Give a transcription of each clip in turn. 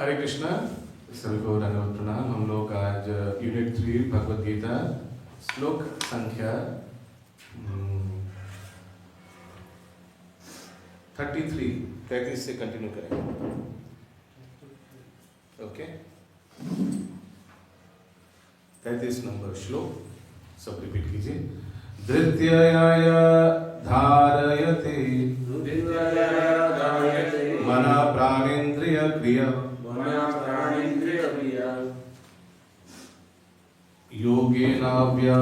हरे कृष्णा, सभी को धन्यवाद प्रणाम। हम लोग आज यूनिट 3 भगवद गीता श्लोक संख्या 33 से कंटिन्यू करेंगे। ओके, 33 नंबर श्लोक सब रिपीट कीजिए। धृत्यय धारयते मना प्राणेन्द्रिय क्रिया योगेनाव्यभिचारिण्या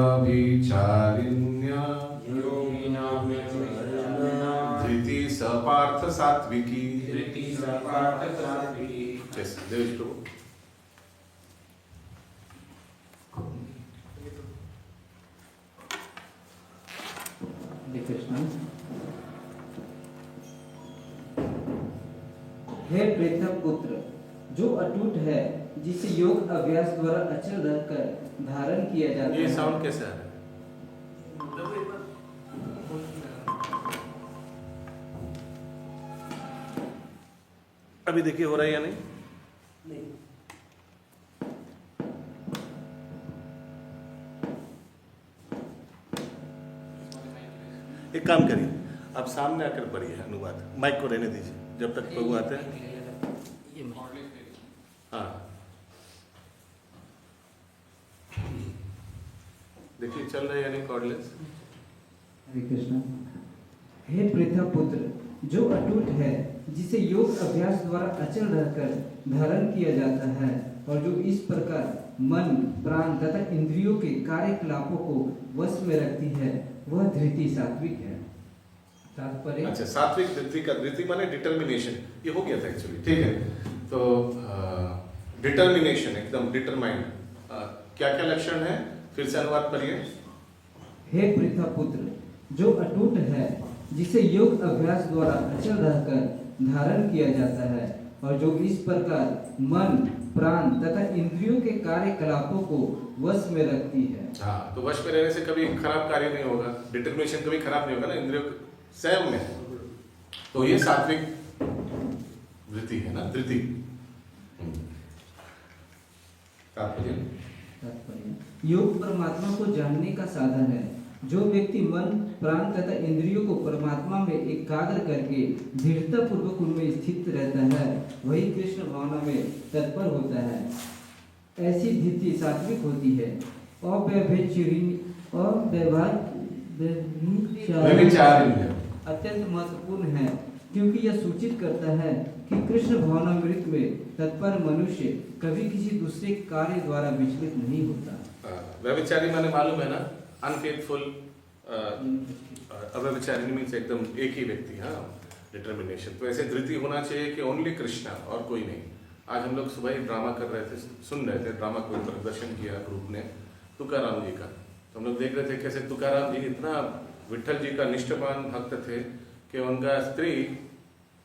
धृति स पार्थ सात्विकी। देवेश प्रभु। हे प्रेत पुत्र, जो अटूट है, जिसे योग अभ्यास द्वारा अचल रहकर धारण किया जाता है। ये साउंड कैसे आ रहा है? अभी देखिए हो रहा है या नहीं? एक काम करिए, आप सामने आकर पढ़िए अनुवाद। माइक को रहने दीजिए जब तक प्रभु आते हैं। हाँ, देखिए चल रहा है या नहीं कॉर्डलेस? हरे कृष्ण। हे प्रेता पुत्र, जो अटूट है, जिसे योग अभ्यास द्वारा अचल रहकर धारण किया जाता है, और जो इस प्रकार मन, प्राण तथा इंद्रियों के कार्यकलापों को वश में रखती है, वह धृति सात्विक है। तात्पर्य, अच्छा, सात्विक धृति का, धृति माने डिटर्मिनेशन, ये हो गया था एक्चुअली। ठीक है, तो डिटर्मिनेशन, एकदम डिटरमाइंड। क्या क्या लक्षण है, फिर से अनुवाद करिए। हे प्रेता पुत्र, जो अटूट है, जिसे योग अभ्यास द्वारा अचल रहकर धारण किया जाता है, और जो इस प्रकार मन, प्राण तथा इंद्रियों के कार्यकलापों को वश में रखती है। हाँ, तो वश में रहने से कभी खराब कार्य नहीं होगा, डिटर्मिनेशन कभी खराब नहीं होगा ना, इंद्रियों संयम में। तो ये सात्विक वृत्ति है ना, धृति। योग परमात्मा को जानने का साधन है। जो व्यक्ति मन, प्राण तथा इंद्रियों को परमात्मा में एकाग्र करके दृढ़ता पूर्वक उनमें स्थित रहता है, वही कृष्ण भावना में तत्पर होता है। ऐसी धृति सात्विक होती है। अत्यंत महत्वपूर्ण है, क्योंकि यह सूचित करता है कि कृष्ण भावनामृत में तत्पर मनुष्य कभी किसी दूसरे कार्य द्वारा विचलित नहीं होता। व्यभिचारी माने मालूम है ना, अनफेथफुल। अव्यभिचारिणी मीन्स एकदम एक ही व्यक्ति। हाँ, डिटर्मिनेशन। तो ऐसे धृति होना चाहिए कि ओनली कृष्णा और कोई नहीं। आज हम लोग सुबह ही ड्रामा कर रहे थे, सुन रहे थे, ड्रामा को प्रदर्शन किया ग्रुप ने तुकाराम जी का। तो हम लोग देख रहे थे कैसे तुकाराम जी इतना विठल जी का निष्ठावान भक्त थे कि उनका स्त्री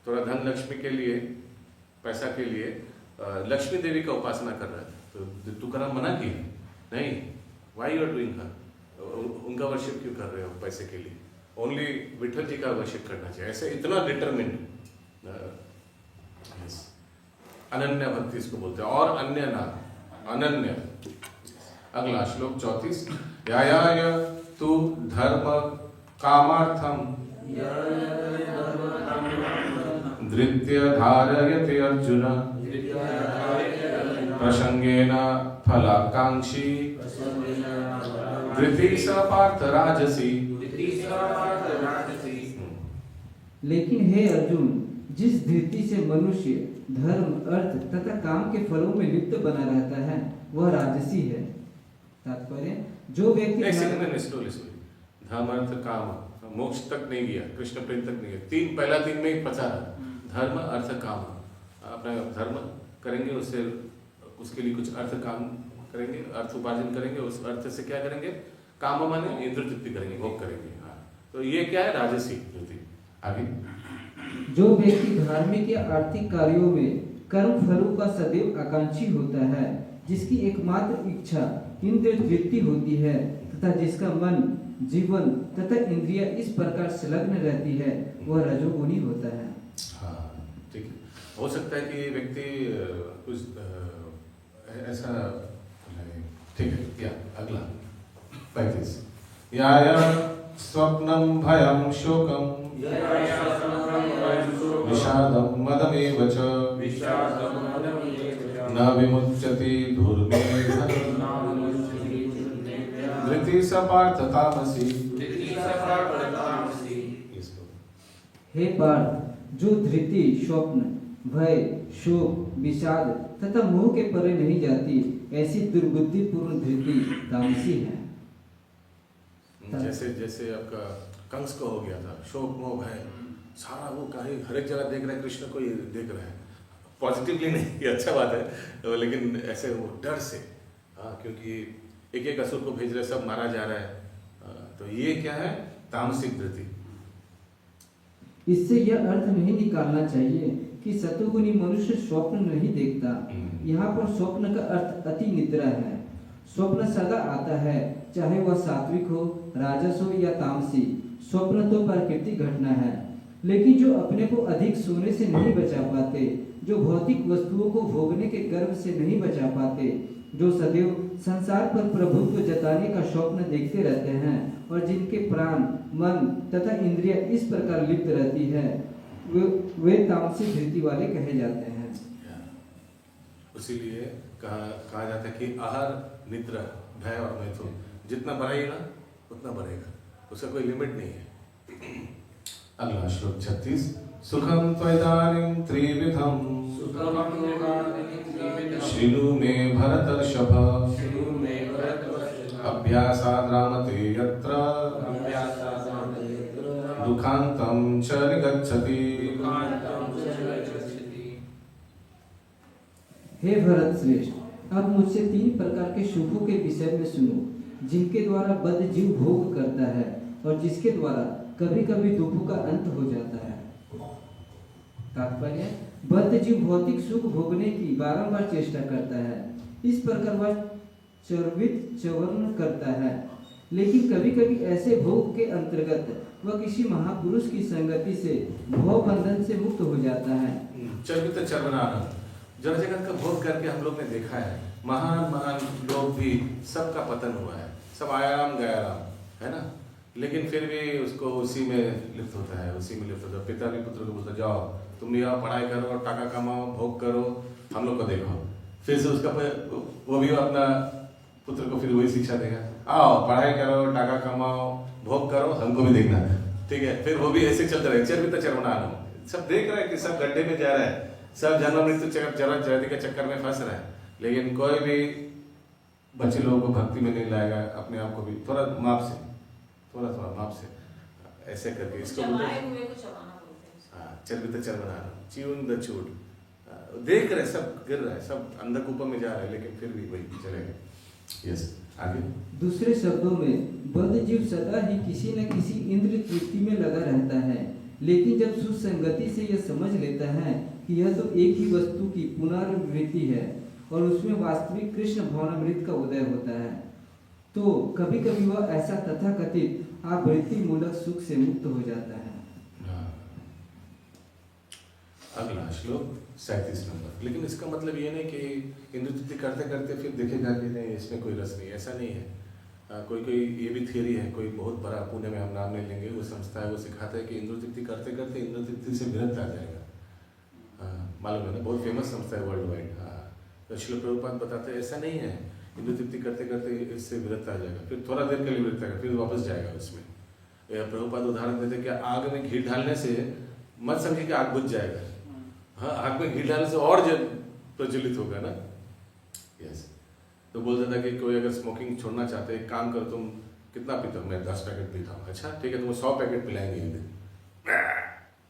थोड़ा धन लक्ष्मी के लिए, पैसा के लिए लक्ष्मी देवी का उपासना कर रहा था। तो तुकाराम मना किया, नहीं, why you are doing her, उनका वर्शिप क्यों कर रहे हो पैसे के लिए, ओनली विठल जी का वर्शिप करना चाहिए। ऐसे इतना डिटरमिन्ड, अनन्य भक्ति इसको बोलते हैं, और अन्य ना, अनन्य। अगला श्लोक 34। यायाय तु धर्म कामार्थम धृत्य धारयते अर्जुन प्रसंगेन फलाकांक्षी धृति स पार्थ राजसी। लेकिन हे अर्जुन, जिस धृति से मनुष्य धर्म, अर्थ तथा काम के फलों में लिप्त बना रहता है, वह राजसी है। तात्पर्य, जो व्यक्ति धर्म, अर्थ, काम, मोक्ष तक नहीं गया, कृष्ण प्रेम तक नहीं गया, पहला तीन में ही फंसा रहा। धर्म, अर्थ, काम। अपना धर्म करेंगे, उससे उसके लिए कुछ अर्थ काम करेंगे, अर्थ उपार्जन करेंगे, उस अर्थ से क्या करेंगे, काम माने इंद्र तृप्ति करेंगे, भोग करेंगे। हाँ, तो ये क्या है, राजसी वृत्ति। आगे, जो व्यक्ति धार्मिक या आर्थिक कार्यों में कर्म फलों का सदैव आकांक्षी होता है, जिसकी एकमात्र इच्छा इंद्र तृप्ति होती है, तथा जिसका मन, जीवन तथा इंद्रिया इस प्रकार संलग्न रहती है, वह रजोगुणी होता है। हाँ, ठीक है। हो सकता है कि व्यक्ति कुछ ऐसा नहीं। ठीक है, या अगला 35 याय स्वप्नम भयम शोकम विषादम मदमेव च न विमुच्यति धूर्मेधः धृति स पार्थ तामसी। हे पार्थ, जो धृति, स्वप्न, भय, शोक, विषाद तथा मोह के परे नहीं जाती, ऐसी दुर्बुद्धिपूर्ण धृति तामसी है। जैसे जैसे आपका कंस को हो गया था शोक मोह भय, सारा वो कहीं हर एक जगह देख रहा है, कृष्ण को ये देख रहा है, पॉजिटिवली नहीं, ये अच्छा बात है, लेकिन ऐसे वो डर से, हाँ, क्योंकि एक एक असुर को भेज रहे, सब मारा जा रहा है, तो ये क्या है, तामसिक धृति। इससे यह अर्थ नहीं निकालना चाहिए कि सतुगुणी मनुष्य स्वप्न नहीं देखता। यहाँ पर स्वप्न का अर्थ अति निद्रा है। स्वप्न सदा आता है, चाहे वह सात्विक हो, राजस हो या तामसी। स्वप्न तो प्राकृतिक घटना है, लेकिन जो अपने को अधिक सोने से नहीं बचा पाते, जो भौतिक वस्तुओं को भोगने के गर्व से नहीं बचा पाते, जो सदैव संसार पर प्रभुत्व जताने का स्वप्न देखते रहते हैं और जिनके प्राण, मन तथा इंद्रिया इस प्रकार लिप्त रहती है, वे तामसिक धृति वाले कहे जाते हैं। इसीलिए कहा जाता है कि आहार, निद्रा, भय और मैथुन जितना बढ़ाएगा उतना बढ़ेगा, उसका कोई लिमिट नहीं है। अगला श्लोक 36 सुखम त्वइदानीं त्रिविधम श्रीनु मे भरतर्षभ अभ्यासाद् रामते यत्र दुखान्तं च निगच्छति। हे भरत श्रेष्ठ, अब मुझसे 3 प्रकार के सुखों के विषय में सुनो, जिनके द्वारा बद्ध जीव भोग करता है और जिसके द्वारा कभी कभी दुखों का अंत हो जाता है। तात्पर्य, बद्ध जीव भौतिक सुख भोगने की बारंबार चेष्टा करता है। इस प्रकार वह चर्वण करता है, लेकिन कभी कभी ऐसे भोग के अंतर्गत वह किसी महापुरुष की संगति से भव बंधन से मुक्त हो जाता है। चर्वित चर्वणानंद, जड़ जगत का भोग करके हम लोग ने देखा है, महान महान लोग भी सबका पतन हुआ है, सब आयाराम गयाराम है ना, लेकिन फिर भी उसको उसी में लिप्त होता है, उसी में लिप्त होता है। पिता भी पुत्र को बोलता जाओ तुम भी आओ, पढ़ाई करो, टाका कमाओ, भोग करो, हम लोग को देखो। फिर से उसका वो भी अपना पुत्र को फिर वही शिक्षा देगा, आओ पढ़ाई करो, टाका कमाओ, भोग करो, हमको भी देखना है, ठीक है। फिर वो भी ऐसे चलता रहे, चर्वित चर्वणानंद, सब देख रहा है कि सब गड्ढे में जा रहा है, सब जन्म मृत्यु जराती के चक्कर में फंस रहा है, लेकिन कोई भी बच्चे लोगों को भक्ति में नहीं लाएगा, अपने आप को भी थोड़ा माप से ऐसे करके इसको चर्वित चर्वणानंद, च्यूइंग द चूड, देख रहे सब गिर रहा है, सब अंधकूप में जा रहा है, लेकिन फिर भी वही चलेगा। यस, आगे। दूसरे शब्दों में बद्ध जीव सदा ही किसी न किसी इंद्रिय तृप्ति में लगा रहता है, लेकिन जब सुसंगति से यह समझ लेता है कि यह तो एक ही वस्तु की पुनरावृत्ति है और उसमें वास्तविक कृष्ण भावनामृत का उदय होता है, तो कभी कभी वह ऐसा तथाकथित आवृत्ति मूलक सुख से मुक्त हो जाता है। अगला श्लोक 37 नंबर। लेकिन इसका मतलब ये नहीं कि इंद्र तृप्ति करते करते फिर देखेगा कि नहीं इसमें कोई रस नहीं, ऐसा नहीं है। कोई ये भी थियरी है, कोई बहुत बड़ा, पुणे में हम नाम नहीं लेंगे, वो संस्था है, वो सिखाता है कि इंद्र तृप्ति करते करते इंद्र तृप्ति से विरक्त आ जाएगा। मालूम है ना, बहुत फेमस संस्था है वर्ल्ड वाइड। तो श्रील प्रभुपाद बताते हैं ऐसा नहीं है, इंद्र तृप्ति करते करते इससे विरक्त आ जाएगा, फिर थोड़ा देर के लिए विरक्त आएगा, फिर वापस जाएगा उसमें। प्रभुपाद उदाहरण देते कि आग में घी डालने से मत समझे कि आग बुझ जाएगा, हाँ, आग में घी डालने से और प्रज्वलित होगा ना। यस, तो बोलता था कि कोई अगर स्मोकिंग छोड़ना चाहते हैं, एक काम करो, तुम कितना पीते हो? मैं 10 पैकेट पीता हूँ। अच्छा ठीक है, तुमको 100 पैकेट पिलाएंगे एक दिन,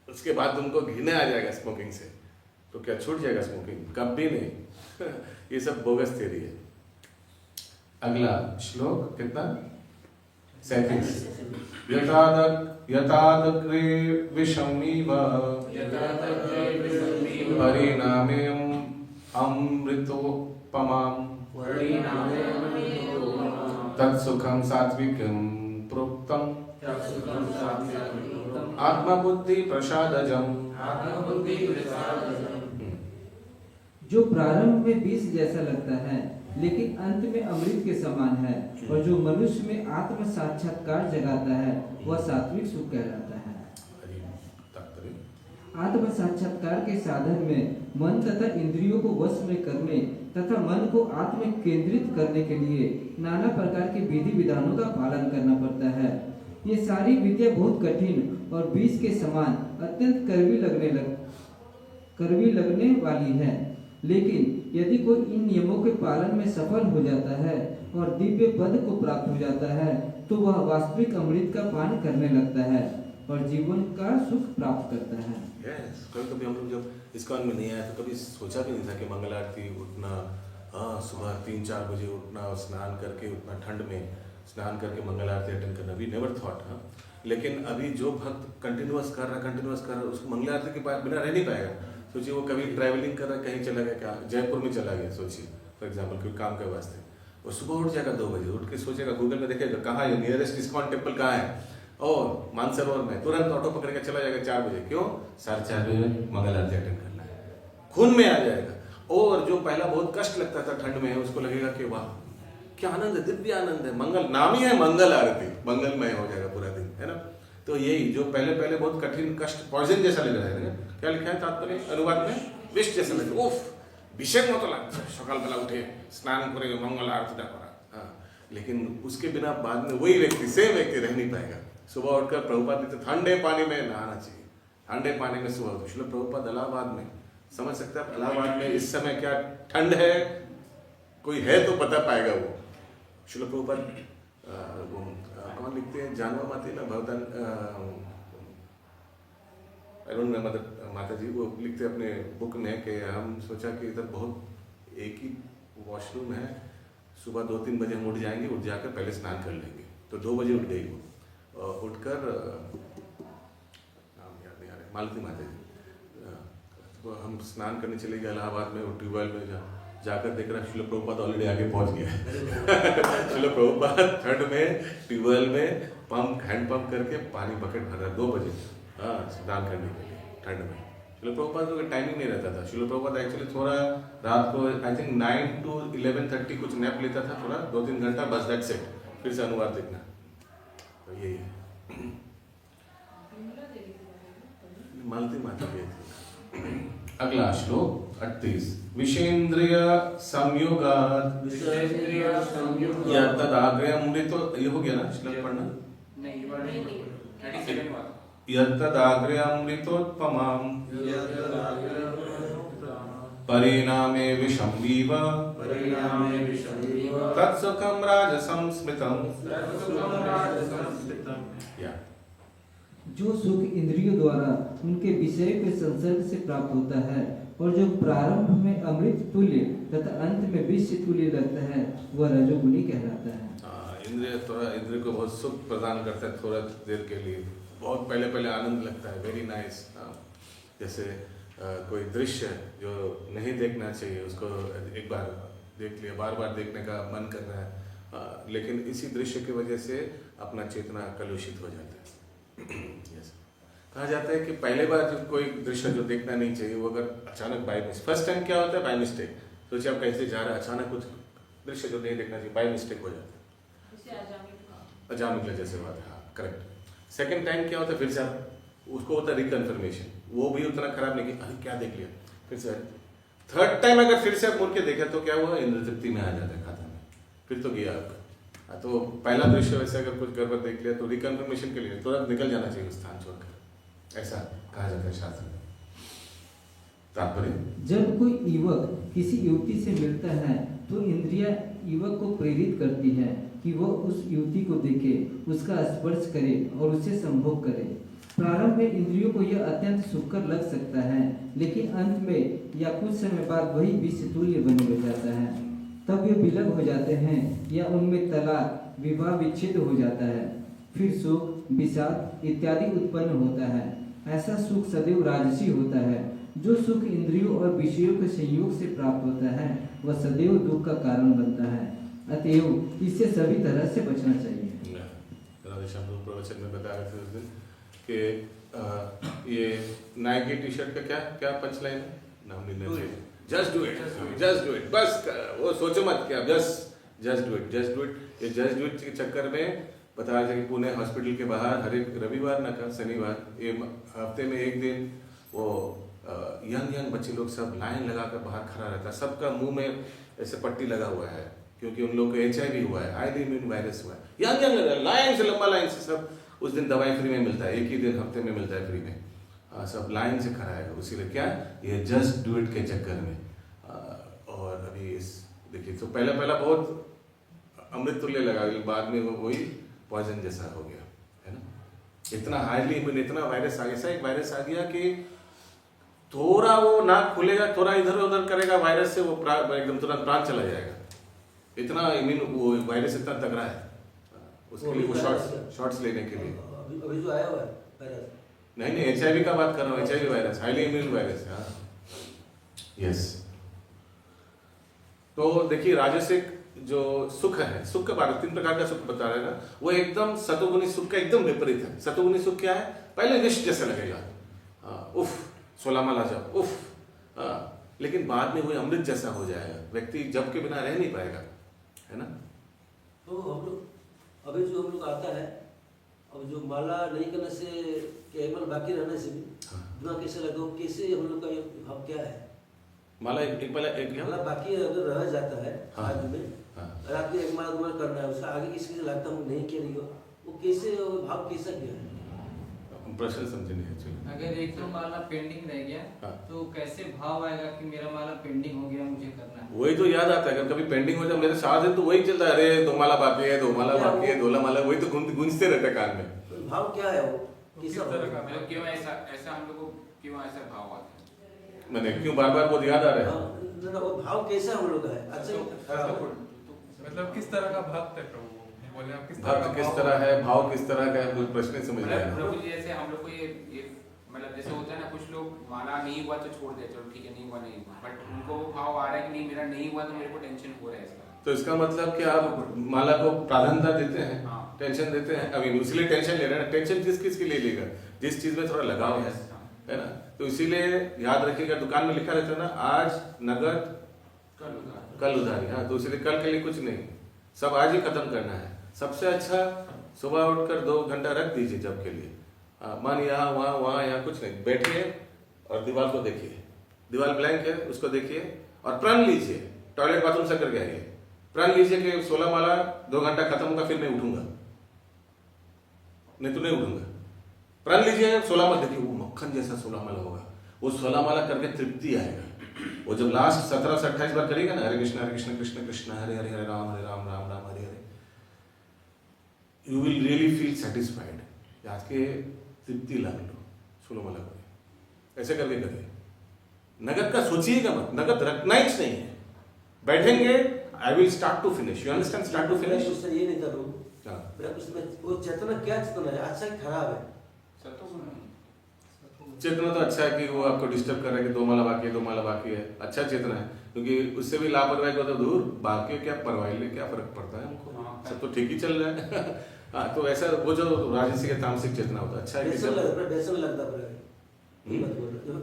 उसके बाद तुमको घिने आ जाएगा स्मोकिंग से, तो क्या छूट जाएगा स्मोकिंग? कभी नहीं। ये सब बोगस थ्योरी है। अगला श्लोक कितना? 37। यथादग्रे विषमीव परिणामेयम् अमृतोपमाम् तत्सुखं सात्विकं प्रोक्तम् आत्मबुद्धि प्रसादजम्। जो प्रारंभ में विष जैसा लगता है, लेकिन अंत में अमृत के समान है। और जो मनुष्य में आत्म साक्षात्कार जगाता है वह सात्विक सुख कहलाता है। आत्म साक्षात्कार के साधन में मन तथा इंद्रियों को वश में करने तथा मन को आत्म केंद्रित करने के लिए नाना प्रकार के विधि विधानों का पालन करना पड़ता है। ये सारी विद्या बहुत कठिन और विष के समान अत्यंत कड़वी लगने वाली है, लेकिन यदि कोई इन नियमों के पालन में सफल हो जाता है और दिव्य पद को प्राप्त हो जाता है तो वह वास्तविक अमृत का पान करने लगता है और जीवन का सुख प्राप्त करता है। कभी हम लोग जब इस्कॉन में नहीं आए तो कभी सोचा भी नहीं था कि मंगल आरती उठना, सुबह 3-4 बजे उठना और स्नान करके उतना ठंड में स्नान करके मंगल आरती अटेंड करना, वी नेवर थॉट। लेकिन अभी जो भक्त कंटिन्यूअस कर रहा है उसको मंगल आरती के बाद बिना रह नहीं पाएगा। सोचिए वो कभी ट्रैवलिंग कर रहा है, कहीं चला गया, क्या जयपुर में चला गया सोचिए फॉर एग्जाम्पल कोई काम के वास्ते, और सुबह उठ जाएगा 2 बजे, उठ के सोचेगा गूगल में देखेगा कहाँ है नियरेस्ट इस्कॉन टेम्पल कहाँ है, और मानसरोवर में तुरंत ऑटो पकड़ के चला जाएगा 4 बजे। क्यों? 4:30 बजे मंगल आरती अटेंड करना है, खून में आ जाएगा। और जो पहला बहुत कष्ट लगता था ठंड में, उसको लगेगा कि वाह क्या आनंद है, दिव्य आनंद है, मंगल नाम ही है मंगल आरती, मंगलमय हो जाएगा पूरा दिन, है ना। तो यही जो पहले बहुत कठिन कष्ट पॉइजन जैसा लग रहा है, क्या लिखा है तात्पर्य अनुवाद में, विष जैसा लग, उफ विषय मत लग, सकाल बेला उठे स्नान करे मंगल आरती करा, लेकिन उसके बिना बाद में वही व्यक्ति सेम व्यक्ति रह नहीं पाएगा। सुबह उठकर प्रभुपाद ने ठंडे पानी में नहाना चाहिए, ठंडे पानी में सुबह। श्रील प्रभुपाद इलाहाबाद में, समझ सकते हैं इलाहाबाद में इस समय क्या ठंड है, कोई है तो बता पाएगा वो। श्रील प्रभुपाद कौन लिखते हैं, जानवा माता ना भवतान अरुण माता जी, वो लिखते हैं अपने बुक में कि हम सोचा कि इधर बहुत एक ही वॉशरूम है, सुबह 2-3 बजे हम उठ जाएंगे, उठ जाकर पहले स्नान कर लेंगे। तो 2 बजे उठ गई वो, उठकर नाम याद नहीं आ रहा, मालती माता जी, तो हम स्नान करने चले गए इलाहाबाद में, और ट्यूबवेल में जाकर देख रहा श्रील प्रभुपाद ऑलरेडी आगे पहुंच गया। श्रील प्रभुपाद ठंड में ट्यूबवेल में हैंड पंप करके पानी बकेट भर रहा 2 बजे स्नान करने के लिए ठंड में। श्रील प्रभुपाद को टाइमिंग नहीं रहता था। श्रील प्रभुपाद एक्चुअली थोड़ा रात को आई थिंक 9 to 11:30 कुछ नैप लेता था, थोड़ा 2-3 घंटा बस, दैट्स इट, फिर से अनुवाद देखना। तो यही है मालती माता के। अगला श्लोक 38, विषेन्द्रिय संयोगात् यत्तदाग्र्यमृतो, ये हो गया ना श्लोक पढ़ना, यत्तदाग्र्यमृतोत्पमां परिणामे विषंवीव तत्सुखं राजसं स्मृतम्। जो सुख इंद्रियों द्वारा उनके विषय के संसर्ग से प्राप्त होता है और जो प्रारंभ में अमृत तुल्य तथा अंत में विष तुल्य लगता है वह रजोगुणी कहलाता है। इंद्रिय को बहुत सुख प्रदान करता है थोड़ा देर के लिए, बहुत पहले आनंद लगता है, वेरी नाइस। जैसे कोई दृश्य जो नहीं देखना चाहिए उसको एक बार देख लिया, बार देखने का मन कर रहा है, लेकिन इसी दृश्य की वजह से अपना चेतना कलुषित हो जाता है। yes. कहा जाता है कि पहले बार जो कोई दृश्य जो देखना नहीं चाहिए वो अगर अचानक बाय मिस्टेक, फर्स्ट टाइम क्या होता है बाय मिस्टेक, सोचिए आप कैसे जा रहे हैं, अचानक कुछ दृश्य जो नहीं देखना चाहिए बाय मिस्टेक हो जाता है, अजामिल जैसे बात है, हाँ करेक्ट। सेकंड टाइम क्या होता है, फिर से आप उसको होता है रिकन्फर्मेशन, वो भी उतना खराब नहीं कि अरे क्या देख लिया, फिर से। थर्ड टाइम अगर फिर से आप मुड़ के देखा तो क्या हुआ, इंद्र तृप्ति में आ जाता है खाता में, फिर तो गया आपका। तो पहला दृश्य वैसे अगर कुछ गड़बड़ देख लिया तो रिकन्फर्मेशन के लिए तुरंत निकल जाना चाहिए स्थान छोड़कर, ऐसा कहा जाता है शास्त्र में। तात्पर्य, जब कोई युवक किसी युवती से मिलता है तो इंद्रियां युवक को प्रेरित करती है कि वह उस युवती को देखे, उसका स्पर्श करे और उसे संभोग करे। प्रारंभ में इंद्रियों को यह अत्यंत सुखकर लग सकता है, लेकिन अंत में या कुछ समय बाद वही विष तुल्य बने हो जाता है। तब वे विलग हो जाते हैं या उनमें तलाक विवाह विच्छेद हो जाता है, फिर शोक विषाद इत्यादि उत्पन्न होता है। ऐसा सुख सदैव राजसी होता है। जो सुख इंद्रियों और विषयों के संयोग से प्राप्त होता है वह सदैव दुख का कारण बनता है, अतएव इससे सभी तरह से बचना चाहिए। प्रवचन में बता रहे थे उस दिन कि ये नाइकी टी शर्ट का क्या पंचलाइन है, नाम नहीं जस्ट डू इट, बस वो सोचो मत क्या, जस्ट डू इट। ये जस्ट डू इट के चक्कर में बता रहे थे कि पुणे हॉस्पिटल के बाहर हर एक रविवार न का शनिवार ये हफ्ते में एक दिन वो यंग बच्चे लोग सब लाइन लगाकर बाहर खड़ा रहता है, सबका मुंह में ऐसे पट्टी लगा हुआ है क्योंकि उन लोग को HIV हुआ है, हाईली इम्यून वायरस हुआ है। यंग लाइन से, लंबा लाइन से सब, उस दिन दवाई फ्री में मिलता है, एक ही दिन हफ्ते में मिलता है फ्री में। सब लाइन से खड़ा है, उसीलिए क्या ये जस्ट डू इट के चक्कर में। और अभी इस देखिए तो पहला बहुत अमृत तुल्य लगा, बाद में वो वही पॉइजन जैसा हो गया है ना। इतना हाईली इम्यून, इतना वायरस आ गया, ऐसा एक वायरस आ गया कि थोड़ा वो नाक खुलेगा, थोड़ा इधर उधर करेगा वायरस से, वो एकदम तुरंत प्राण चला जाएगा। इतना इम्यून वो वायरस इतना तगड़ा है, उसके लिए वो शॉट्स लेने के लिए। अभी जो आया हुआ है वायरस, नहीं HIV का बात कर रहा हूँ, HIV virus, highly immune virus है। यस, तो देखिए राजसिक जो सुख है, सुख का बारे 3 प्रकार का सुख बता रहे हैं ना, वो एकदम सतोगुणी सुख का एकदम विपरीत है। सतोगुणी सुख क्या है? पहले विष जैसा लगेगा, उफ 16 माला जप, उफ, लेकिन बाद में वही अमृत जैसा हो जाएगा, व्यक्ति जप के बिना रह नहीं पाएगा, है ना। तो हम लोग अभी जो हम लोग आता है, अब जो माला नहीं करने से, केवल बाकी रहने से भी दिमाग कैसे लगा, कैसे हम लोग का ये भाव क्या है? माला एक माला बाकी अगर रह जाता है आज में, हाँ। रात में 1 माला 2 माला करना है, उसका आगे किसी को लगता है नहीं किया नहीं हो, वो कैसे भाव कैसा क्या है? प्रश्न समझे नहीं एक्चुअली। अगर 1-2 माला पेंडिंग रह गया हाँ। तो कैसे भाव आएगा कि मेरा माला पेंडिंग हो गया, मुझे करना है? वही तो याद आता है, अगर कभी पेंडिंग हो जाए मेरे साथ है तो वही चलता है, अरे 2 माला बाकी है, 2 माला बाकी है, 2 माला, वही तो गूंजते रहता है कान में। तो भाव क्या है वो? किस तरह का मतलब क्यों ऐसा हम लोग को क्यों ऐसा भाव आता है? मैंने क्यों बार वो याद आ रहा है? हाँ, वो भाव कैसा हम लोग का है? अच्छा मतलब किस तरह का भक्त है प्रभु? बोले आप किस भक्त किस तरह है, भाव किस तरह का है, कोई प्रश्न समझ में आया। प्रभु जी जैसे हम लोग को ये मतलब जैसे होता है ना, कुछ लोग माला नहीं हुआ तो छोड़ देते, चलो ठीक है नहीं हुआ, बट उनको वो भाव आ रहा है कि नहीं मेरा नहीं हुआ तो मेरे को टेंशन हो रहा है इसका। तो इसका मतलब कि आप माला को प्राधान्यता देते हैं, हाँ। टेंशन देते हैं, अभी इसलिए टेंशन ले रहे हैं। टेंशन किस के लिए लेगा? जिस चीज में थोड़ा लगाव है ना। तो इसीलिए याद रखिएगा, दुकान में लिखा रहता है ना, आज नगद कल उधारी। हाँ, तो इसीलिए कल के लिए कुछ नहीं, सब आज ही खत्म करना है। सबसे अच्छा सुबह उठकर 2 घंटा रख दीजिए जब के लिए। मन यहाँ वहाँ कुछ नहीं, बैठिए और दीवार को देखिए, दीवार ब्लैंक है उसको देखिए और प्रण लीजिए। टॉयलेट बाथरूम से करके आइए, प्रण लीजिए कि 16 माला 2 घंटा खत्म होगा, फिर मैं उठूंगा, नहीं तो नहीं उठूंगा। प्रण लीजिए, 16 माला देखिए, वो मक्खन जैसा 16 माला होगा। वो 16 माला करके तृप्ति आएगा। वो जब लास्ट 17 से 28 बार करेगा ना, Hare Krishna Krishna Krishna Hare Hare, Hare Ram Ram Ram Hare Hare, you will really feel satisfied. जाके तृप्ति ला लो 16 माला को, ऐसे करके करिए। नगद का सोचिएगा मत, नगद रखना ही नहीं है। बैठेंगे, I will start to finish, you understand, start to finish. उससे ये नहीं था प्रभु, हाँ। मेरा उसमें वो चेतना क्या चेतना है, अच्छा कि खराब है? चेतना तो अच्छा है कि वो आपको डिस्टर्ब कर रहा है कि 2 माला बाकी है, 2 माला बाकी है, अच्छा चेतना है, क्योंकि उससे भी लापरवाही को तो दूर, बाकी क्या परवाही ले क्या फर्क पड़ता है हमको, सब तो ठीक ही चल रहा है। हाँ, तो ऐसा वो जो राजसिक या तामसिक चेतना होता है, अच्छा है कि बेचैन लगता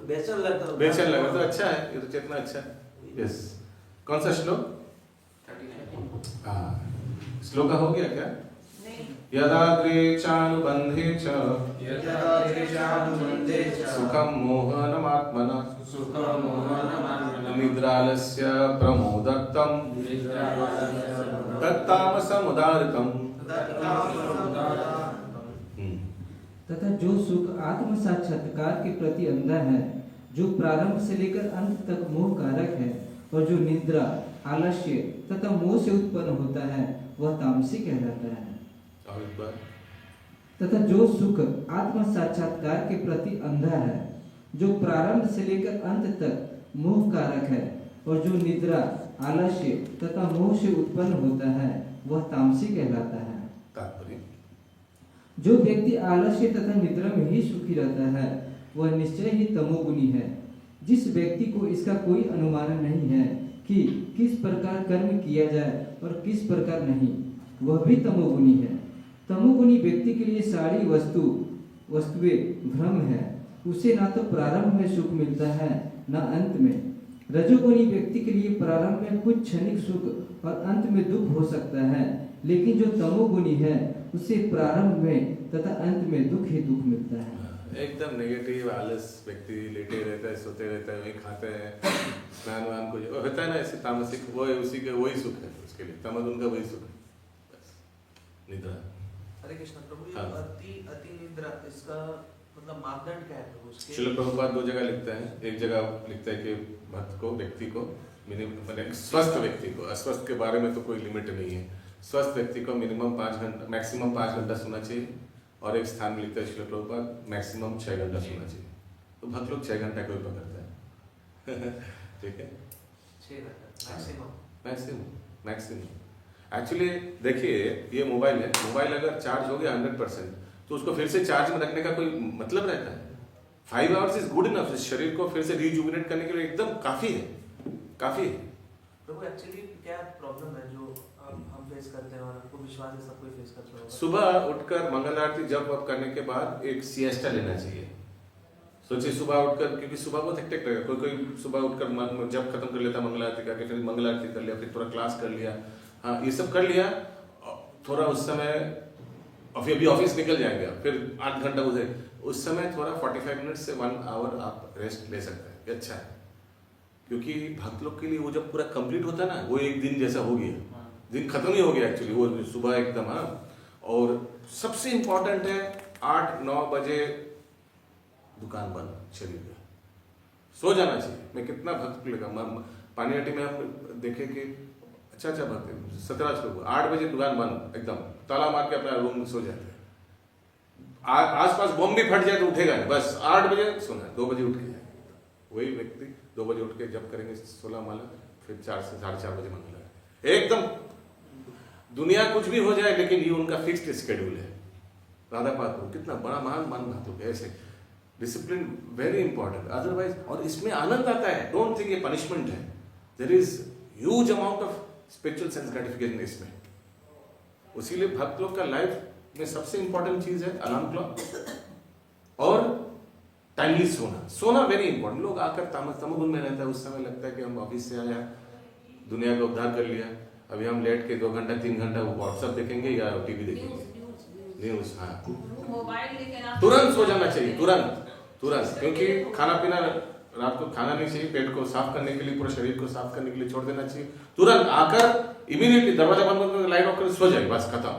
बेचैन लगता, बेचैन लगा तो अच्छा है, ये तो चेतना अच्छा है। यस, कौन सा श्लोक? 39। हाँ, श्लोक हो गया क्या? यदाग्रे चानुबंधे च सुखं मोहनमात्मना निद्रालस्य प्रमोदत्तं तत्तामसमुदारितम्। तथा जो सुख आत्म साक्षात्कार के प्रति अंधा है, जो प्रारंभ से लेकर अंत तक मोह कारक है, और जो निद्रा, आलस्य तथा मोह से उत्पन्न होता है, वह तामसिक कहलाता है। तथा जो सुख आत्म साक्षात्कार के प्रति अंधा है, जो प्रारंभ से लेकर अंत तक मोह कारक है, और जो निद्रा, आलस्य तथा मोह से उत्पन्न होता है, वह तामसिक कहलाता है। तात्पर्य, जो व्यक्ति आलस्य तथा निद्रा में ही सुखी रहता है, वह निश्चय ही तमोगुणी है। जिस व्यक्ति को इसका कोई अनुमान नहीं है कि किस प्रकार कर्म किया जाए और किस प्रकार नहीं, वह भी तमोगुणी है। तमोगुणी व्यक्ति के लिए सारी वस्तुएं भ्रम है। उसे ना तो प्रारंभ में सुख मिलता है, न अंत में। रजोगुणी व्यक्ति के लिए प्रारंभ में कुछ क्षणिक सुख और अंत में दुख हो सकता है, लेकिन जो तमोगुणी है उसे प्रारंभ में तथा अंत में दुख ही दुख मिलता है। एकदम नेगेटिव आलस व्यक्ति लेटे रहता है, सोते रहता है, वही खाते हैं, स्नान वान कुछ होता है ना ऐसे तामसिक, वो है उसी के वही सुख है उसके लिए, तमोगुण का वही सुख है, बस निद्रा। हरे कृष्ण प्रभु, ये हाँ। अति निद्रा इसका मतलब मापदंड क्या है प्रभु उसके? श्रील प्रभुपाद दो जगह लिखता है, एक जगह लिखता है कि भक्त को, व्यक्ति को मिनिमम, स्वस्थ व्यक्ति को, अस्वस्थ के बारे में तो कोई लिमिट नहीं है, स्वस्थ व्यक्ति को मिनिमम 5 घंटा, मैक्सिमम 5 घंटा सोना चाहिए। और एक स्थान में लिखता है श्रील प्रभुपाद मैक्सिमम 6 घंटा सोना चाहिए। तो भक्त लोग 6 घंटा कोई पकड़ता है ठीक है, 6 घंटा मैक्सिमम। मैक्सिमम एक्चुअली देखिए, ये मोबाइल है, मोबाइल अगर चार्ज हो गया 100% तो उसको फिर से चार्ज में रखने का कोई मतलब रहता है? 5 आवर्स इज गुड इनफ, शरीर को फिर से रिजुविनेट करने के लिए एकदम काफी है, काफी है। प्रभु एक्चुअली क्या प्रॉब्लम है जो हम फेस करते हैं और आपको विश्वास है सब कोई फेस करता होगा? सुबह उठकर मंगल आरती जप वप करने के बाद एक सिएस्टा लेना चाहिए। सोचिए सुबह उठकर, क्योंकि सुबह बहुत हेक्टिक रहेगा, कोई सुबह उठकर जब खत्म कर लेता मंगल आरती करके, फिर मंगल आरती कर लिया, फिर थोड़ा क्लास कर लिया, हाँ ये सब कर लिया, थोड़ा उस समय और फिर अभी ऑफिस निकल जाएंगे, फिर 8 घंटा उधर, उस समय थोड़ा 45 मिनट से 1 आवर आप रेस्ट ले सकते हैं, ये अच्छा है। क्योंकि भक्त लोग के लिए वो जब पूरा कंप्लीट होता है ना, वो एक दिन जैसा हो गया, दिन खत्म ही हो गया एक्चुअली, वो सुबह एकदम। हाँ, और सबसे इम्पोर्टेंट है 8-9 बजे दुकान बंद, शरीर का सो जाना चाहिए। मैं कितना भक्त लगा पानीहाटी में, हम देखे कि अच्छा भक्त 17 लोग 8 बजे दुकान बंद, एकदम ताला मार के अपना रूम में सो जाते हैं। आसपास बम भी फट जाए तो उठेगा नहीं, बस 8 बजे सोना, 2 बजे उठ के जाएगा। वही व्यक्ति 2 बजे उठ के जब करेंगे 16 माला, फिर 4 से 4:30 बजे मंगल, एकदम दुनिया कुछ भी हो जाए, लेकिन ये उनका फिक्स्ड शेड्यूल है। राधा पाद को कितना बड़ा महान भक्त है, ऐसे डिसिप्लिन वेरी इंपॉर्टेंट, अदरवाइज। और इसमें आनंद आता है, डोंट थिंक ये पनिशमेंट है, there is huge amount of spiritual sense gratification इसमें। उसीलिए भक्त लोग का लाइफ में सबसे इंपॉर्टेंट चीज है अलार्म क्लॉक और टाइमली सोना। सोना वेरी इंपॉर्टेंट। लोग आकर तमोगुण में रहता है, उस समय लगता है कि हम ऑफिस से आया, दुनिया का उद्धार कर लिया, अभी हम लेट के 2 घंटा 3 घंटा वो व्हाट्सएप देखेंगे या टीवी देखेंगे, न्यूज। हाँ, तुरंत सो जाना चाहिए, तुरंत, क्योंकि खाना पीना रात को खाना नहीं चाहिए, पेट को साफ करने के लिए, पूरे शरीर को साफ करने के लिए छोड़ देना चाहिए। तुरंत आकर इमीडिएटली दरवाजा बंद करके लाइट ऑफ कर सो जाए, बस खत्म,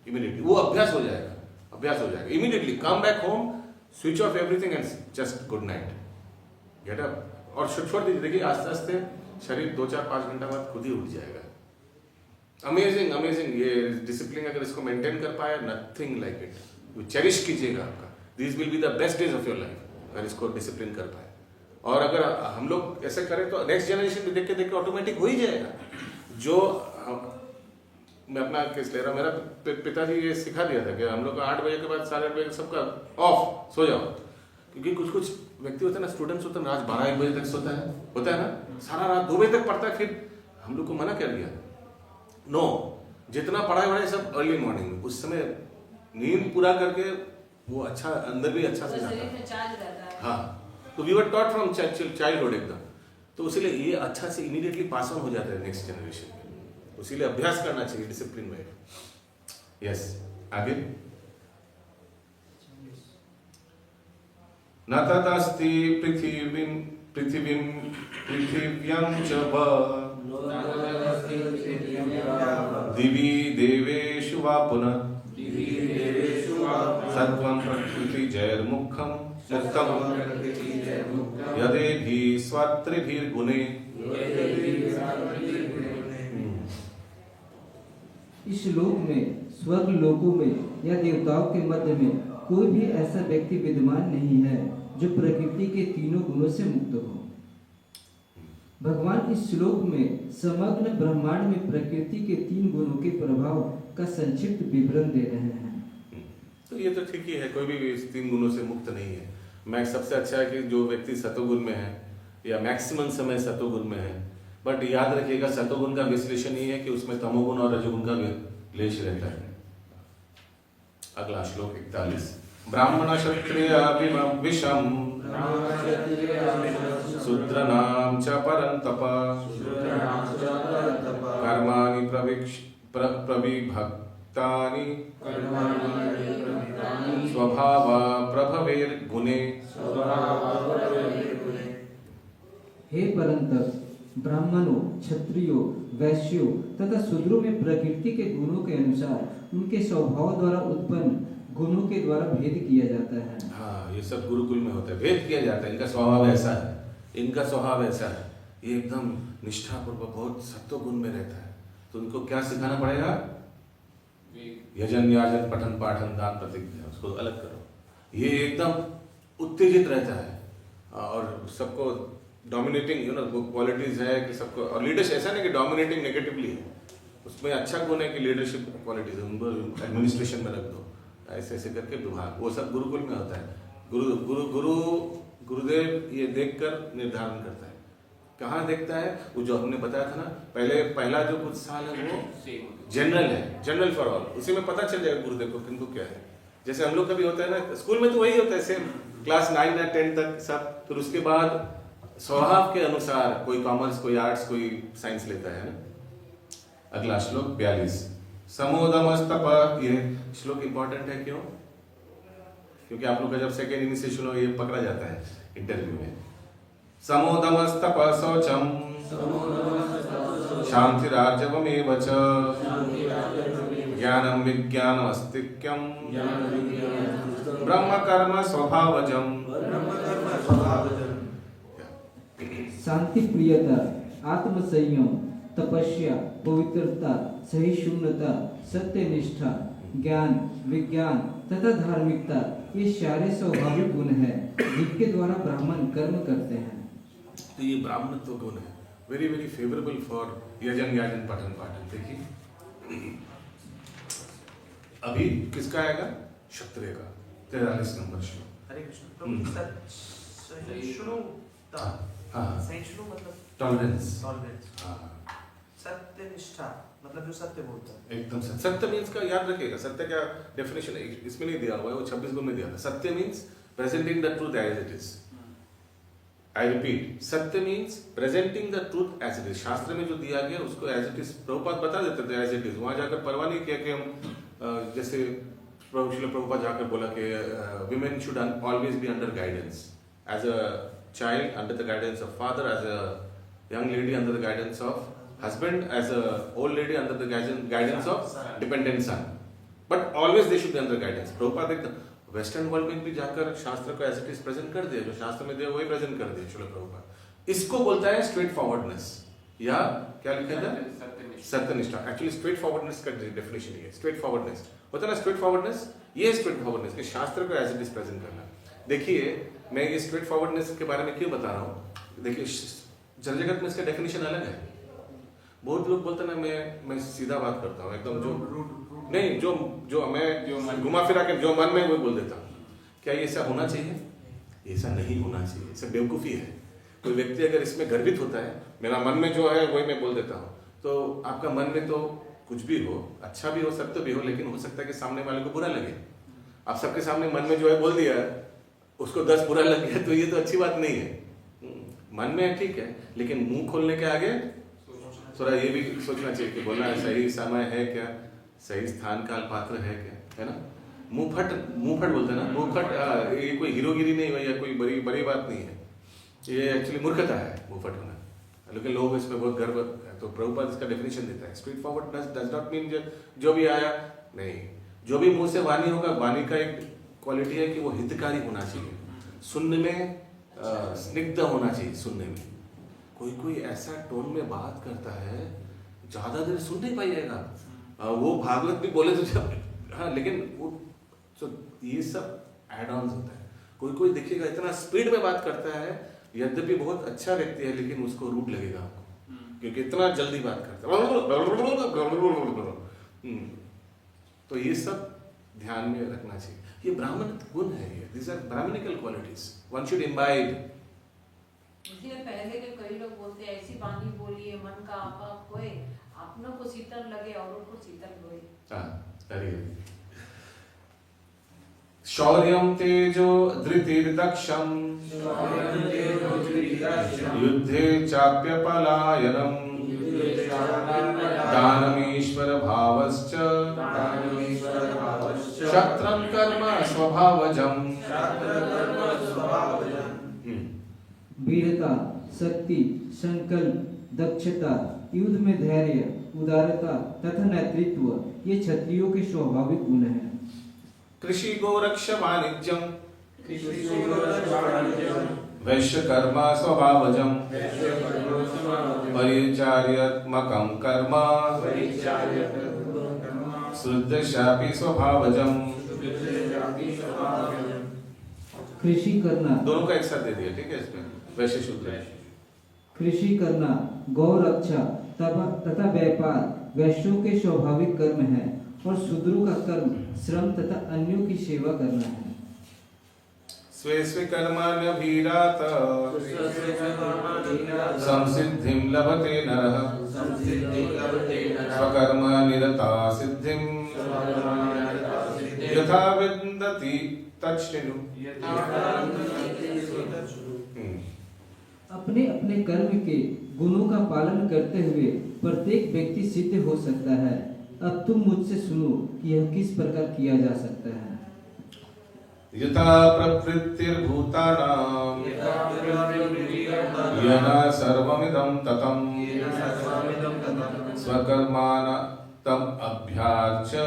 इमीडिएटली। वो अभ्यास हो जाएगा, immediately come back home, switch off everything and just good night, get up और छोड़ दीजिए। देखिए आस्ते आस्ते शरीर 2-4-5 घंटा बाद खुद ही उठ जाएगा। अमेजिंग ये डिसिप्लिन अगर इसको मेंटेन कर पाए, नथिंग लाइक इट। चेरिश कीजिएगा आपका, this will be the best days of your life अगर इसको डिसिप्लिन कर पाए। और अगर हम लोग ऐसे करें तो नेक्स्ट जनरेशन भी देख के ऑटोमेटिक हो ही जाएगा। जो मैं अपना केस ले रहा हूँ, मेरा पिताजी ये सिखा दिया था कि हम लोग को 8 बजे के बाद 8:30 बजे सबका ऑफ, सो जाओ। क्योंकि कुछ व्यक्ति होते हैं ना, स्टूडेंट्स होते हैं, रात 12-1 बजे तक सोता है, होता है ना, सारा रात 2 बजे तक पढ़ता है। फिर हम लोग को मना कर दिया, नो, जितना पढ़ाई सब अर्ली मॉर्निंग में, उस समय नींद पूरा करके वो अच्छा अंदर भी अच्छा से जाता है। हाँ, तो we were taught from childhood एकदम, तो इसीलिए ये अच्छा से इमीडिएटली पास ऑन हो जाता है नेक्स्ट जनरेशन में। इसीलिए अभ्यास करना चाहिए डिसिप्लिन में। यस, आगे। न तदस्ति पृथिव्यां च दिवि देवेषु वा पुनः सत्वं प्रकृति जैर्मुखं मुक्तं यदेभिः स्वात्रिभिर्गुणे। इस लोक में, स्वर्ग लोकों में या देवताओं के मध्य में कोई भी ऐसा व्यक्ति विद्यमान नहीं है जो प्रकृति के तीनों गुणों से मुक्त हो। भगवान इस श्लोक में समग्र ब्रह्मांड में प्रकृति के 3 गुणों के प्रभाव का संक्षिप्त विवरण दे रहे हैं। तो ये तो ठीक ही है, कोई भी इस 3 गुणों से मुक्त नहीं है। मैं सबसे अच्छा है कि जो व्यक्ति सतोगुण में है या मैक्सिमम समय सतोगुण में है, बट याद रखिएगा सतोगुण का विश्लेषण ये है कि उसमें तमोगुण और रजोगुण का लेश रहता है। अगला श्लोक 41। ब्राह्मण क्षत्रिय विषम शूद्रनाम च परन्तप कर्माणि प्रविभक्तानि स्वभाव प्रभवेर्गुणे। हे परंतप, ब्राह्मणों, क्षत्रियों, वैश्यों तथा शूद्रों में प्रकृति के गुणों के अनुसार उनके स्वभाव द्वारा उत्पन्न गुणों के द्वारा भेद किया जाता है। हाँ, ये सब गुरुकुल में होता है, भेद किया जाता है। इनका स्वभाव ऐसा है, इनका स्वभाव ऐसा है, ये एकदम निष्ठापूर्वक बहुत सत्व गुण में रहता है, तो उनको क्या सिखाना पड़ेगा? यजन याजन पठन पाठन दान प्रतिज्ञा, उसको अलग करो। ये एकदम उत्तेजित रहता है और सबको डोमिनेटिंग क्वालिटीज है कि सबको, और लीडरशिप ऐसा नहीं कि डोमिनेटिंग नेगेटिवली है, उसमें अच्छा गुण है कि लीडरशिप क्वालिटीज है, उनको एडमिनिस्ट्रेशन में रख दो, ऐसे ऐसे करके विभाग, वो सब गुरुकुल में होता है। गुरुदेव ये देखकर निर्धारण करता है। कहाँ देखता है? वो जो हमने बताया था ना पहला जो कुछ साल है वो जनरल है, जनरल फॉर ऑल, उसी में पता चल जाएगा गुरुदेव को किंतु क्या है। जैसे हम लोग का भी होता है ना, स्कूल में तो वही होता है सेम, क्लास 9 या 10 तक सब, फिर उसके बाद स्वभाव के अनुसार कोई कॉमर्स, कोई आर्ट्स, कोई साइंस लेता है ना। अगला श्लोक 42, समोदमस्तप। ये श्लोक इंपॉर्टेंट है, क्यों? क्योंकि आप लोग का जब सेकेंड इनिशिएशन हो ये पकड़ा जाता है इंटरव्यू में। समोदमस्तप शौचम शांतिरार्जवमेव च ज्ञानम विज्ञानमस्तिक्यम ब्रह्म कर्म स्वभावजम। शांति प्रियता, आत्मसंयम, तपस्या, पवित्रता, सहिष्णुता, सत्यनिष्ठा, ज्ञान, विज्ञान तथा धार्मिकता, ये सारे स्वाभाविक गुण हैं जिनके द्वारा ब्राह्मण कर्म करते हैं। तो ये ब्राह्मणत्व गुण है, वेरी वेरी फेवरेबल फॉर यजन याजन पठन पाठन। देखिए अभी किसका आएगा? क्षत्रिय का 43 नंबर श्लोक। हरे कृष्ण। सहिष्णुता, सहिष्णु मतलब टॉलरेंस। टॉलरेंस। सत्यनिष्ठा मतलब जो सत्य बोलता है। एकदम सत्य मीन्स का याद रखिएगा, सत्य क्या डेफिनेशन है इसमें नहीं दिया हुआ है, वो 26 गुण में दिया था। Satya means presenting the truth as it is. I repeat, satya means presenting the truth as it is. शास्त्र में जो दिया गया उसको एज इट इज प्रभुपाद बता देते थे एज इट इज। वहां जाकर परवाह नहीं किया कि हम जैसे प्रभुपाद जाकर बोला कि women should always be under guidance, as a child under the guidance of father, as a young lady under the guidance of husband, as a old lady under the guidance of dependent son, but always they should be under guidance. Prabhupada एकदम western world में भी जाकर शास्त्र को as it is present कर दिया, जो शास्त्र में दिया वही प्रेजेंट कर दिया श्रील प्रभुपाद। इसको बोलता है स्ट्रेट फॉरवर्डनेस, या क्या लिखा था? सत्यनिष्ठा। एक्चुअली स्ट्रेट फॉरवर्डनेस का डेफिनेशन है स्ट्रेट फॉरवर्डनेस होता है ना, स्ट्रेट फॉरवर्डनेस, ये स्ट्रेट फॉरवर्डनेस के शास्त्र को एज इट इज प्रेजेंट करना। देखिए मैं ये स्ट्रेट फॉरवर्डनेस के बारे में क्यों बता रहा हूँ, देखिए जल जगत में इसका डेफिनेशन अलग है। बहुत लोग बोलते हैं ना मैं सीधा बात करता हूँ एकदम, जो नहीं जो मैं घुमा फिरा के जो मन में वो बोल देता हूँ। क्या ये ऐसा होना चाहिए? ऐसा नहीं होना चाहिए, ऐसा बेवकूफ़ी है। कोई व्यक्ति अगर इसमें गर्वित होता है, मेरा मन में जो है वही मैं बोल देता हूँ, तो आपका मन में तो कुछ भी हो, अच्छा भी हो, सत्य भी हो, लेकिन हो सकता है कि सामने वाले को बुरा लगे। आप सबके सामने मन में जो है बोल दिया, उसको 10 बुरा लग गया, तो ये तो अच्छी बात नहीं है। मन में है ठीक है, लेकिन मुंह खोलने के आगे थोड़ा ये भी सोचना चाहिए कि बोलना सही समय है क्या, सही स्थान काल पात्र है क्या, है ना। मुंह फट बोलते हैं ना, मुंह फट, ये कोई हीरोगिरी नहीं है या कोई बड़ी बात नहीं है, ये एक्चुअली मूर्खता है मुंह फट होना, लेकिन लोग इस पर बहुत गर्व है। तो प्रभुपाद इसका डेफिनेशन देता है, straight forward does not mean जो भी आया नहीं, जो भी मुंह से वाणी होगा, वाणी का एक क्वालिटी है कि वो हितकारी होना चाहिए, सुनने में स्निग्ध होना चाहिए। सुनने में कोई ऐसा टोन में बात करता है ज्यादा देर सुन नहीं पाइएगा, वो भागवत भी बोले तो हाँ, लेकिन वो तो ये सब एड ऑन होता है। कोई देखिएगा इतना स्पीड में बात करता है, यद्यपि बहुत अच्छा व्यक्ति है, लेकिन उसको रूट लगेगा आपको, क्योंकि इतना जल्दी बात करता है। तो ये सब ध्यान में रखना चाहिए, ये ब्राह्मण गुण है, ये this are brahminical qualities one should imbibe. इसलिए पहले के कई लोग बोलते हैं ऐसी वाणी बोलिए मन का आपा खोए, अपनों को शीतल लगे औरों को शीतल होए। शौर्यं तेजो धृतिर्दक्षम् युद्धे चाप्यपलायनम् दानमीश्वर भावश्च क्षत्रं कर्म स्वभावजम्। वीरता, शक्ति, संकल्प, दक्षता, युद्ध में धैर्य, उदारता तथा नेतृत्व ये क्षत्रियों के स्वाभाविक गुण हैं। कृषि गोरक्ष वाणिज्यम वैश्य कर्म स्वभावजम परिचार्यात्मकं कर्म शुद्धशापि स्वभावजम। कृषि करना, दोनों का एक साथ दे दिया, ठीक है, इसमें वैश्य शुद्ध। कृषि करना, गौ रक्षा तथा व्यापार वैश्यों के स्वाभाविक कर्म है और शूद्रों का कर्म श्रम तथा अन्यों की सेवा करना है। स्वे स्वे कर्माण्यभिरात संसिद्धिं लभते नरः स्वकर्मनिरता सिद्धिं यथा विन्दति तच्छृणु। अपने अपने कर्म के गुणों का पालन करते हुए प्रत्येक व्यक्ति सिद्ध हो सकता है। अब तुम मुझसे सुनो कि यह किस प्रकार किया जा सकता है। यथा प्रवृत्तिर्भूतानां येन सर्वमिदं ततं स्वकर्माण तम अभ्यार्च्य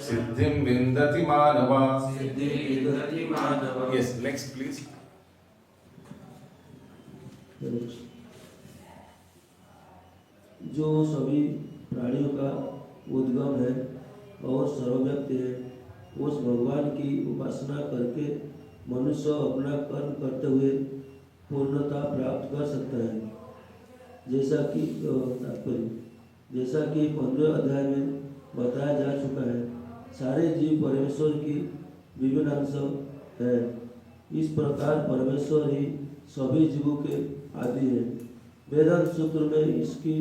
सिद्धिं विन्दति मानवा। Yes, next please. जो सभी प्राणियों का उद्गम है और सर्वव्यापी है, उस भगवान की उपासना करके मनुष्य अपना कर्म करते हुए पूर्णता प्राप्त कर सकता है। जैसा कि तात्पर्य जैसा कि 15 अध्याय में बताया जा चुका है, सारे जीव परमेश्वर की विभिन्न अंश है। इस प्रकार परमेश्वर ही सभी जीवों के आदि है। वेदांत सूत्र में इसकी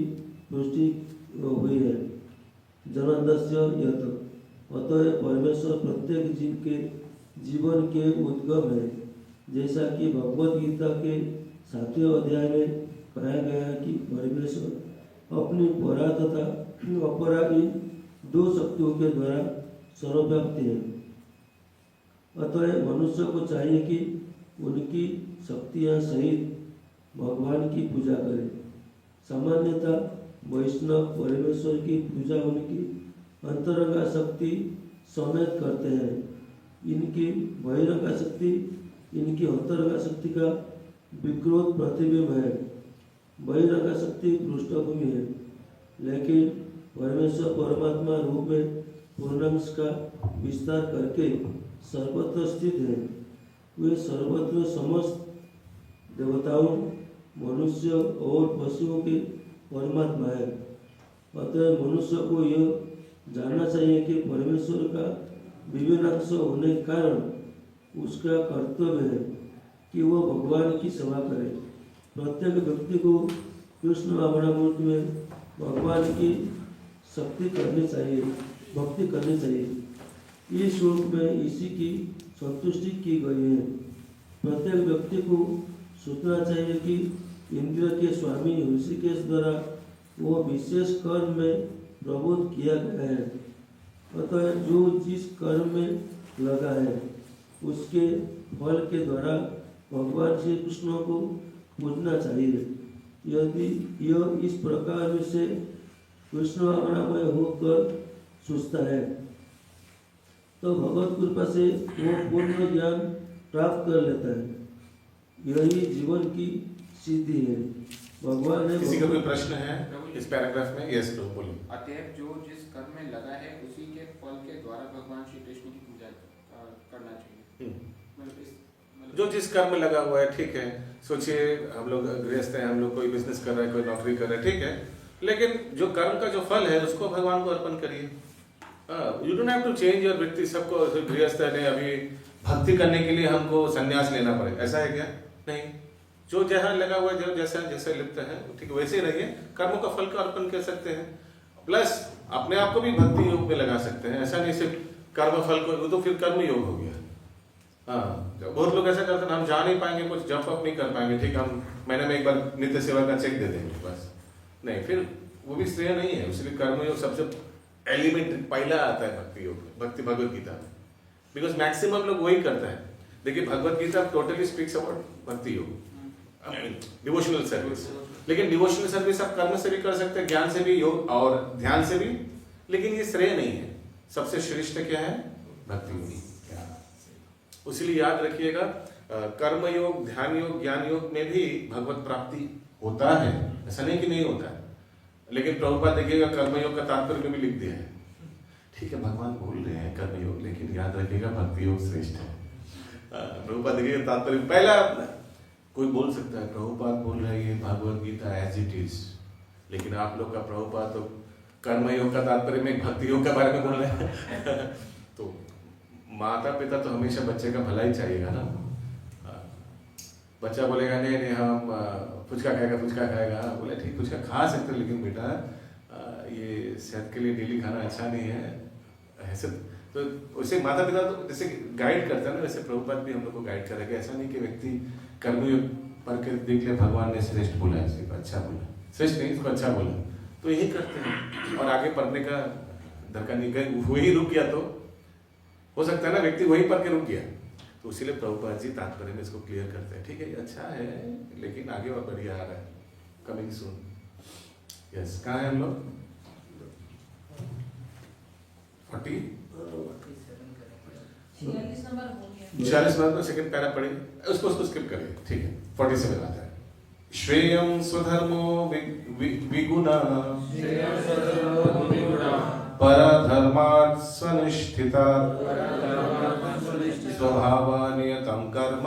पुष्टि हुई है। जनादस्य यत, अतः परमेश्वर प्रत्येक जीव के जीवन के उद्गम है। जैसा कि भगवद गीता के 7वें अध्याय में कहा गया है कि परमेश्वर अपनी परा तथा अपरा इन दो शक्तियों के द्वारा सर्वव्याप्ति है। अतः मनुष्य को चाहिए कि उनकी शक्तियां सहित भगवान की पूजा करें। सामान्यतः वैष्णव परमेश्वर की पूजा उनकी अंतरंगा शक्ति समेत करते हैं। इनकी बहिरंगा शक्ति इनकी अंतरंगा शक्ति का विकृत प्रतिबिंब है। बहिरंगा शक्ति पृष्ठभूमि है, लेकिन परमेश्वर परमात्मा रूप में पूर्णांश का विस्तार करके सर्वत्र स्थित है। वे सर्वत्र समस्त देवताओं, मनुष्य और पशुओं के परमात्मा है। अतः मनुष्य को यह जानना चाहिए कि परमेश्वर का विभिन्न अंश होने के कारण उसका कर्तव्य है कि वह भगवान की सेवा करे। प्रत्येक व्यक्ति को कृष्ण भावनामूर्ति में भगवान की शक्ति करनी चाहिए, भक्ति करनी चाहिए। इस श्लोक में इसी की संतुष्टि की गई है। प्रत्येक व्यक्ति को सोचना चाहिए कि इंद्रिय के स्वामी ऋषिकेश द्वारा वो विशेष कर्म में प्रबोध किया गया है। अतः जो जिस कर्म में लगा है उसके फल के द्वारा भगवान श्री कृष्ण को पूजना चाहिए। यदि यह इस प्रकार से कृष्ण भावनामय होकर सोचता है तो भगवत कृपा से वो पूर्ण ज्ञान प्राप्त कर लेता है। यही जीवन की सिद्धि है। भगवान ने किसी का कोई प्रश्न है इस पैराग्राफ में? यस, तो बोलिए। अतएव जो जिस कर्म में लगा है उसी के फल के द्वारा भगवान श्री कृष्ण की पूजा करना चाहिए। जो जिस कर्म में लगा हुआ है, ठीक है। सोचिए हम लोग गृहस्थ हैं, हम लोग कोई बिजनेस कर रहे हैं, कोई नौकरी कर रहे हैं, ठीक है, लेकिन जो कर्म का जो फल है उसको भगवान को अर्पण करिए। You don't have to change your vritti. सबको गृहस्थ है, अभी भक्ति करने के लिए हमको संन्यास लेना पड़े, ऐसा है क्या? नहीं। जो जहाँ लगा हुआ है, जो जैसा जैसे लिप्त है, ठीक है, वैसे ही रहिए। कर्मों का फल का अर्पण कर सकते हैं, प्लस अपने आप को भी भक्ति योग में लगा सकते हैं। ऐसा नहीं सिर्फ कर्म फल को, वो तो फिर कर्म योग हो गया। हाँ, बहुत लोग ऐसा करते हैं, हम जा नहीं पाएंगे, कुछ जंप अप नहीं कर पाएंगे, ठीक, हम महीने में एक बार नित्य सेवा का चेक दे देंगे बस। नहीं, फिर वो भी श्रेय नहीं है। इसलिए कर्मयोग सबसे एलिमेंट पहला आता है भक्ति योग में, भक्ति भगवत गीता में, बिकॉज मैक्सिमम लोग वही करता है। देखिए Bhagavad Gita totally speaks about भक्ति योग, डिवोशनल सर्विस। लेकिन डिवोशनल सर्विस आप कर्म से भी कर सकते हैं, ज्ञान से भी, योग और ध्यान से भी, लेकिन ये श्रेय नहीं है। सबसे श्रेष्ठ क्या है? भक्ति योग। इसलिए याद रखिएगा, कर्म योग, ध्यान योग, ज्ञान योग में भी भगवत प्राप्ति होता है, ऐसा नहीं कि नहीं होता है। लेकिन प्रभुपाद देखिएगा कर्मयोग का तात्पर्य में भी लिख दिया है। ठीक है, भगवान बोल रहे हैं कर्मयोग, लेकिन याद रखिएगा भक्ति योग श्रेष्ठ है। प्रभुपाद देखिएगा तात्पर्य पहला, कोई बोल सकता है प्रभुपाद बोल रहे हैं Bhagavad Gita as it is, लेकिन आप लोग का प्रभुपाद तो कर्मयोग का तात्पर्य में भक्ति योग के बारे में बोल रहे हैं। तो माता पिता तो हमेशा बच्चे का भला ही चाहिएगा ना। बच्चा बोलेगा नहीं नहीं हम फुचका खाएगा, फुचका खाएगा, बोले ठीक फुचका खा सकते, लेकिन बेटा ये सेहत के लिए डेली खाना अच्छा नहीं है ऐसे। तो उसे माता पिता तो जैसे गाइड करता है ना, वैसे प्रभुपाद भी हम लोग को गाइड करेगा। ऐसा नहीं कि व्यक्ति कर्मयोग पढ़ के देख ले भगवान ने श्रेष्ठ बोला है, इसको अच्छा बोला, श्रेष्ठ नहीं इसको अच्छा बोला, तो यही करते हैं और आगे पढ़ने का दरकार नहीं। गए वही रुक गया तो हो सकता है ना व्यक्ति वही पढ़ के रुक गया, तो इसीलिए प्रभुपाद जी तात्पर्य में इसको क्लियर करते हैं। ठीक है, ये अच्छा है, लेकिन आगे और बढ़िया आ रहा है, कमिंग सून। यस, कहाँ है हम लोग? 40 46 नंबर हो गया। 46 नंबर में सेकंड पैरा पढ़िए, उसको स्किप करिए। ठीक है, 47 आता है। श्रेयं स्वधर्मो विगुणा परधर्मात् स्वनिष्ठितात् स्वभावनियतं कर्म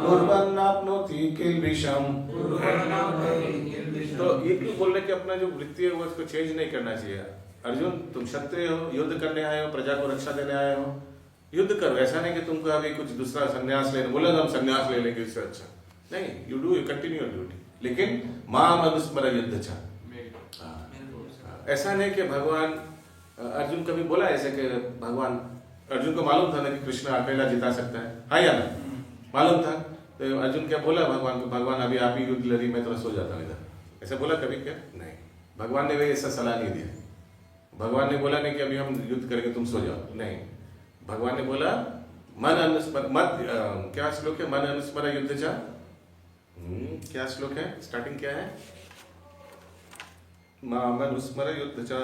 कुर्वन्नाप्नोति किल्बिषम्। तो ये क्यों बोल रहे कि अपना जो वृत्ति है वो उसको चेंज नहीं करना चाहिए। अर्जुन, तुम क्षत्रिय हो, युद्ध करने आए हो, प्रजा को रक्षा देने आए हो, युद्ध करो। ऐसा नहीं कि तुमको अभी कुछ दूसरा संन्यास लेने बोला, हम संन्यास ले लेंगे, इससे अच्छा नहीं। You do, you continue your duty, लेकिन माम अनुस्मर युद्ध चा। ऐसा नहीं कि भगवान अर्जुन कभी बोला ऐसे कि भगवान, अर्जुन को मालूम था ना कि कृष्ण अकेला जिता सकता है, हाँ या ना? मालूम था, तो अर्जुन क्या बोला भगवान को, भगवान अभी आप ही युद्ध लड़ी, मैं थोड़ा सो जाता हूँ इधर, ऐसा बोला कभी? क्या नहीं, भगवान ने भी ऐसा सलाह नहीं दिया। भगवान ने बोला नहीं कि अभी हम युद्ध करेंगे तुम सो जाओ, नहीं। भगवान ने बोला मन अनुस्मर मत, क्या श्लोक है? मन अनुस्मर युद्ध चा। क्या श्लोक है? स्टार्टिंग क्या है? माम अनुस्मर युद्ध चा।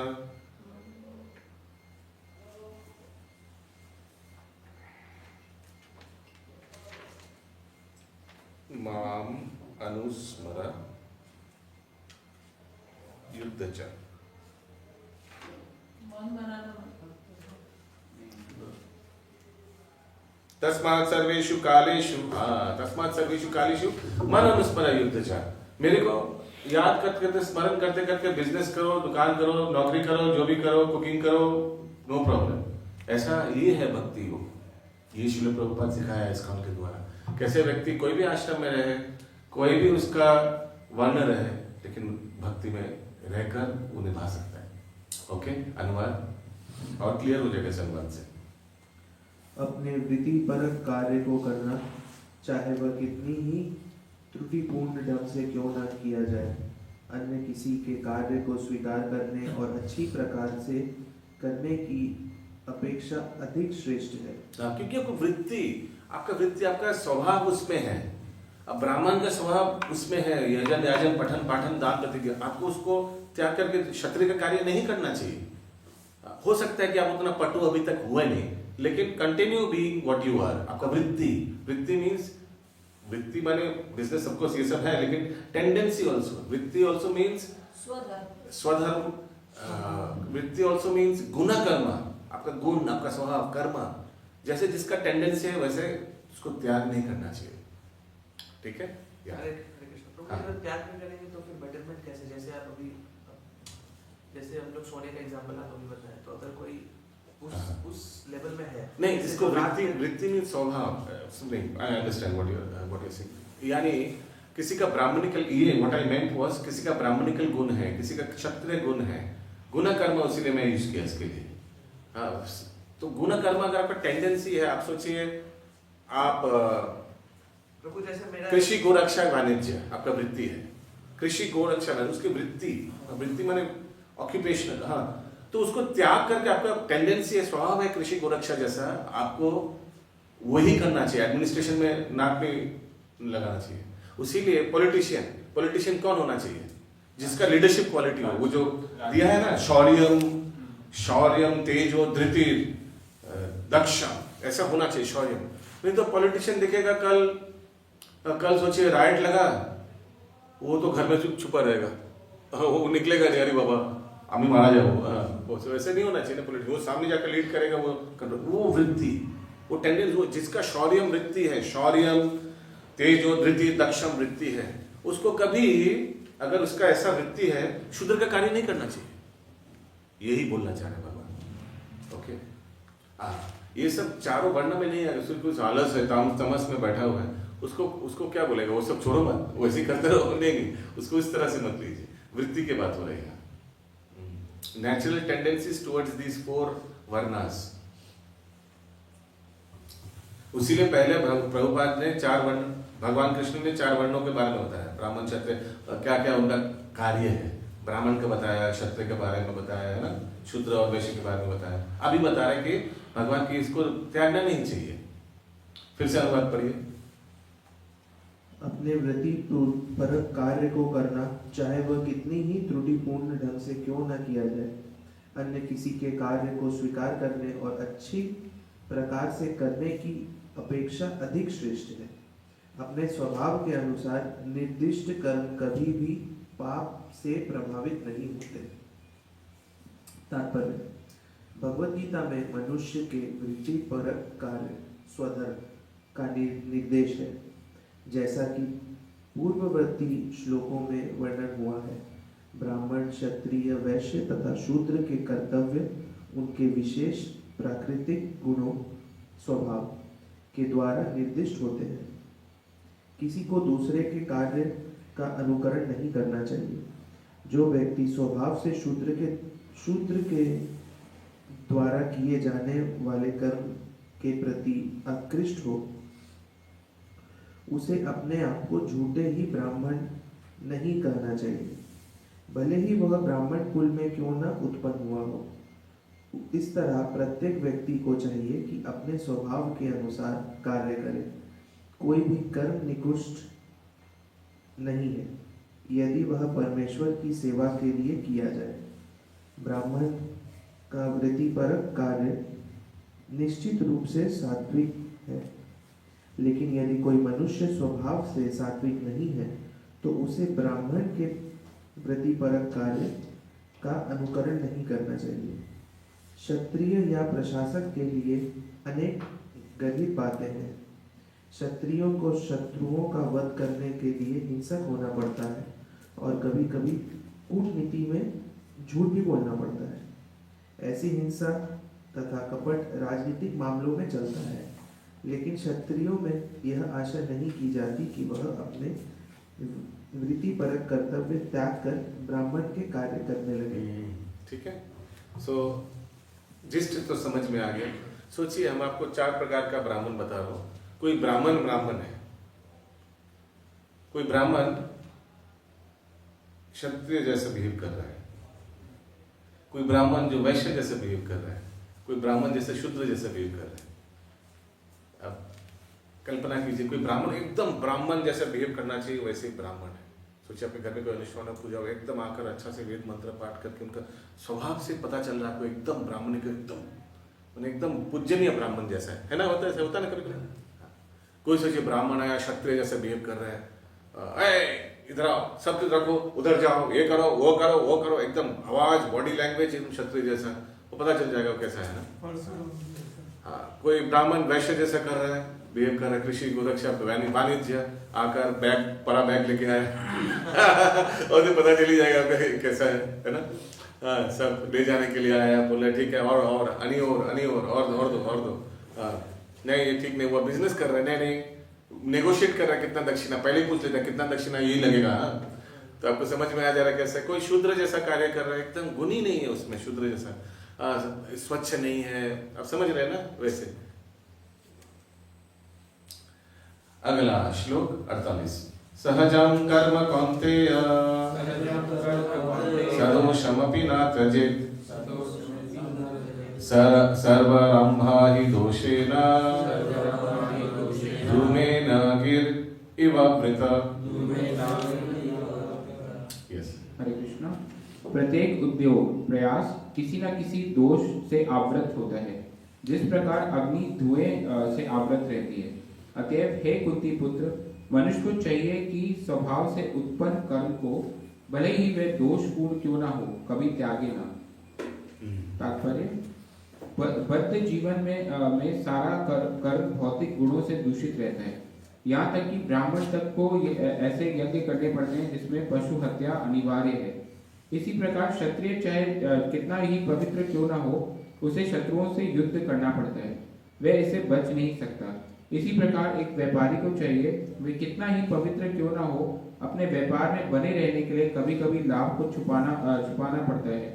माम अनुस्मर युद्ध चा। मन बनाना तस्मात् सर्वेषु कालेषु, तस्मात् सर्वेषु कालेषु मन अनुस्मर युद्ध चा। मेरे को याद करते करते, स्मरण करते करते बिजनेस करो, दुकान करो, नौकरी करो, जो भी करो, कुकिंग करो, नो प्रॉब्लम। ऐसा ये है भक्ति योग। ये श्रील प्रभुपाद सिखाया है इस्कॉन के द्वारा। कैसे व्यक्ति कोई भी आश्रम में रहे, कोई भी उसका वर्ण रहे, लेकिन भक्ति में रहकर वो निभा सकता है। ओके, अनुवाद और क्लियर हो जाएगा इस अनुवाद से। अपने वृत्तिपरक कार्य को करना, चाहे वह कितनी ही त्रुटिपूर्ण ढंग से क्यों न किया जाए, अन्य किसी के कार्य को स्वीकार करने और अच्छी प्रकार से करने की अपेक्षा अधिक श्रेष्ठ है। क्योंकि आपको वृत्ति, आपका स्वभाव उसमें है। अब ब्राह्मण का स्वभाव उसमें है, यजन याजन पठन पाठन दान प्रतिज्ञा, आपको उसको त्याग करके क्षत्रिय का कार्य नहीं करना चाहिए। हो सकता है कि आप उतना पटु अभी तक हुए नहीं, लेकिन continue being what you are. आपका वृत्ति मीन्स, वृत्ति माने बिजनेस सबको ये सब है, लेकिन टेंडेंसी ऑल्सो, वृत्ति ऑल्सो मीन्स स्वधर्म, वृत्ति ऑल्सो मीन्स गुण कर्म, आपका गुण, आपका स्वभाव, कर्म, जैसे जिसका टेंडेंसी है वैसे उसको त्याग नहीं करना चाहिए। ठीक है, हरे कृष्ण। प्रभु अगर त्याग नहीं करेंगे तो फिर बेटरमेंट कैसे? जैसे आप अभी, जैसे हम लोग सोने का एग्जांपल आप अभी बताएं, तो अगर कोई उस लेवल में है, नहीं, जिसको वृत्ति में स्वभाव, I understand what you saying. यानी किसी का ब्राह्मणिकल, ये व्हाट आई मेंट वाज, किसी का ब्राह्मणिकल गुण है, किसी का क्षत्रिय गुण है, गुण कर्म, उसीलिए मैं यूज किया इसके लिए। हाँ, तो गुण कर्म अगर आपका टेंडेंसी है, आप सोचिए आप प्रभु जैसे मेरा कृषि गोरक्षा वाणिज्य आपका वृत्ति है, कृषि गोरक्षा उसकी वृत्ति, वृत्ति माने ऑक्यूपेशनल, हाँ, तो उसको त्याग करके आपका टेंडेंसी है, स्वभाव है कृषि गोरक्षा जैसा, आपको वही करना चाहिए, एडमिनिस्ट्रेशन में नाक में लगाना चाहिए। उसीलिए पॉलिटिशियन कौन होना चाहिए? जिसका लीडरशिप क्वालिटी हो, वो जो दिया है ना, शौर्यम तेजो धृति दक्षम, ऐसा होना चाहिए शौर्यम। नहीं तो पॉलिटिशियन दिखेगा कल सोचिए राइट लगा, वो तो घर में छुपा रहेगा, वो निकलेगा नहीं, अरे बाबा हमें मारा जाओ, वो वैसे नहीं होना चाहिए ना पॉलिटिशियन। वो सामने जाकर लीड करेगा, वो वृत्ति, वो टेंडेंसी, वो जिसका शौर्यम वृत्ति है, शौर्यम तेजो धृति दक्षम वृत्ति है, उसको कभी अगर उसका ऐसा वृत्ति है, शूद्र का कार्य नहीं करना चाहिए। यही बोलना चाह रहे बाबा। ओके, ये सब चारों वर्ण में नहीं है। उसको कुछ आलस है, तमस में बैठा हुआ है, उसको क्या बोलेगा? वो सब छोड़ो मत, वैसे ही करते रहो, नहीं, उसको इस तरह से मत लीजिए। वृत्ति की बात हो रही है। नेचुरल टेंडेंसीज टुवर्ड्स दीज 4 वर्णास। उसीलिए पहले प्रभुपाद ने 4 वर्ण, भगवान कृष्ण ने 4 वर्णों के बारे में बताया, ब्राह्मण क्षत्रिय क्या क्या उनका कार्य है। ब्राह्मण का बताया, क्षत्रिय के बारे में बताया है ना, शूद्र और वैश्य के बारे में बताया। अभी बता रहे कि भगवान की इसको त्यागना नहीं चाहिए। फिर से अनुवाद पढ़िए। अपने वृत्ति परक कार्य को करना, चाहे वह कितनी ही त्रुटिपूर्ण ढंग से क्यों न किया जाए, अन्य किसी के कार्य को स्वीकार करने और अच्छी प्रकार से करने की अपेक्षा अधिक श्रेष्ठ है। अपने स्वभाव के अनुसार निर्दिष्ट कर्म कभी भी पाप से प्रभावित नहीं होते। तात्पर्य, भगवत गीता में मनुष्य के वृत्ति परक कार्य स्वधर्म का निर्देश है, जैसा कि पूर्ववर्ती श्लोकों में वर्णन हुआ है। ब्राह्मण, क्षत्रिय, वैश्य तथा शूद्र के कर्तव्य उनके विशेष प्राकृतिक गुणों, स्वभाव के द्वारा निर्दिष्ट होते हैं। किसी को दूसरे के कार्य का अनुकरण नहीं करना चाहिए। जो व्यक्ति स्वभाव से शूद्र के द्वारा किए जाने वाले कर्म के प्रति आकृष्ट हो, उसे अपने आप को झूठे ही ब्राह्मण नहीं कहना चाहिए, भले ही वह ब्राह्मण कुल में क्यों न उत्पन्न हुआ हो। इस तरह प्रत्येक व्यक्ति को चाहिए कि अपने स्वभाव के अनुसार कार्य करे। कोई भी कर्म निकृष्ट नहीं है यदि वह परमेश्वर की सेवा के लिए किया जाए। ब्राह्मण का वृत्तिपरक कार्य निश्चित रूप से सात्विक है, लेकिन यदि कोई मनुष्य स्वभाव से सात्विक नहीं है तो उसे ब्राह्मण के वृत्तिपरक कार्य का अनुकरण नहीं करना चाहिए। क्षत्रिय या प्रशासक के लिए अनेक गरीब बातें हैं। क्षत्रियों को शत्रुओं का वध करने के लिए हिंसक होना पड़ता है और कभी कभी कूटनीति में झूठ भी बोलना पड़ता है। ऐसी हिंसा तथा कपट राजनीतिक मामलों में चलता है, लेकिन क्षत्रियों में यह आशा नहीं की जाती कि वह अपने वृत्तिपरक कर्तव्य त्याग कर ब्राह्मण के कार्य करने लगे। ठीक है, सो जिस्ट तो समझ में आ गया। सोचिए, हम आपको 4 प्रकार का ब्राह्मण बता रहा हूं। कोई ब्राह्मण है, कोई ब्राह्मण क्षत्रिय जैसा बिहेव कर रहा है, कोई ब्राह्मण जो वैश्य जैसे बिहेव कर रहा है, कोई ब्राह्मण जैसे शूद्र जैसा बिहेव कर रहा है। अब कल्पना कीजिए, कोई ब्राह्मण एकदम ब्राह्मण जैसा बिहेव करना चाहिए, वैसे ही ब्राह्मण है। सोचिए अपने घर में कोई अनुष्ठान पूजा हो, एकदम आकर अच्छा से वेद मंत्र पाठ करके उनका स्वभाव से पता चल रहा है आपको एकदम ब्राह्मण का एकदम पूजनीय ब्राह्मण जैसा है ना। होता है, ऐसा होता है ना कभी कभी। कोई सोचिए ब्राह्मण आया क्षत्रिय जैसे बिहेव कर रहे हैं, इधर आओ, सब रखो, उधर जाओ, ये करो, वो करो, एकदम आवाज, बॉडी लैंग्वेज एकदम क्षत्रिय जैसा, वो पता चल जाएगा वो कैसा है ना। हाँ, कोई ब्राह्मण वैश्य जैसा कर रहा है, बिहेव कर रहा है, कृषि गोरक्षा वाणिज्य, आकर बैग लेके आया और तो पता चल ही जाएगा कैसा है ना। हाँ, सब ले जाने के लिए आया, बोले ठीक है, और और दो। नहीं, ये ठीक नहीं, वो बिजनेस कर रहे हैं, नहीं नेगोशिएट कर रहा है, कितना दक्षिणा, पहले ही पूछ लेता है कितना दक्षिणा, यही लगेगा। तो आपको समझ में आ जा रहा है कैसा। कोई शूद्र जैसा कार्य कर रहा है, एकदम गुण ही नहीं है उसमें, शूद्र जैसा। स्वच्छ नहीं है, आप समझ रहे हैं ना वैसे। अगला श्लोक 48। सहजं कर्म कौन्तेय सदोषमपि न त्यजेत् सर्वरम्भा हि दोषेण धूमेन गिर इव वृत। हरे कृष्णा। प्रत्येक उद्योग प्रयास किसी न किसी दोष से आवृत होता है, जिस प्रकार अग्नि धुएं से आवृत रहती है। अतएव हे कुंती पुत्र, मनुष्य को चाहिए कि स्वभाव से उत्पन्न कर्म को भले ही वे दोषपूर्ण क्यों ना हो, कभी त्यागे ना। तात्पर्य, बद्ध जीवन में सारा कर्म भौतिक गुणों से दूषित रहता है। यहाँ तक कि ब्राह्मण तक को ऐसे यज्ञ करने पड़ते हैं जिसमें पशु हत्या अनिवार्य है। इसी प्रकार क्षत्रिय चाहे कितना ही पवित्र क्यों ना हो, उसे शत्रुओं से युद्ध करना पड़ता है, वह इसे बच नहीं सकता। इसी प्रकार एक व्यापारी को चाहिए, वे कितना ही पवित्र क्यों ना हो, अपने व्यापार में बने रहने के लिए कभी कभी लाभ को छुपाना पड़ता है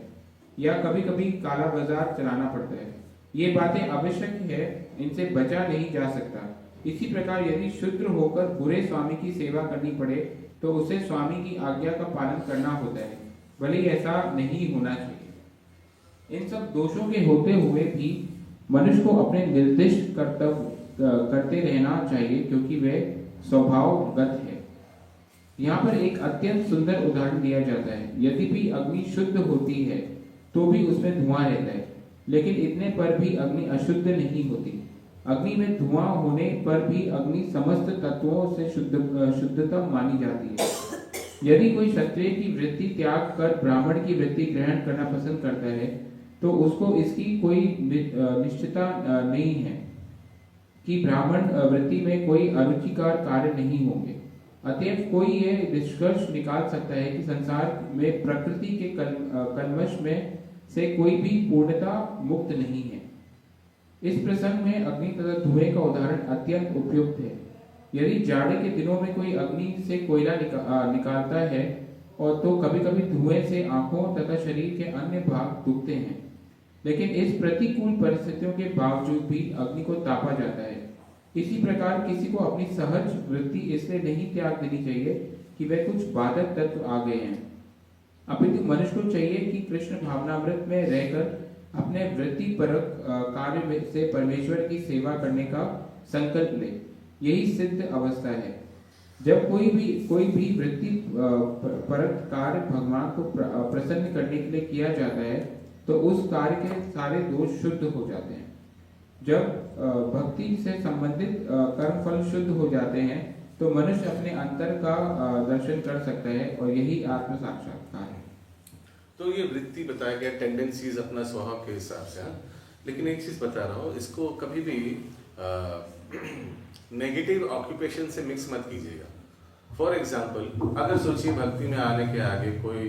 या कभी कभी काला बाजार चलाना पड़ता है। ये बातें आवश्यक है, इनसे बचा नहीं जा सकता। इसी प्रकार यदि शूद्र होकर बुरे स्वामी की सेवा करनी पड़े तो उसे स्वामी की आज्ञा का पालन करना होता है, भले ही ऐसा नहीं होना चाहिए। इन सब दोषों के होते हुए भी मनुष्य को अपने निर्दिष्ट कर्तव्य करते रहना चाहिए, क्योंकि वे स्वभावगत है। यहाँ पर एक अत्यंत सुंदर उदाहरण दिया जाता है। यद्यपि अग्नि शुद्ध होती है तो भी उसमें धुआं रहता है, लेकिन इतने पर भी अग्नि अशुद्ध नहीं होती। अग्नि में धुआं होने पर भी अग्नि समस्त तत्वों से शुद्धतम मानी जाती है। यदि कोई क्षत्रिय की वृत्ति त्याग कर ब्राह्मण की वृत्ति ग्रहण करना पसंद करता है तो उसको इसकी कोई निश्चितता नहीं है कि ब्राह्मण वृत्ति में कोई अरुचिकर कार्य नहीं होंगे। अतएव कोई ये निष्कर्ष निकाल सकता है कि संसार में प्रकृति के कल्मश में से कोई भी पूर्णता मुक्त नहीं है। इस प्रसंग में अग्नि तथा धुएं का उदाहरण अत्यंत उपयुक्त है। यदि जाड़े के दिनों में कोई अग्नि से कोयला निकालता है और तो कभी कभी धुएं से आंखों तथा शरीर के अन्य भाग दुखते हैं, लेकिन इस प्रतिकूल परिस्थितियों के बावजूद भी अग्नि को तापा जाता है। इसी प्रकार किसी को अपनी सहज वृत्ति इसलिए नहीं त्याग देनी चाहिए कि वे कुछ बाधक तत्व आ गए हैं, अपितु मनुष्य को चाहिए कि कृष्ण भावनामृत में रहकर अपने वृत्ति परक कार्य से परमेश्वर की सेवा करने का संकल्प ले। यही सिद्ध अवस्था है। जब कोई भी वृत्ति परक कार्य भगवान को प्रसन्न करने के लिए किया जाता है तो उस कार्य के सारे दोष शुद्ध हो जाते हैं। जब भक्ति से संबंधित कर्म फल शुद्ध हो जाते हैं तो मनुष्य अपने अंतर का दर्शन कर सकता है, और यही आत्म साक्षात्कार है। तो ये वृत्ति बताया गया, टेंडेंसीज अपना स्वभाव के हिसाब से। लेकिन एक चीज बता रहा हूँ, इसको कभी भी नेगेटिव ऑक्यूपेशन से मिक्स मत कीजिएगा। फॉर एग्जाम्पल, अगर सोचिए भक्ति में आने के आगे कोई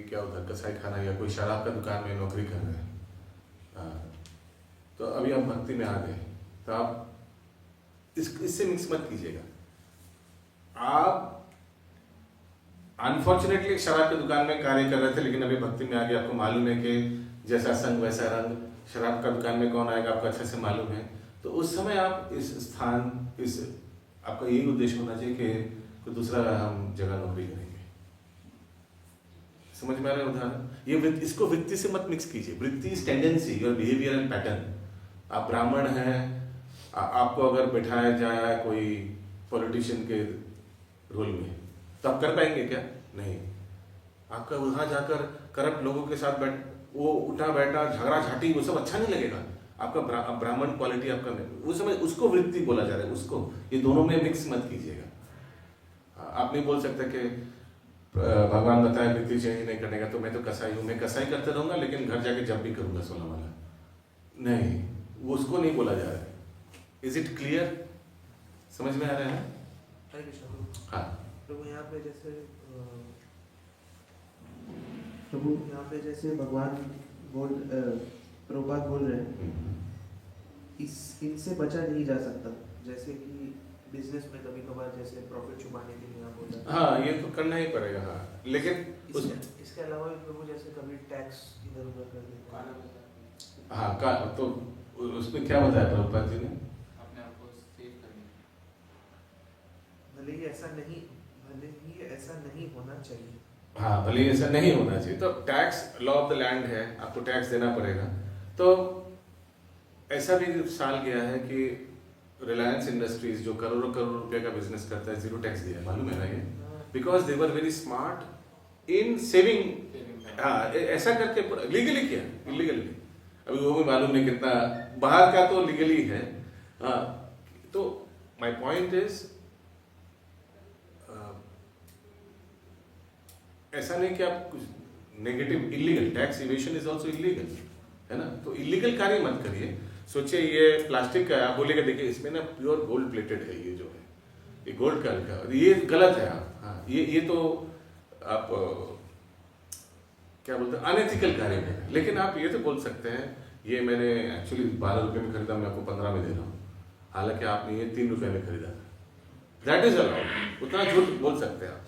क्या उधर कसाई खाना या कोई शराब का दुकान में नौकरी कर रहे हैं, तो अभी आप भक्ति में आ गए, तो आप इससे मिक्स मत कीजिएगा। आप अनफॉर्चुनेटली शराब की दुकान में कार्य कर रहे थे, लेकिन अभी भक्ति में आ गए, आपको मालूम है कि जैसा संग वैसा रंग, शराब का दुकान में कौन आएगा आपको अच्छे से मालूम है। तो उस समय आप आपका यही उद्देश्य होना चाहिए कि कोई दूसरा हम जगह नौकरी करेंगे। समझ में आ रहा है उदाहरण? इसको वृत्ति से मत मिक्स कीजिए। वृत्ति is tendency, your behavioural pattern. आप ब्राह्मण हैं, आपको अगर बैठाया जाए कोई पॉलिटिशियन के रोल में, तो आप कर पाएंगे क्या? नहीं। आपका वहां जाकर करप्ट लोगों के साथ वो उठा बैठा झगड़ा झाटी, वो सब अच्छा नहीं लगेगा। आपका ब्राह्मण क्वालिटी आपका उस समय उसको वृत्ति बोला जा रहा है, उसको। ये दोनों में मिक्स मत कीजिएगा। आप नहीं बोल सकते कि भगवान बताया वृत्ति चेंज नहीं करने का, तो मैं तो कसाई हूँ, मैं कसाई करते रहूंगा लेकिन घर जाके जब भी करूंगा 16 वाला। नहीं, वो उसको नहीं बोला जा रहा है। Is it clear? समझ में आ रहा है? हरे कृष्ण। हाँ प्रभु, यहाँ पे जैसे भगवान प्रभुपाद बोल रहे हैं, इनसे बचा नहीं जा सकता। जैसे कि बिजनेस में कभी कभार जैसे प्रॉफिट छुपाने के लिए आप बोल रहे हैं, हाँ ये तो करना ही पड़ेगा। हाँ लेकिन उस इसके अलावा भी प्रभु जैसे कभी टैक्स इधर उधर कर देते हैं। हाँ का तो उसमें क्या बताया प्रभुपाद जी ने? अपने आप को सेव करने। भले ही ऐसा नहीं होना चाहिए। हाँ भले ही ऐसा नहीं होना चाहिए। तो tax law of the land है, आपको टैक्स देना पड़ेगा। तो ऐसा भी साल गया है कि रिलायंस इंडस्ट्रीज जो करोड़ों करोड़ रुपए का बिजनेस करता है, जीरो टैक्स दिया है, मालूम है ना ये? Because they were very smart in saving. हाँ ऐसा करके लीगली किया, इलीगली अभी वो भी मालूम नहीं कितना, बाहर का तो लीगली है। हाँ तो माय पॉइंट इज ऐसा नहीं कि आप कुछ negative, illegal tax evasion is also illegal, है ना? तो इलीगल कार्य मत करिए। सोचिए ये प्लास्टिक का, आप बोलेगा देखिए इसमें ना प्योर गोल्ड प्लेटेड है, ये जो है ये गोल्ड का लिखा है, ये गलत है। आप हाँ ये तो आप क्या बोलते हैं, अनएथिकल कार्य है। लेकिन आप ये तो बोल सकते हैं ये मैंने एक्चुअली 12 रुपए में खरीदा, मैं आपको 15 में दे रहा हूँ, हालांकि आपने ये 3 रुपए में खरीदा था। दैट इज अलाउड, उतना झूठ बोल सकते हैं आप,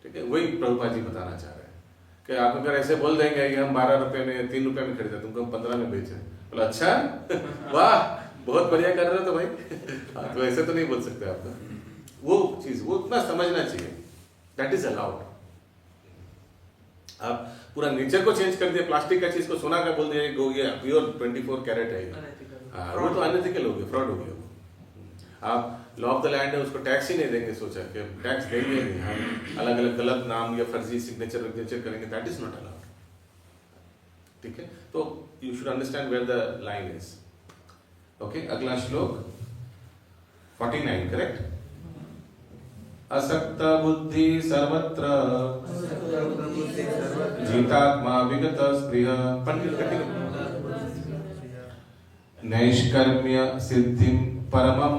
ठीक है? वही प्रभुपाद जी बताना चाह रहे हैं कि आप अगर ऐसे बोल देंगे कि हम 12 रुपए में 3 रुपए में खरीदा, तुमको हम 15 में बेचे, बोला अच्छा वाह बहुत बढ़िया कर रहे हो तो भाई। तो ऐसे तो नहीं बोल सकते आप। वो चीज वो उतना समझना चाहिए, दैट इज अलाउड। आप पूरा नेचर को चेंज कर दिया, प्लास्टिक का चीज को सोना का बोल दिया गो ये प्योर 24 कैरेट है, वो तो अनएथिकल हो गया, फ्रॉड हो गया वो। आप लॉ ऑफ द लैंड है उसको टैक्स ही नहीं देंगे, सोचा कि टैक्स देंगे नहीं, हम अलग अलग गलत नाम या फर्जी सिग्नेचर करेंगे, दैट इज नॉट अलाउड, ठीक है? तो you should understand where the line is. Okay, अगला श्लोक 49 करेक्ट। असक्त बुद्धि सर्वत्र जीतात्मा विगत स्पृह नैष्कर्म्य सिद्धिं परमं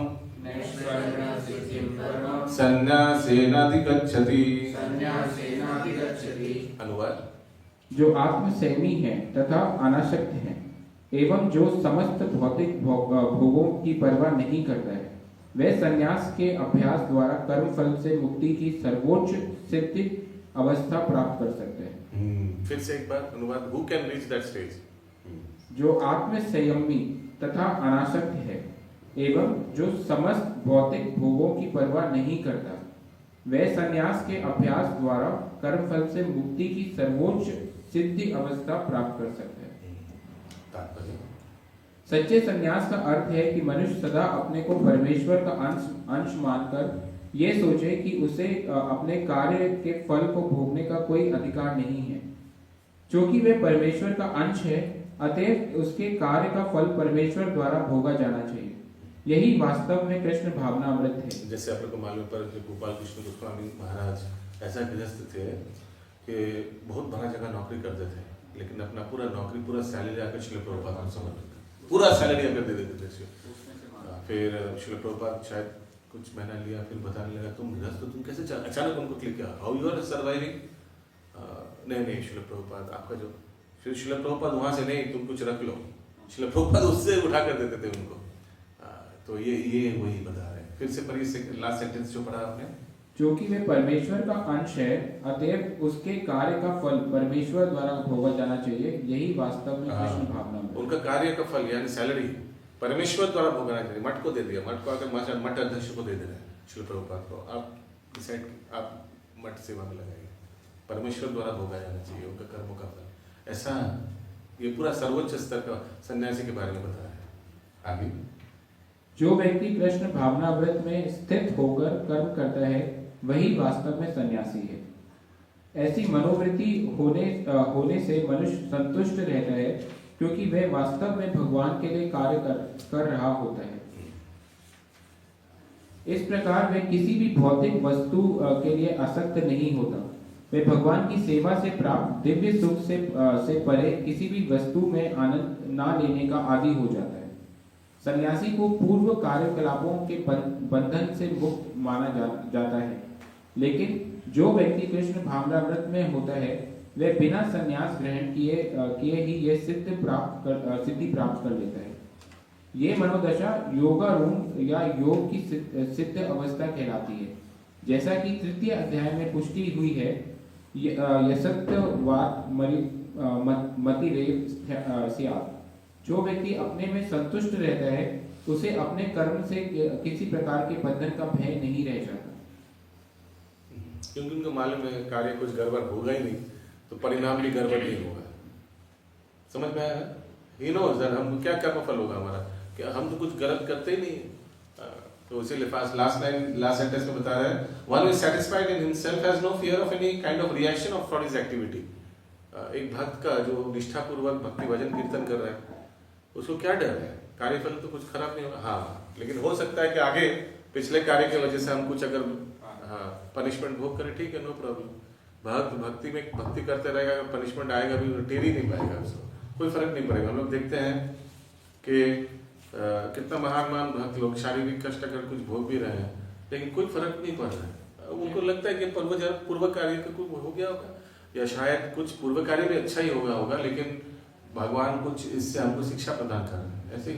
संन्यासेनाधिगच्छति। अनुवाद: जो आत्मसंयमी है तथा अनासक्त है एवं जो समस्त भौतिक भोगों की परवाह नहीं करता है, वह संन्यास के अभ्यास द्वारा कर्म फल से मुक्ति की सर्वोच्च सिद्धि अवस्था प्राप्त कर सकते हैं। फिर से एक बार अनुवाद, who can reach that stage? जो आत्मसंयमी तथा अनासक्त है एवं जो समस्त भौतिक भोगों की परवाह नहीं करता, वह संन्यास के अभ्यास द्वारा कर्म फल से मुक्ति की सर्वोच्च सिद्धि अवस्था प्राप्त कर सकते हैं। सच्चे संन्यास का अर्थ है कि मनुष्य सदा अपने को परमेश्वर का अंश मानकर ये सोचे कि उसे अपने कार्य के फल को भोगने का कोई अधिकार नहीं है। क्योंकि वह परमेश्वर का अंश है, अतएव उसके कार्य का फल परमेश्वर द्वारा भोगा जाना चाहिए। यही वास्तव में कृष्ण भावनामृत है। जैसे आप लोग को मालूम पर गोपाल कृष्ण गोस्वामी महाराज ऐसा गृहस्थ थे कि बहुत बड़ा जगह नौकरी करते थे, लेकिन अपना पूरा नौकरी पूरा सैलरी आकर श्रील प्रभुपाद को समर्पित, पूरा सैलरी आकर दे देते थे। फिर श्रील प्रभुपाद शायद कुछ महीना लिया, फिर बताने लगा तुम गृहस्थ तुम कैसे, अचानक उनको क्लिक किया, हाउ यू आर सर्वाइविंग? नहीं श्रील प्रभुपाद आपका जो, फिर श्रील प्रभुपाद वहां से नहीं तुम कुछ रख लो, श्रील प्रभुपाद उससे उठा कर देते थे उनको। तो ये वही बता रहे हैं। फिर से पढ़िए लास्ट सेंटेंस जो पढ़ा आपने, क्योंकि वे परमेश्वर का अंश है, अतएव उसके कार्य का फल परमेश्वर द्वारा भोगा जाना चाहिए। यही वास्तव में कृष्ण भावना है। उनका कार्य का फल यानी सैलरी परमेश्वर द्वारा भोगना चाहिए। मठ को दे दिया, मठ को आकर मठ अध्यक्ष को दे दे रहे हैं श्रील प्रभुपाद को, आप डिसाइड आप मठ सेवा में लगाइए, परमेश्वर द्वारा भोगा जाना चाहिए उनका कर्मों का फल। ऐसा ये पूरा सर्वोच्च स्तर का सन्यासी के बारे में बता रहे हैं। आगे, जो व्यक्ति कृष्ण भावनाव्रत में स्थित होकर कर्म करता है वही वास्तव में सन्यासी है। ऐसी मनोवृत्ति होने से मनुष्य संतुष्ट रहता है, क्योंकि वह वास्तव में भगवान के लिए कार्य कर रहा होता है। इस प्रकार वह किसी भी भौतिक वस्तु के लिए आसक्त नहीं होता। वह भगवान की सेवा से प्राप्त दिव्य सुख से परे किसी भी वस्तु में आनंद ना लेने का आदी हो जाता है। सन्यासी को पूर्व कार्यकलापों के बंधन से मुक्त माना जाता है, लेकिन जो व्यक्ति कृष्ण भावनाव्रत में होता है वह बिना संन्यास ग्रहण किए ही यह सिद्धि प्राप्त कर लेता है। ये मनोदशा योगारूढ़ या योग की सिद्ध अवस्था कहलाती है। जैसा कि तृतीय अध्याय में पुष्टि हुई है, यसत्यवाद मतिरेव स्यात्। जो व्यक्ति अपने में संतुष्ट रहता है उसे अपने कर्म से किसी प्रकार के बंधन का भय नहीं रह जाता, क्योंकि उनको मालूम है कार्य कुछ गड़बड़ होगा ही नहीं, तो परिणाम भी गड़बड़ नहीं होगा। समझ में आया? ही नोज दैट हम क्या कर्म फल होगा हमारा, क्या हम तो कुछ गलत करते ही नहीं। तो इसीलिए लास्ट सेंटेंस में बता रहा है, one is satisfied in himself has no fear of any kind of reaction of for his activity. एक भक्त का जो निष्ठापूर्वक भक्ति भजन कीर्तन कर रहा है, उसको क्या डर है? कार्यफल तो कुछ खराब नहीं होगा, हाँ, लेकिन हो सकता है कि आगे पिछले कार्य की वजह से हम कुछ अगर पनिशमेंट भोग करें, ठीक है, नो प्रॉब्लम। भक्त भक्ति में भक्ति करते रहेगा, अगर पनिशमेंट आएगा भी टेर ही नहीं पाएगा, उसको कोई फर्क नहीं पड़ेगा। हम लोग देखते हैं कि कितना महान भक्त लोग शारीरिक कष्ट अगर कुछ भोग भी रहे हैं, लेकिन कोई फर्क नहीं पड़ रहा है। उनको लगता है कि पूर्व कार्य का कुछ हो गया होगा, या शायद कुछ पूर्व कार्य भी अच्छा ही होगा, लेकिन भगवान कुछ इससे हमको शिक्षा प्रदान कर रहे हैं, ऐसे ही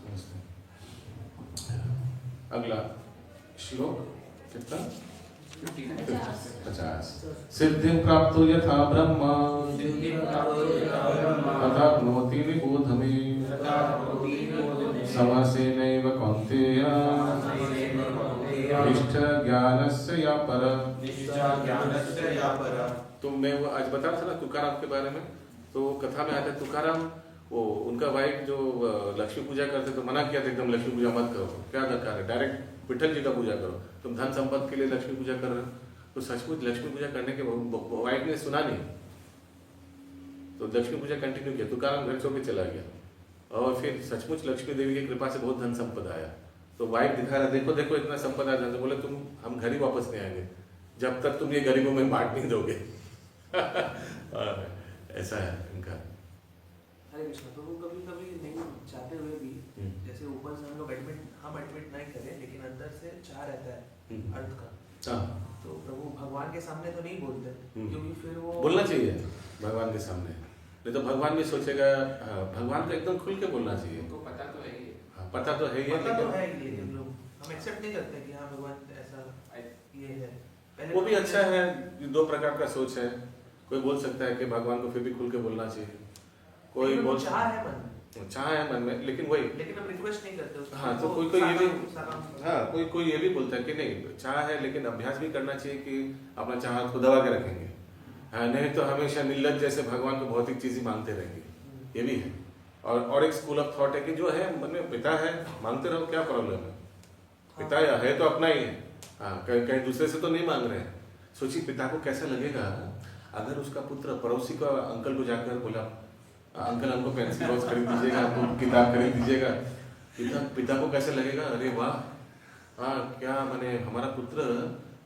समझते हैं। अगला श्लोक कितना? 50। सिद्धिं प्राप्तो यथा ब्रह्म तथाप्नोति निबोध मे समासेनैव कौन्तेय निष्ठ ज्ञानस्य या पर। तो मैं वो आज बता रहा था ना तुकाराम के बारे में, तो कथा में आता है तुकाराम, वो उनका वाइफ जो लक्ष्मी पूजा करते तो मना किया था एकदम लक्ष्मी पूजा मत करो, क्या दरकार है, डायरेक्ट विठल जी का पूजा करो, तुम धन संपत्ति के लिए लक्ष्मी पूजा कर रहे हो। तो सचमुच लक्ष्मी पूजा करने के वाइफ ने सुना नहीं, तो लक्ष्मी पूजा कंटिन्यू किया। तुकाराम घर छोड़ के चला गया और फिर सचमुच लक्ष्मी देवी की कृपा से बहुत धन संपदा आया। तो वाइफ दिखा रहा, देखो देखो इतना संपदा आया, तो बोले तुम हम घर ही वापस नहीं आएंगे जब तक तुम ये गरीबों में बांट नहीं दोगे। ऐसा है इनका। हरे कृष्ण। तो वो कभी कभी नहीं चाहते हुए भी, जैसे ऊपर से हम लोग एडमिट नहीं करें, लेकिन अंदर से चाह रहता है अर्थ का, तो प्रभु भगवान के सामने तो नहीं बोलते, क्योंकि फिर वो बोलना चाहिए भगवान के सामने, नहीं तो भगवान भी सोचेगा। भगवान को एकदम खुल के बोलना चाहिए, तो पता तो है ही, पता तो है ही, लेकिन लोग हम एक्सेप्ट नहीं करते कि हाँ भगवान ऐसा ये है। वो भी अच्छा है, दो प्रकार का सोच है। कोई बोल सकता है कि भगवान को फिर भी खुल के बोलना चाहिए, कोई बोल चाह है मन में, लेकिन वही, लेकिन हम रिक्वेस्ट नहीं करते उसको। हाँ, तो कोई ये भी, हाँ, कोई ये भी बोलता है कि नहीं चाह है, लेकिन अभ्यास भी करना चाहिए कि अपना चाह को दबा के रखेंगे, हाँ, नहीं तो हमेशा निर्लज्ज जैसे भगवान को भौतिक चीज ही मांगते रहेंगे, ये भी है। और एक स्कूल ऑफ थॉट है कि जो है मन में पिता है, मांगते रहो, क्या प्रॉब्लम है, पिता है तो अपना ही है, हाँ, कहीं दूसरे से तो नहीं मांग रहे हैं। सोचिए पिता को कैसा लगेगा अगर उसका पुत्र पड़ोसी को अंकल को जाकर बोला, अंकल हमको पेंसिल बॉक्स खरीद दीजिएगा, हमको किताब खरीद दीजिएगा। पिता को कैसे लगेगा, अरे वाह, हाँ, क्या माने हमारा पुत्र,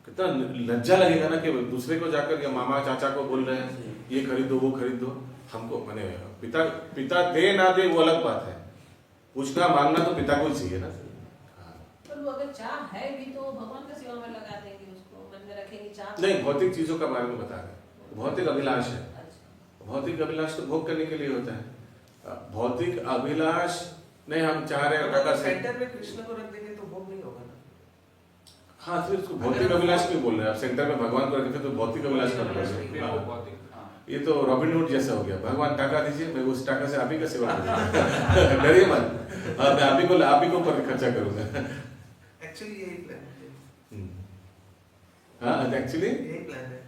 कितना लज्जा लगेगा ना कि दूसरे को जाकर या मामा चाचा को बोल रहे हैं ये खरीद दो वो खरीद दो। हमको माने पिता दे ना दे वो अलग बात है, पूछना मांगना तो पिता को ही चाहिए ना। पर वो अगर चाह है भी तो भगवान का सेवा में लगा देंगे, उसको मन में रखेंगे चाह नहीं, भौतिक चीजों का बारे में बता रहे, भौतिक अभिलाष है। भौतिक अभिलाष तो भोग करने के लिए होता है, भौतिक अभिलाष नहीं हम चाह रहे हैं सेंटर में कृष्ण को रख देंगे तो भोग नहीं होगा ना। हाँ, फिर उसको भौतिक अभिलाष क्यों बोल रहे हैं आप? सेंटर में भगवान को रखेंगे तो भौतिक अभिलाष कर रहे हैं। ये तो रॉबिन हुड जैसा हो गया, भगवान टाका दीजिए, मैं उस टाका से आप ही का सेवा करूंगा, डरिए मत, मैं आप ही को ऊपर खर्चा करूंगा। एक्चुअली यही प्लान है। हाँ, एक्चुअली यही प्लान है।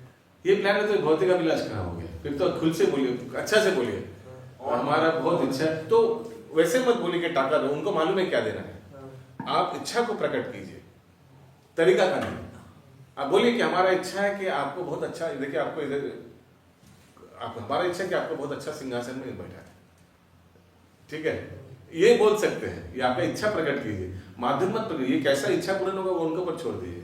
ये प्लान है, तो भौतिक अभिलाष कहाँ हो गया? फिर तो खुल से बोलिए, अच्छा से बोलिए, हमारा बहुत इच्छा है, तो वैसे मत बोलिए कि टाका दो, उनको मालूम है क्या देना है। आप इच्छा को प्रकट कीजिए, तरीका का नहीं। आप बोलिए कि हमारा इच्छा है कि आपको बहुत अच्छा, देखिए आपको इधर हमारा इच्छा है कि आपको बहुत अच्छा सिंहासन में बैठा है, ठीक है, ये बोल सकते हैं, ये आपका इच्छा प्रकट कीजिए, माध्यम मत प्रकट, ये कैसा इच्छा पूर्ण होगा वो उनके ऊपर छोड़ दीजिए।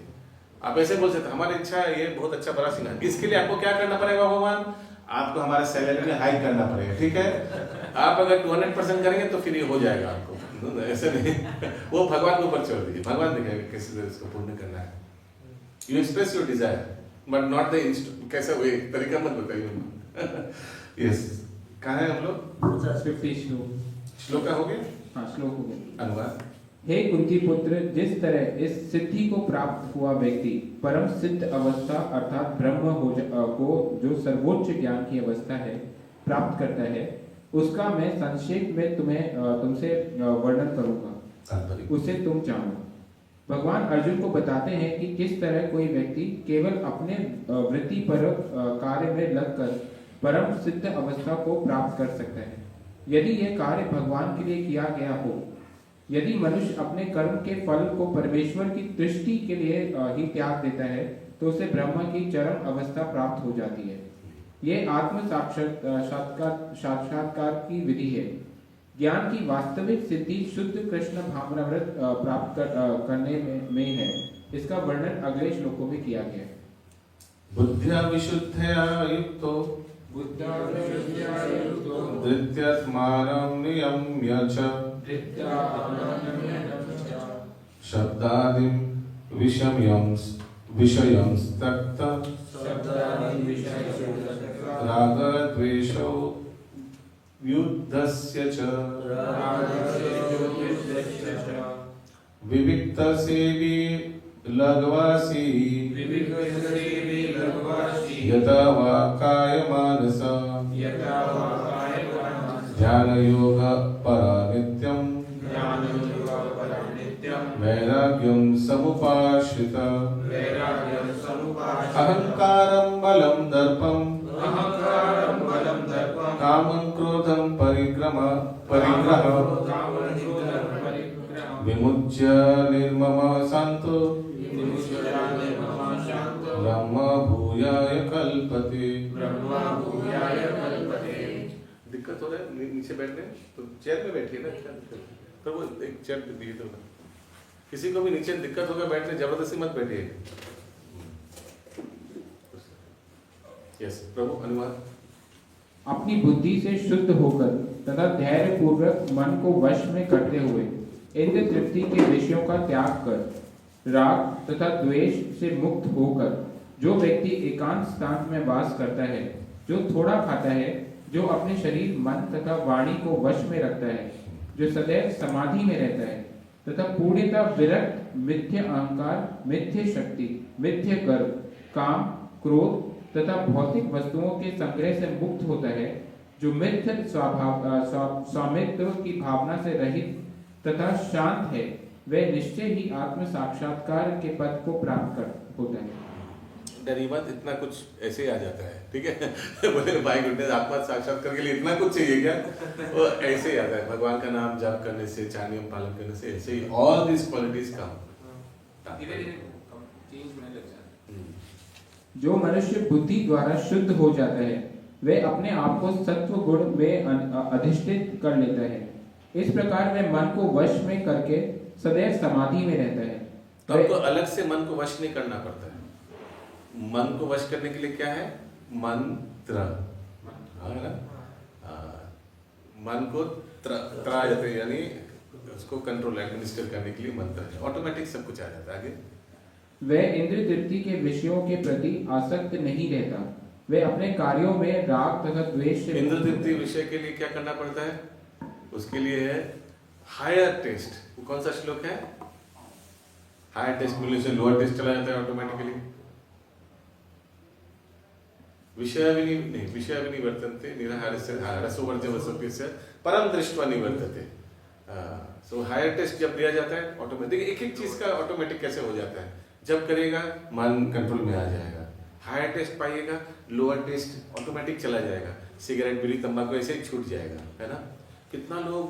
आप ऐसे बोल सकते हैं हमारी इच्छा है ये बहुत अच्छा बड़ा सिंहासन, इसके लिए आपको क्या करना पड़ेगा भगवान, आपको हमारे सैलरी में हाइक करना पड़ेगा, ठीक है। आप अगर 200% करेंगे तो फिर ये हो जाएगा आपको, ऐसे नहीं, वो भगवान के ऊपर छोड़ दीजिए, भगवान दिखाएगा कैसे तरह इसको पूर्ण करना है। You express your desire but not the कैसा वे तरीका मत बताइए। यस, कहाँ है हम लोग? 50 श्लोक। श्लोक का हो गया? हाँ, श्लोक हो गया। अनुवाद हे कुंती पुत्र, जिस तरह इस सिद्धि को प्राप्त हुआ व्यक्ति परम सिद्ध अवस्था अर्थात ब्रह्म को जो सर्वोच्च ज्ञान की अवस्था है प्राप्त करता है, उसका मैं संक्षेप में तुमसे वर्णन करूंगा, उसे तुम जानो। भगवान अर्जुन को बताते हैं कि किस तरह कोई व्यक्ति केवल अपने वृत्ति पर कार्य में लगकर परम सिद्ध अवस्था को प्राप्त कर सकता है। यदि यह कार्य भगवान के लिए किया गया हो, यदि मनुष्य अपने कर्म के फल को परमेश्वर की दृष्टि के लिए ही त्याग देता है, तो उसे ब्रह्म की चरम अवस्था प्राप्त हो जाती है। यह आत्म साक्षात्कार की विधि है। ज्ञान की वास्तविक सिद्धि शुद्ध कृष्ण भावनामृत प्राप्त करने में है। इसका वर्णन अगले श्लोकों में किया गया है। बुद्ध्या विशुद्धया युक्तो धृत्यात्मानं नियम्य च शब्दादिं विषयं त्यक्त्वा रागद्वेषौ युद्धस्य च विविक्तसेवी लघ्वासी यथा वा कायमानस ध्यानयोग परा नित्यं वैराग्यं समुपाश्रित अहंकारं बलं दर्पं कामं क्रोधं परिग्रह विमुच्य निर्मम शांतो ब्रह्म भूयाय कल्पते। दिक्कत हो रहा है नीचे बैठने, तो चेयर में बैठिए ना। तो वो एक चेयर दिए तो किसी को भी नीचे दिक्कत होगा बैठने, जबरदस्ती मत बैठिए। यस प्रभु, अनुवाद। अपनी बुद्धि से शुद्ध होकर तथा धैर्य पूर्वक मन को वश में करते हुए इंद्र तृप्ति के विषयों का त्याग कर राग तथा द्वेष से मुक्त होकर जो व्यक्ति एकांत स्थान में वास करता है, जो थोड़ा खाता है, जो अपने शरीर मन तथा वाणी को वश में रखता है, जो सदैव समाधि में रहता है तथा पूर्णतः विरक्त मिथ्य अहंकार, मिथ्य शक्ति, मिथ्य गर्व, काम, क्रोध तथा भौतिक वस्तुओं के संग्रह से मुक्त होता है, जो मिथ्य स्वामित्व की भावना से रहित तथा शांत है, वह निश्चय ही आत्म साक्षात्कार के पद को प्राप्त होता है। डरी मत, इतना कुछ ऐसे ही आ जाता है, ठीक है। बोले भाई गुडनेस, आत्मा साक्षात्कार के लिए इतना कुछ चाहिए क्या? वो ऐसे ही आता है। भगवान का नाम जाप करने से, चार नियम पालन करने से, ऐसे ही ऑल दिस क्वालिटीज कम। जो मनुष्य बुद्धि द्वारा शुद्ध हो जाता है, वह अपने आप को सत्व गुण में अधिष्ठित कर लेता है। इस प्रकार वह मन को वश में करके सदैव समाधि में रहता है। तो आपको अलग से मन को वश नहीं करना पड़ता है। मन को वश करने के लिए क्या है? मंत्र, है ना? मन को त्रायते यानी उसको कंट्रोल एडमिनिस्टर करने के लिए मंत्र है। ऑटोमेटिक सब कुछ आ जाता है। आगे वह इंद्र तृप्ति के विषयों के प्रति आसक्त नहीं रहता। वह अपने कार्यों में राग तथा द्वेष से इंद्र तृप्ति विषय के लिए क्या करना पड़ता है? उसके लिए है हायर टेस्ट। वो कौन सा श्लोक है? हायर टेस्ट मिलने से लोअर टेस्ट चला जाता है ऑटोमेटिकली। विषय निवर्तन्ते निराहारस्य रसोवर्ज्य वसुप्यस्य परम दृष्ट्वा निवर्तते। सो हायर टेस्ट जब दिया जाता है ऑटोमेटिक, एक एक चीज का ऑटोमेटिक कैसे हो जाता है? जब करेगा मन कंट्रोल में आ जाएगा। हायर टेस्ट पाइएगा, लोअर टेस्ट ऑटोमेटिक चला जाएगा। सिगरेट, बीड़ी, तंबाकू ऐसे ही छूट जाएगा, है ना? कितना लोग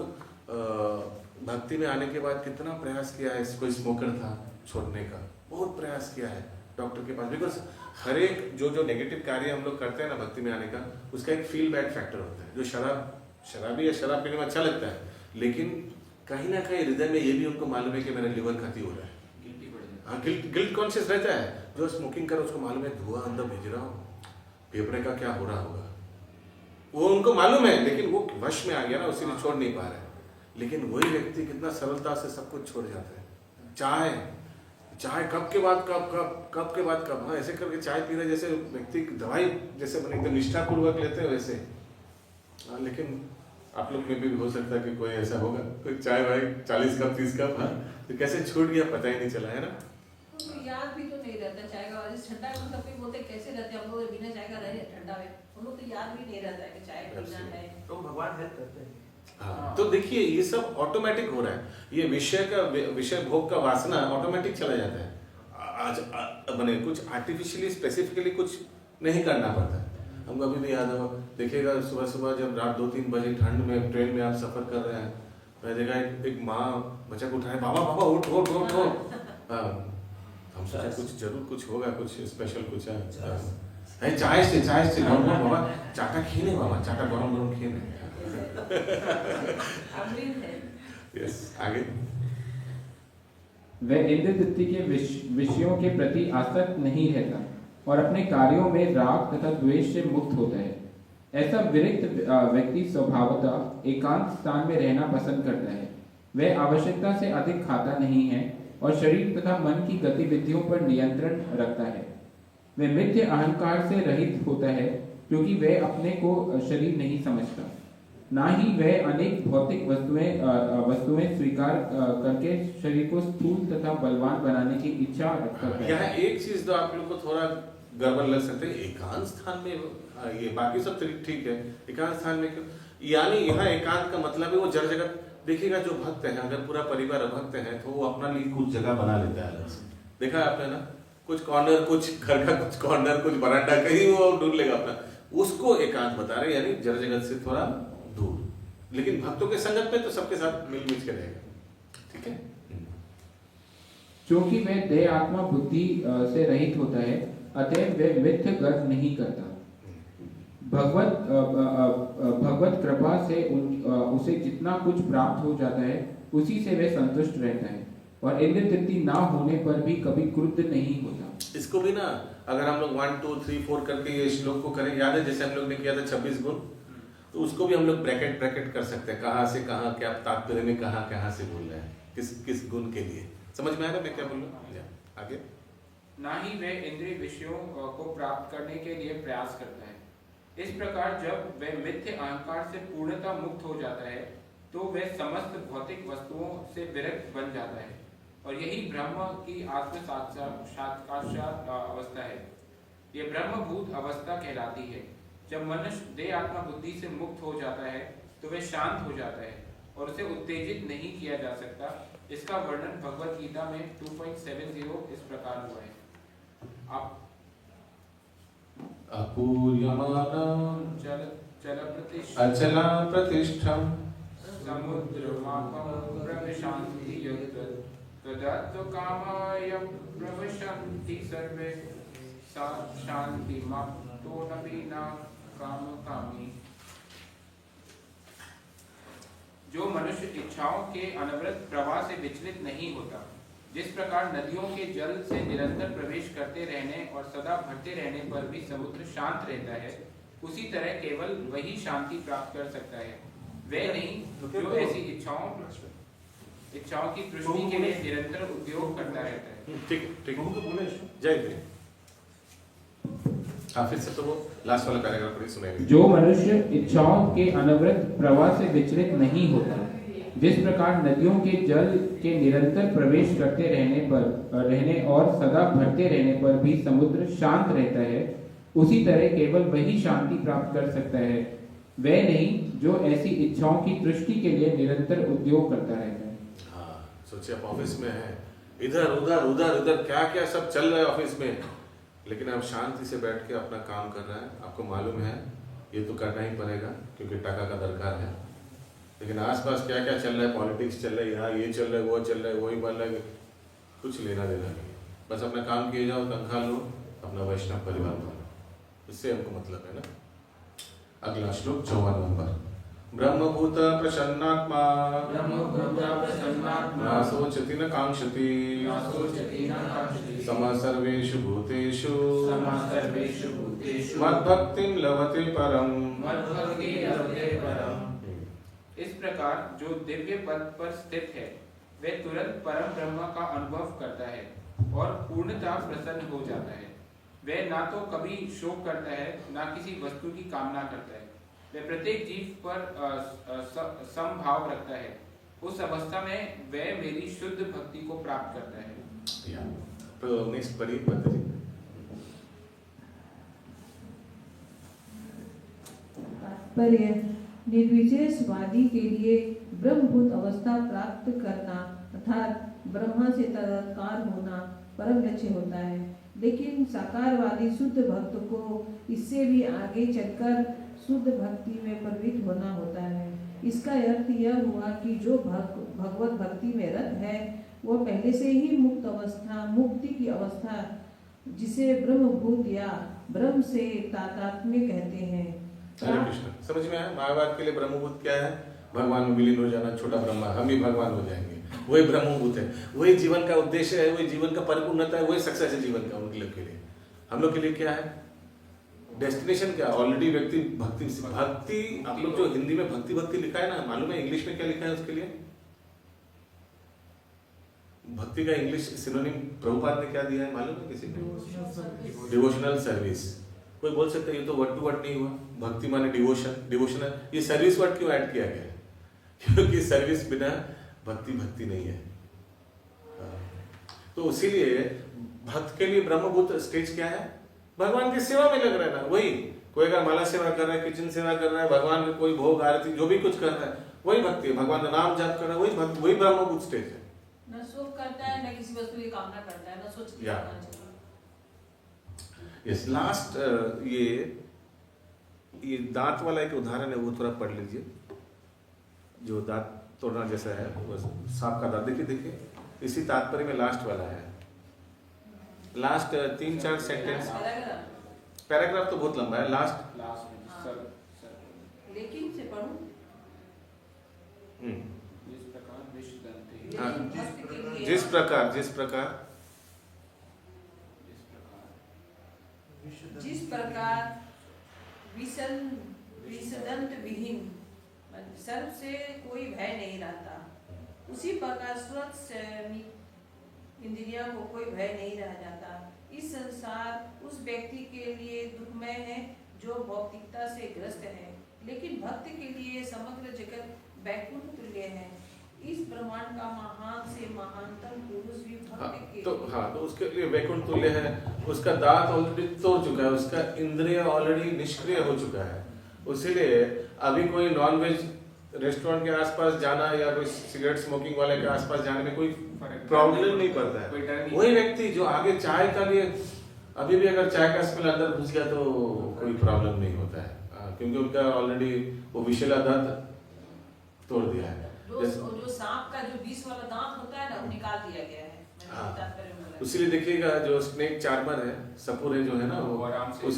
भक्ति में आने के बाद कितना प्रयास किया है। कोई स्मोकर था, छोड़ने का बहुत प्रयास किया है डॉक्टर के पास। बिकॉज हर एक जो नेगेटिव कार्य हम लोग करते हैं ना भक्ति में आने का, उसका एक फील बैड फैक्टर होता है। जो शराबी या शराब पीने में अच्छा लगता है, लेकिन कहीं ना कहीं हृदय में ये भी उनको मालूम है कि मेरा लिवर खती हो रहा है। हाँ, गिल्ट कॉन्शियस रहता है। जो स्मोकिंग कर उसको मालूम है धुआं अंदर भेज रहा हूँ, फेफड़े का क्या हो रहा होगा, वो उनको मालूम है, लेकिन वो वश में आ गया ना, उसी छोड़ नहीं पा रहा है। लेकिन वही व्यक्ति कितना सरलता से सब कुछ छोड़ जाता है। चाय कब के बाद कब, हाँ ऐसे करके चाय पी रहे जैसे व्यक्ति दवाई जैसे बने एकदम निष्ठापूर्वक लेते हैं वैसे। हाँ, लेकिन आप लोग में भी हो सकता है कि कोई ऐसा होगा, कोई चाय भाई 40 कप 30 कप, हाँ तो कैसे छूट गया पता ही नहीं चला, है ना। उनको याद भी तो नहीं रहता चाय का, जैसे ठंडा में कभी बोलते कैसे रहते हैं हम लोग बिना चाय का रहे ठंडा में, उनको तो याद भी नहीं रहता है कि चाय पीना है। तो भगवान हेल्प करते हैं। हाँ, तो देखिए ये सब ऑटोमेटिक हो रहा है, ये विषय भोग का वासना ऑटोमेटिक चला जाता है। आज बने कुछ आर्टिफिशियली स्पेसिफिकली कुछ नहीं करना पड़ता। हमको अभी भी याद हो, देखिएगा सुबह सुबह जब रात 2-3 बजे ठंड में ट्रेन में आप सफर कर रहे हैं, मैं देखा एक माँ बच्चा को उठाए, बाबा बाबा उठ उठ उठ उठ। हाँ, हम सोचे कुछ जरूर कुछ होगा, कुछ स्पेशल कुछ है। चाय से बाबा चाटा खेने, बाबा चाटा गरम गरम खेने। यस, आगे। वह इंद्र तृप्ति के विषयों के प्रति आसक्त नहीं रहता और अपने कार्यों में राग तथा द्वेष से मुक्त होता है। ऐसा विरक्त व्यक्ति स्वभावतः एकांत स्थान में रहना पसंद करता है। वह आवश्यकता से अधिक खाता नहीं है और शरीर तथा मन की गतिविधियों पर नियंत्रण रखता है। वह मिथ्य अहंकार से रहित होता है क्योंकि वह अपने को शरीर नहीं समझता, ना ही वह अनेक भौतिक वस्तुएं स्वीकार करके शरीर को स्थूल तथा बलवान बनाने की इच्छा रखता है। यहाँ एक चीज तो आप लोग को थोड़ा गड़बड़ लग सकते है, एकांत स्थान में ये बाकी सब ठीक है, एकांत स्थान में क्यों, यानी यहाँ एकांत का मतलब है वो जड़ जगत। देखिएगा जो भक्त है, अगर पूरा परिवार भक्त है तो वो अपना लिए कुछ जगह बना लेता है अलग से। देखा आपने ना, कुछ कॉर्नर, कुछ घर का कुछ कॉर्नर, कुछ बरांडा, कहीं वो ढूंढ लेगा अपना, उसको एकांत बता रहे, यानी जड़ जगत से थोड़ा दूर। लेकिन भक्तों के संगत में तो सबके साथ मिलमिल के रहेगा, ठीक है। क्योंकि वह देह आत्मा बुद्धि से रहित होता है, अतएव वह मिथ्य गर्व नहीं करता। भगवत कृपा से उसे जितना कुछ प्राप्त हो जाता है उसी से वह संतुष्ट रहता है और इंद्र तृप्ति ना होने पर भी कभी क्रुद्ध नहीं होता। इसको भी ना अगर हम लोग 1 2 3 4 करके ये श्लोक को करें, याद है जैसे हम लोग ने किया था 26 गुण, तो उसको भी हम लोग ब्रैकेट कर सकते हैं, कहाँ से कहाँ, क्या तात्पर्य में कहाँ से बोल रहे हैं, किस गुण के लिए। समझ में आ रहा है मैं क्या बोल रहा हूँ? आगे। ना ही वह इंद्रिय विषयों को प्राप्त करने के लिए प्रयास करता है। इस प्रकार जब वह मिथ्य अहंकार से पूर्णतः मुक्त हो जाता है तो वह समस्त भौतिक वस्तुओं से विरक्त बन जाता है, और यही ब्रह्म की आत्म साक्षात्कार अवस्था है। यह ब्रह्मभूत अवस्था कहलाती है। जब मनुष्य देह आत्मा बुद्धि से मुक्त हो जाता है तो वह शांत हो जाता है और उसे उत्तेजित नहीं किया जा सकता। इसका वर्णन भगवत गीता में 2.70 इस प्रकार हुआ है। अचला प्रतिष्ठम समुद्रमापं प्रविशन्ति यत्र तदत्व कामाय प्रविशन्ति सर्वे सा शान्तिमप्तो न विना कामकामी। जो मनुष्य इच्छाओं के अनवरत प्रवाह से विचलित नहीं होता, जिस प्रकार नदियों के जल से निरंतर प्रवेश करते रहने और सदा भरते रहने पर भी समुद्र शांत रहता है, उसी तरह केवल वही शांति प्राप्त कर सकता है। वह नहीं जो ऐसी इच्छाओं की तृष्णि के लिए निरंतर उद्योग करता रहता है। ठीक जय। फिर से तो वो लास्ट वाला पैराग्राफ पढ़िए, सुनाइए। जो मनुष्य इच्छाओं के अनवरत प्रवाह से विचलित नहीं होता, जिस प्रकार नदियों के जल के निरंतर प्रवेश करते रहने और सदा भरते रहने पर भी समुद्र शांत रहता है, उसी तरह केवल वही शांति प्राप्त कर सकता है। वह नहीं जो ऐसी इच्छाओं की तृष्टि के लिए निरंतर उद्योग करता रहता है। हाँ, सोचिए आप ऑफिस में हैं, इधर उधर क्या सब चल रहा है ऑफिस में, लेकिन आप शांति से बैठ के अपना काम कर रहे हैं। आपको मालूम है ये तो करना ही पड़ेगा क्योंकि टका का दरकार है, लेकिन आसपास क्या चल रहा है, पॉलिटिक्स चल रहा है, यहाँ ये चल रहा है, वो चल रहा है, वही बन रहा है, कुछ लेना देना नहीं। बस अपना काम किए जाओ, तनख्वाह लो, अपना वैष्णव परिवार बनो, इससे हमको मतलब है ना। अगला श्लोक 54 नंबर। ब्रह्मभूत प्रसन्नात्मा न शोचति न कांक्षति समः सर्वेषु भूतेषु मद्भक्तिं लभते परम। इस प्रकार जो दिव्य पद पर स्थित है वह तुरंत परम ब्रह्म का अनुभव करता है और पूर्णतः प्रसन्न हो जाता है। वह ना तो कभी शोक करता है, ना किसी वस्तु की कामना करता है। वह प्रत्येक जीव पर समभाव रखता है, उस अवस्था में वह मेरी शुद्ध भक्ति को प्राप्त करता है। या तो नेक्स्ट पढ़िए पता जी। तात्पर्य, निर्विशेषवादी के लिए ब्रह्मभूत अवस्था प्राप्त करना अर्थात ब्रह्मा से तदाकार होना परम लक्ष्य होता है, लेकिन साकारवादी शुद्ध भक्त को इससे भी आगे चलकर शुद्ध भक्ति में प्रवृत्त होना होता है। इसका अर्थ यह हुआ कि जो भगवत भक्ति में रत है वह पहले से ही मुक्त अवस्था, मुक्ति की अवस्था, जिसे ब्रह्मभूत या ब्रह्म से तादात्म्य कहते हैं। हरे कृष्ण, समझ में आया? महाभारत के लिए ब्रह्मभूत क्या है? भगवान में विलीन हो जाना, छोटा ब्रह्मा, हम ही भगवान हो जाएंगे, वही ब्रह्मभूत है, वही जीवन का उद्देश्य है, वही जीवन का परिपूर्णता है, वही सक्सेस है जीवन का उनके लोग के लिए। हम लोग के लिए क्या है? डेस्टिनेशन क्या? ऑलरेडी व्यक्ति भक्ति आप लोग जो हिंदी में भक्ति लिखा है ना, मालूम है इंग्लिश में क्या लिखा है उसके लिए? भक्ति का इंग्लिश सिनोनिम प्रभुपाद ने क्या दिया है मालूम है किसी को? Devotional service. कोई बोल सकता है ये तो वर्ड टू वर्ड नहीं हुआ, भक्ति माने डिवोशन, डिवोशनल, ये सर्विस वर्ड क्यों ऐड किया गया है? क्योंकि सर्विस बिना भक्ति नहीं है। तो इसीलिए भक्त के लिए ब्रह्मभूत स्टेज क्या है? भगवान की सेवा में लग रहना। वही कोई अगर माला सेवा कर रहा है, किचन सेवा कर रहा है, भगवान का कोई भोग आरती जो भी कुछ कर रहा है, वही भक्ति है। भगवान का नाम जाप कर रहा है, वही ब्रह्मभूत स्टेज है। न सुख करता है, न किसी वस्तु की कामना करता है, न सोच के करना चाहिए। यस, लास्ट ये दांत वाला एक उदाहरण है, वो थोड़ा पढ़ लीजिए। जो दांत तोड़ना जैसा है, वो सांप का दांत, देखिए इसी तात्पर्य में लास्ट वाला है। लास्ट 3-4 सेंटेंस, पैराग्राफ तो बहुत लंबा है। लास्ट लेकिन से पढ़ूं, जिस प्रकार विसदंत विहीन सर्व से कोई भय नहीं रहता, उसी प्रकार स्वतः इंद्रिया को कोई भय नहीं रह जाता। इस संसार उस व्यक्ति के लिए दुखमय है जो भौतिकता से ग्रस्त है, लेकिन भक्त के लिए समग्र जगत वैकुंठ तुल्य है। इस ब्रह्मांड का महान से महानतम पुरुष भी भक्त के तो उसके लिए वैकुंठ तुल्य है। उसका दांत ऑलरेडी तोड़ चुका है, उसका इंद्रिय ऑलरेडी निष्क्रिय हो चुका है। इसीलिए अभी कोई नॉनवेज रेस्टोरेंट के आसपास जाना या कोई सिगरेट स्मोकिंग वाले के आसपास जाने में कोई प्रॉब्लम नहीं पड़ता है। वही व्यक्ति जो आगे चाय का लिए अभी भी अगर चाय का स्मेल अंदर घुस गया तो कोई प्रॉब्लम नहीं होता है, क्योंकि उनका ऑलरेडी वो विषैला दांत तोड़ दिया है। जो सांप का जो 20 वाला दांत होता है ना, वो निकाल दिया गया है। इसीलिए देखिएगा जो स्नेक चार्मर है, सपुरे जो है ना, वो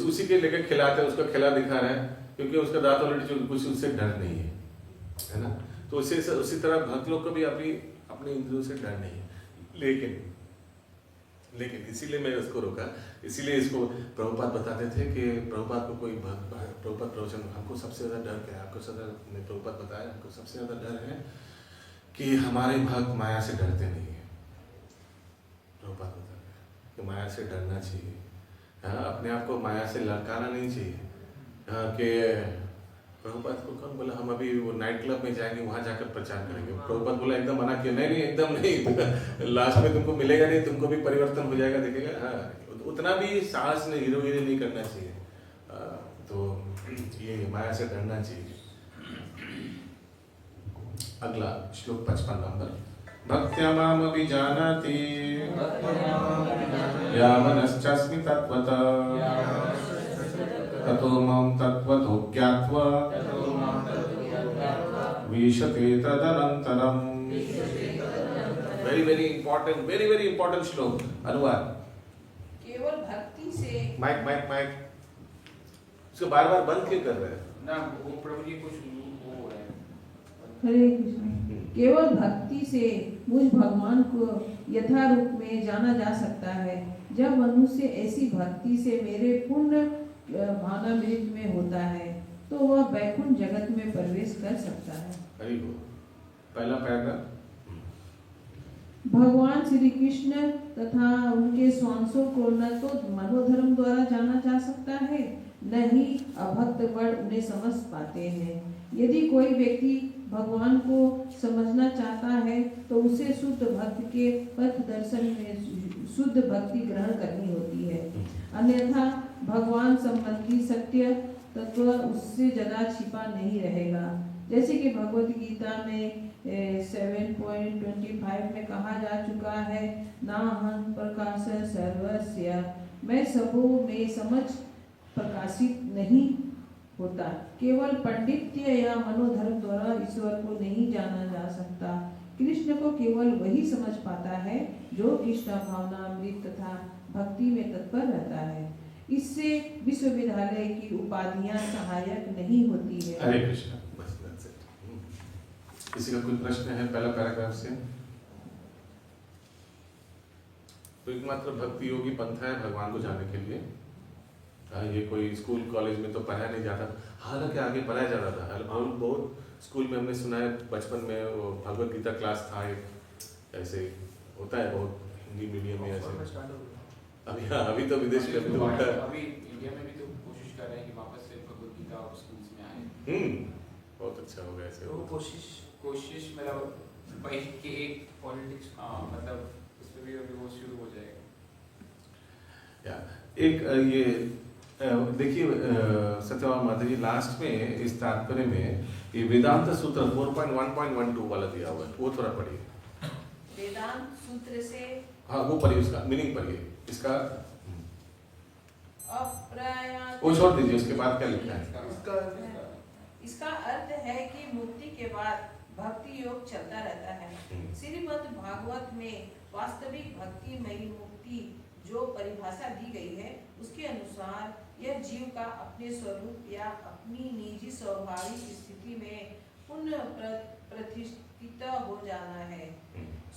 उसी के लेकर खिलाते हैं, उसका खिला दिखा रहे हैं, क्योंकि उसका दांत ऑलरेडी कुछ उससे डर नहीं है ना। तो उसी तरह भक्त लोग को भी अपने इंद्रियों से डर नहीं है। लेकिन इसीलिए मैं उसको रोका, इसीलिए इसको प्रभुपाद बताते थे कि प्रभुपाद को कोई प्रभुपाद प्रवचन, हमको सबसे ज्यादा डर क्या है? प्रभुपाद बताया हमको सबसे ज्यादा डर है कि हमारे भक्त माया से डरते नहीं है। प्रभुपाद बताते हैं कि माया से डरना चाहिए, अपने आप को माया से लड़काना नहीं चाहिए। कि प्रभुपाद को कौन बोला हम अभी वो नाइट क्लब में जाएंगे, वहां जाकर प्रचार करेंगे? प्रभुपाद बोला एकदम मना किया, नहीं एकदम नहीं, लास्ट में तुमको मिलेगा नहीं, तुमको भी परिवर्तन हो जाएगा, देखेगा। उतना भी साहस नहीं, हीरोगिरी नहीं करना चाहिए। तो ये माया से डरना चाहिए। अगला श्लोक 55 नंबर। भक्त्या माम अभिजानाति यावनश्चास्मि तत्वतः ततो मां तत्त्वतो ज्ञात्वा विशते तदनन्तरम्। वेरी इंपॉर्टेंट श्लोक। अनुवाद केवल भक्ति से माइक उसको बार बंद क्यों कर रहे हैं ना? वो प्रभु जी कुछ वो हो रहा है। हरे कृष्ण। केवल भक्ति से मुझ भगवान को यथारूप में जाना जा सकता है। जब मनुष्य ऐसी भक्ति से मेरे पूर्ण भावनामृत में होता है तो वह वैकुंठ जगत में प्रवेश कर सकता है। हरि बोल। पहला पैराग्राफ। भगवान श्री कृष्ण तथा उनके स्वांशों को न तो मनोधर्म द्वारा जाना जा सकता है, न ही अभक्त वर्ग उन्हें समझ पाते हैं। यदि कोई व्यक्ति भगवान को समझना चाहता है तो उसे शुद्ध भक्त के पथ दर्शन में शुद्ध भक्ति ग्रहण करनी होती है, अन्यथा भगवान संबंधी सत्य तत्व उससे ज्यादा छिपा नहीं रहेगा। जैसे कि भगवत गीता में 7.25 में कहा जा चुका है, नाहं प्रकाश सर्वस्य, मैं सबों में समझ प्रकाशित नहीं होता। केवल पंडित्य या मनोधर्म द्वारा ईश्वर को नहीं जाना जा सकता। कृष्ण को केवल वही समझ पाता है जो कृष्ण भावनामृत तथा भक्ति में तत्पर रहता है। इससे विश्वविद्यालय की उपाधियां सहायक नहीं होती है। हरे कृष्ण। बस that's it. किसी का कोई प्रश्न है पहला पैराग्राफ से? तो एकमात्र भक्ति योगी पंथा है भगवान को जाने के लिए। ये कोई स्कूल कॉलेज में तो पढ़ाया नहीं जाता, हालांकि आगे पढ़ाया जाता था। बहुत स्कूल में हमने सुना है, बचपन में वो भगवत गीता क्लास था एक, ऐसे होता है बहुत हिंदी मीडियम में ऐसे। अभी हाँ, अभी तो विदेश में अभी तो उल्टा है। अभी इंडिया में भी तो कोशिश कर रहे हैं कि वापस से भगवत गीता और स्कूल्स में आए। बहुत अच्छा होगा ऐसे। वो कोशिश मतलब वही कि एक पॉलिटिक्स मतलब उस पर भी अभी वो शुरू हो जाएगा। या एक ये देखिए सत्यभामा माता जी लास्ट में इस तात्पर्य में ये वेदांत सूत्र 4.1.12 वाला दिया हुआ है, वो थोड़ा पढ़िए। वेदांत सूत्र से हाँ वो पढ़िए, उसका मीनिंग पढ़िए इसका। अप्रयास वो छोड़ दीजिए, उसके बाद क्या लिखा है? इसका अर्थ है कि मुक्ति के बाद भक्ति योग चलता रहता है। श्रीमद् भागवत में वास्तविक भक्तिमयी मुक्ति जो परिभाषा दी गई है उसके अनुसार यह जीव का अपने स्वरूप या अपनी निजी स्वाभाविक स्थिति में पुनः प्रतिष्ठित हो जाना है।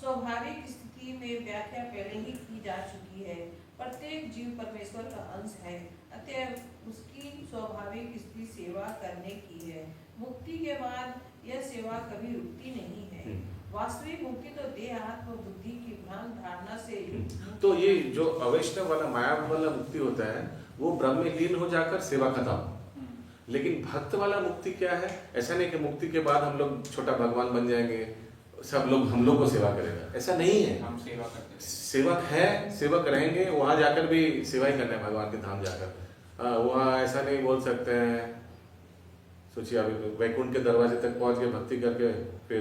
स्वाभाविक स्थिति में व्याख्या पहले ही की जा चुकी है। प्रत्येक जीव परमेश्वर का अंश है, अतः उसकी स्वाभाविक स्थिति सेवा करने की है। मुक्ति के बाद यह सेवा कभी रुकती नहीं है। वास्तविक मुक्ति तो देह आत्म बुद्धि की भ्रांत धारणा से युक्त। तो ये जो अवैष्णव वाला माया वाला मुक्ति होता है वो ब्रह्म में लीन हो जाकर सेवा खत्म। लेकिन भक्त वाला मुक्ति क्या है? ऐसा नहीं कि मुक्ति के बाद हम लोग छोटा भगवान बन जाएंगे, सब लोग हम लोग को सेवा करेगा, ऐसा नहीं है। हम सेवा करते हैं, सेवक है, सेवक रहेंगे, वहां जाकर भी सेवा ही करना है भगवान के धाम जाकर। वहाँ ऐसा नहीं बोल सकते हैं, सोचिए अभी वैकुंठ के दरवाजे तक पहुंच के भक्ति करके फिर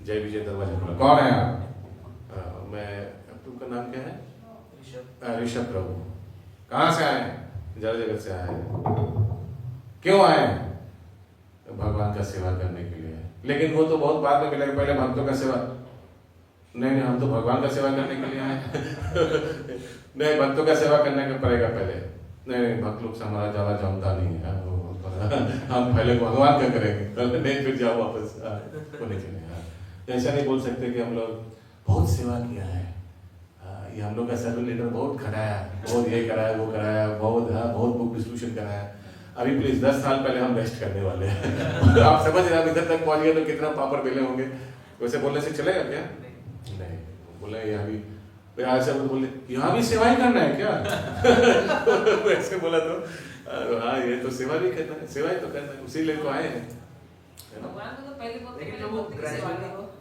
जय विजय दरवाजा खुला, कौन है आप? मैं, तुमका नाम क्या है? ऋषभ प्रभु। कहाँ से आए? जड़ जगत से आए। क्यों आए? भगवान का सेवा करने के लिए। लेकिन वो तो बहुत बाद में मिलेगा, पहले भक्तों का सेवा नहीं, हम तो भगवान का सेवा करने के लिए आए। नहीं, भक्तों का सेवा करने का पड़ेगा पहले। नहीं, भक्त लोग से हमारा ज्यादा जमता नहीं है, हम पहले भगवान का करेंगे, नहीं फिर जाओ वापस होने के लिए। ऐसा नहीं बोल सकते कि हम लोग बहुत सेवा किया है, ये हम लोग का सर्व लीडर बहुत कराया, बहुत ये कराया, वो कराया, बहुत बुक डिस्ट्रीब्यूशन कराया। अभी प्लीज 10 साल पहले हम रेस्ट करने वाले हैं। आप समझ रहे हैं, इधर तक पहुंच गए तो कितना पापड़ बेले होंगे। वैसे बोलने से चलेगा क्या? नहीं, बोले ये अभी ऐसे बोले यहाँ भी सेवा ही करना है क्या? वैसे बोला तो हाँ, ये तो सेवा भी करना है, सेवा ही तो करना है, उसी लिए तो आए हैं। भगवान को तो पहले बहुत लेकिन जो वो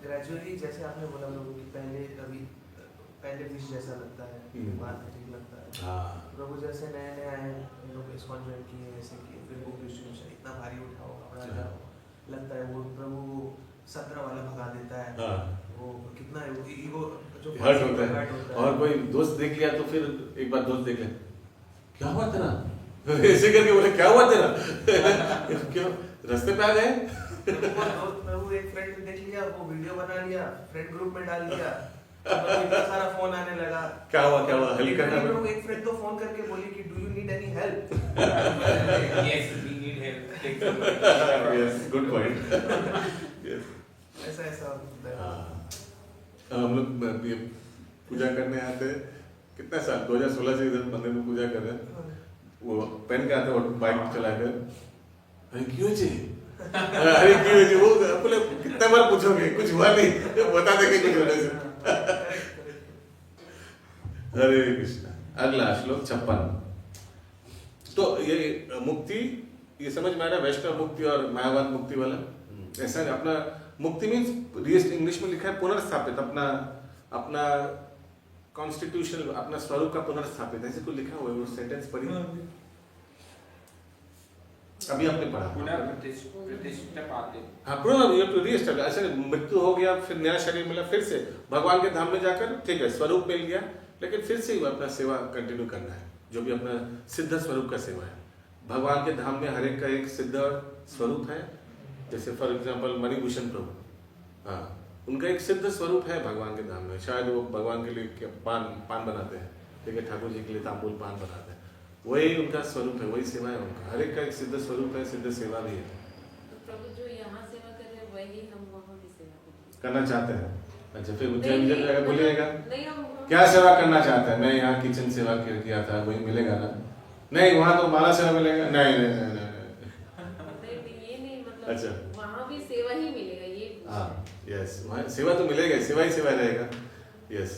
ग्रेजुअली जैसे आपने बोला लोगों की पहले विश जैसा लगता है, बाद में ठीक लगता है। प्रभु जैसे नए नए आए लोग इस्कॉन ज्वाइन किए, ऐसे किए, फिर वो डिस्ट्रीब्यूशन इतना भारी उठाओ, कपड़ा लगता है वो प्रभु 17 वाला भगा देता है। वो कितना ईगो जो हर्ट होता है। और कोई दोस्त देख लिया तो फिर एक बार दोस्त देख ले, क्या हुआ तेरा? ऐसे करके बोले क्या हुआ तेरा? क्यों रास्ते पे आ गए? प्रभु एक फ्रेंड देख लिया, वो वीडियो बना लिया, फ्रेंड ग्रुप में डाल दिया, इतना सारा फोन आने लगा, क्या हुआ हेल्प करना है। प्रभु एक फ्रेंड तो फोन करके बोली कि do you need any help? Yes we need help. Yes, good point. ऐसा होता है। हम लोग ये पूजा करने आते हैं, कितना साल 2016 से इधर मंदिर में पूजा कर रहे हैं। वो पहन के आते हैं और बाइक चलाकर, अरे क्यों जी? अरे क्यों जी? वो बोले कितना बार पूछोगे, कुछ हुआ नहीं, बता देंगे कुछ होने से। हरे कृष्णा। अगला श्लोक 56। तो ये मुक्ति, ये समझ में आ रहा है वैष्णव मुक्ति और मायावाद मुक्ति वाला? ऐसा है अपना मुक्ति मीन्स इंग्लिश में लिखा है पुनर्स्थापित, अपना कॉन्स्टिट्यूशन, अपना स्वरूप का पुनर्स्थापित, ऐसे कुछ लिखा हुआ है, वो सेंटेंस पढ़ी अभी आपने पढ़ा। पुनर्प्रतिष्ठा पाते। हाँ, पुनः ऐसे मृत्यु हो गया, फिर नया शरीर मिला, फिर से भगवान के धाम में जाकर ठीक है स्वरूप मिल गया, लेकिन फिर से ही अपना सेवा कंटिन्यू करना है, जो भी अपना सिद्ध स्वरूप का सेवा है। भगवान के धाम में हर एक का एक सिद्ध स्वरूप है, जैसे फॉर एग्जाम्पल मणिभूषण प्रभु, हाँ उनका एक सिद्ध स्वरूप है भगवान के धाम में। शायद वो भगवान के लिए पान बनाते हैं, ठीक है, ठाकुर जी के लिए तांबूल पान बनाते हैं, वही उनका स्वरूप है, वही सेवा है उनका। हर एक का एक सिद्ध स्वरूप है, सिद्ध सेवा भी है। तो प्रभु जो यहाँ सेवा कर रहे हैं वही हम वहाँ भी सेवा करना चाहते हैं। अच्छा, फिर उज्जैन जगह बोलिएगा नहीं, हम क्या सेवा करना चाहता है? मैं यहाँ किचन सेवा किया था, वही मिलेगा ना? नहीं, वहाँ तो माला सेवा मिलेगा। नहीं नहीं नहीं नहीं, ये नहीं, मतलब अच्छा, वहाँ भी सेवा ही मिलेगा ये। हाँ यस, वहाँ सेवा तो मिलेगा, सेवा ही सेवा रहेगा। यस,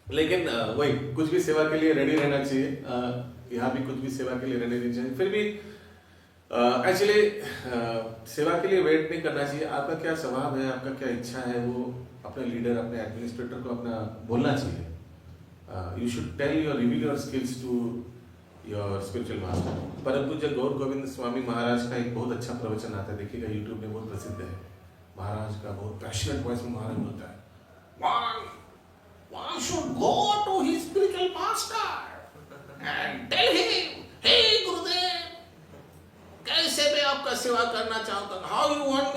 लेकिन वही कुछ भी सेवा के लिए रेडी रहना चाहिए। यहाँ भी कुछ भी सेवा के लिए रेडी रहना चाहिए। फिर भी एक्चुअली सेवा के लिए वेट नहीं करना चाहिए। आपका क्या स्वभाव है, आपका क्या इच्छा है, वो अपने लीडर, अपने एडमिनिस्ट्रेटर को अपना बोलना चाहिए। You should tell your reveal your skills to your spiritual master. परम पूज्य गौर गोविंद स्वामी महाराज का एक बहुत अच्छा प्रवचन आता है, देखिएगा यूट्यूब में, बहुत प्रसिद्ध है। महाराज का बहुत पैशनेट वॉइस में महाराज बोलता है, one should go to his spiritual master and tell him, hey Gurudev, कैसे मैं आपका सेवा करना चाहता हूँ, how you want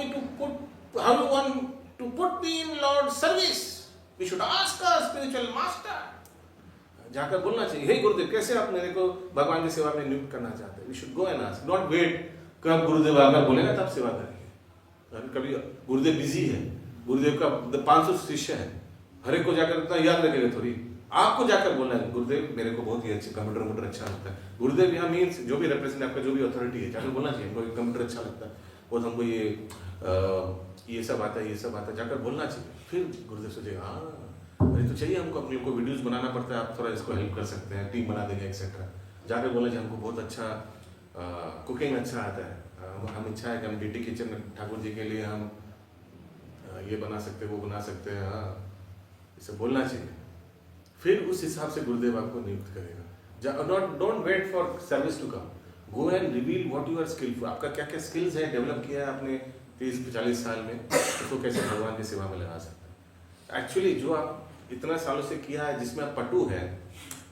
to put me in Lord's service, we should ask our spiritual master। जाकर बोलना चाहिए, हे गुरुदेव कैसे आप मेरे को भगवान की सेवा में नियुक्त करना चाहते हैं। we should go and ask, not wait कब गुरुदेव आकर बोलेगा तब सेवा करेंगे। कभी गुरुदेव बिजी है, गुरुदेव का 500 शिष्य है, हर एक को जाकर इतना याद रखेगा थोड़ी। आपको जाकर बोलना है, गुरुदेव मेरे को बहुत ही अच्छे कंप्यूटर अच्छा लगता है। गुरुदेव यहाँ मीन्स जो भी रिप्रेजेंट, आपका जो भी अथॉरिटी है, जाकर बोलना चाहिए हमको कंप्यूटर अच्छा लगता है, और हमको ये सब आता है, ये सब आता है, जाकर बोलना चाहिए। फिर गुरुदेव सोचेगा, हाँ अरे तो चाहिए हमको, अपने को वीडियोस बनाना पड़ता है, आप थोड़ा इसको हेल्प कर सकते हैं, टीम बना देंगे एक्सेट्रा। जाकर बोलना चाहिए हमको बहुत अच्छा कुकिंग अच्छा आता है, हम इच्छा है कि हम डीटी किचन ठाकुर जी के लिए हम ये बना सकते हैं, वो बना सकते हैं, हाँ इसे बोलना चाहिए। फिर उस हिसाब से गुरुदेव आपको नियुक्त करेगा। Don't wait for service to come, go and reveal what you are skillful. आपका क्या क्या स्किल्स है, डेवलप किया है आपने 30-40 साल में, उसको कैसे भगवान की सेवा में लगा सकते हैं। एक्चुअली जो आप इतना सालों से किया है, जिसमें आप पटु है,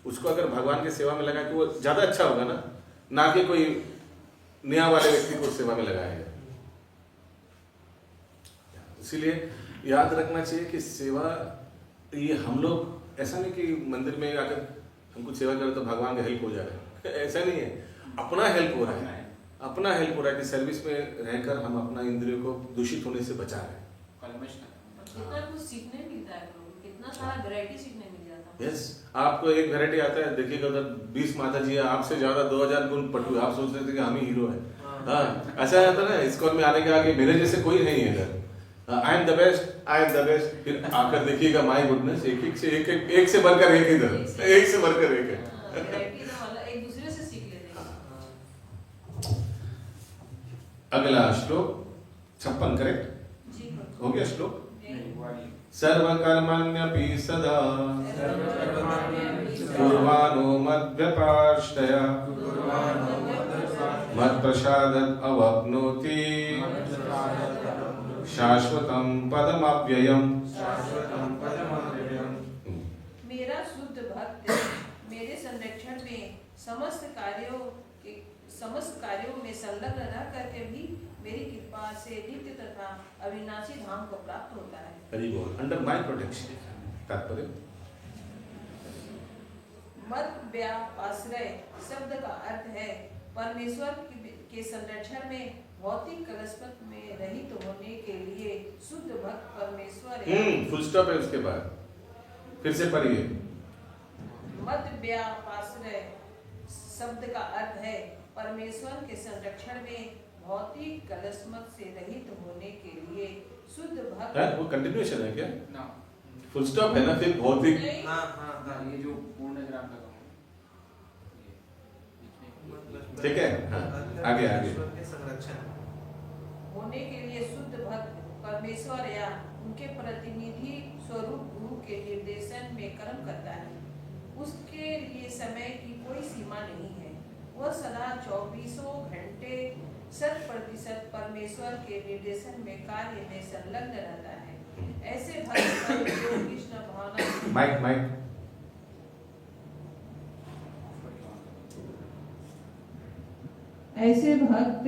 उसको अगर भगवान की सेवा में लगाए तो वो ज्यादा अच्छा होगा ना कि कोई नया वाले व्यक्ति को सेवा में लगाएगा। इसीलिए याद रखना चाहिए कि सेवा, ये हम लोग ऐसा नहीं कि मंदिर में आकर हम कुछ सेवा करें तो भगवान का हेल्प हो जा रहा है, ऐसा नहीं है। अपना हेल्प हो रहा है, अपना हेल्प हो रहा है कि सर्विस में रहकर हम अपना इंद्रियों को दूषित होने से बचा रहे हैं। कितना कुछ सीखने मिलता है, कितना सारा वैरायटी सीखने मिल जाता है। यस, आपको एक वैरायटी आता है, देखिएगा उधर 20 माता जी है, आपसे ज्यादा 2000 गुण पटु, आप सोच रहे थे कि हम ही हीरो है। हाँ ऐसा आता है ना, इस्कॉन में आने के आगे मेरे जैसे कोई नहीं है इधर, आई एम द बेस्ट। फिर आकर देखिएगा, माय गुडनेस, एक से बढ़कर एक इधर, एक से बढ़कर एक है। एक दूसरे से सीख लेते हैं। अगला श्लोक 56 करेक्ट हो गया श्लोक। सर्वकर्मण्यपि सदा कुर्वाणो मद्व्यपाश्रय मत्प्रसादात् अवाप्नोति शाश्वतं पदमव्ययम्। मेरा शुद्ध भक्त मेरे संरक्षण में समस्त कार्यों में संलग्न रह करके भी मेरी कृपा से नित्य तथा अविनाशी धाम को प्राप्त होता है। हरि बोल। अंडर माय प्रोटेक्शन, तात्पर्य मत व्यापाश्रय शब्द का अर्थ है परमेश्वर के संरक्षण में भौतिक कलशपत में रहित होने के लिए शुद्ध भक्त परमेश्वर है। फुल स्टॉप है उसके बाद, फिर से पढ़िए। मत व्यापाश्रय शब्द का अर्थ है परमेश्वर के संरक्षण में भौतिक कलशमत से रहित होने के लिए शुद्ध भक्त। वो कंटिन्यूएशन है क्या? ना, फुल स्टॉप है ना, फिर भौतिक। हाँ, ये जो पूर्ण विराम लगा ठीक है, हाँ, आगे आगे। ईश्वर के संरक्षण होने के लिए शुद्ध भक्त परमेश्वर या उनके प्रतिनिधि स्वरूप गुरु के निर्देशन में कर्म करता है। उसके लिए समय की कोई सीमा नहीं है। वह सदा 24 घंटे 100% परमेश्वर के निर्देशन में कार्य में संलग्न रहता है। ऐसे भक्त जो कृष्ण भावना माइक ऐसे भक्त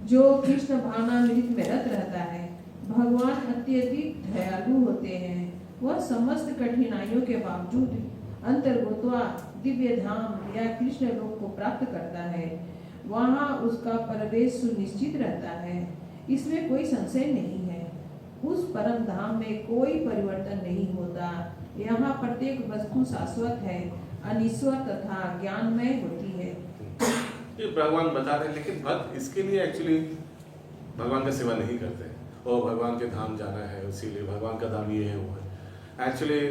जो कृष्ण भावनामृत में रत रहता है, भगवान अत्यधिक दयालु होते हैं। वह समस्त कठिनाइयों के बावजूद अंतर्गोत्वा दिव्य धाम या कृष्ण लोक को प्राप्त करता है। वहाँ उसका प्रवेश सुनिश्चित रहता है, इसमें कोई संशय नहीं है। उस परम धाम में कोई परिवर्तन नहीं होता। यहाँ प्रत्येक वस्तु शाश्वत है, अनिश्वर तथा ज्ञानमय होती है। ये भगवान बता रहे हैं, लेकिन भक्त इसके लिए एक्चुअली भगवान का सेवा नहीं करते और भगवान के धाम जाना है, इसीलिए भगवान का धाम ये है वो है। एक्चुअली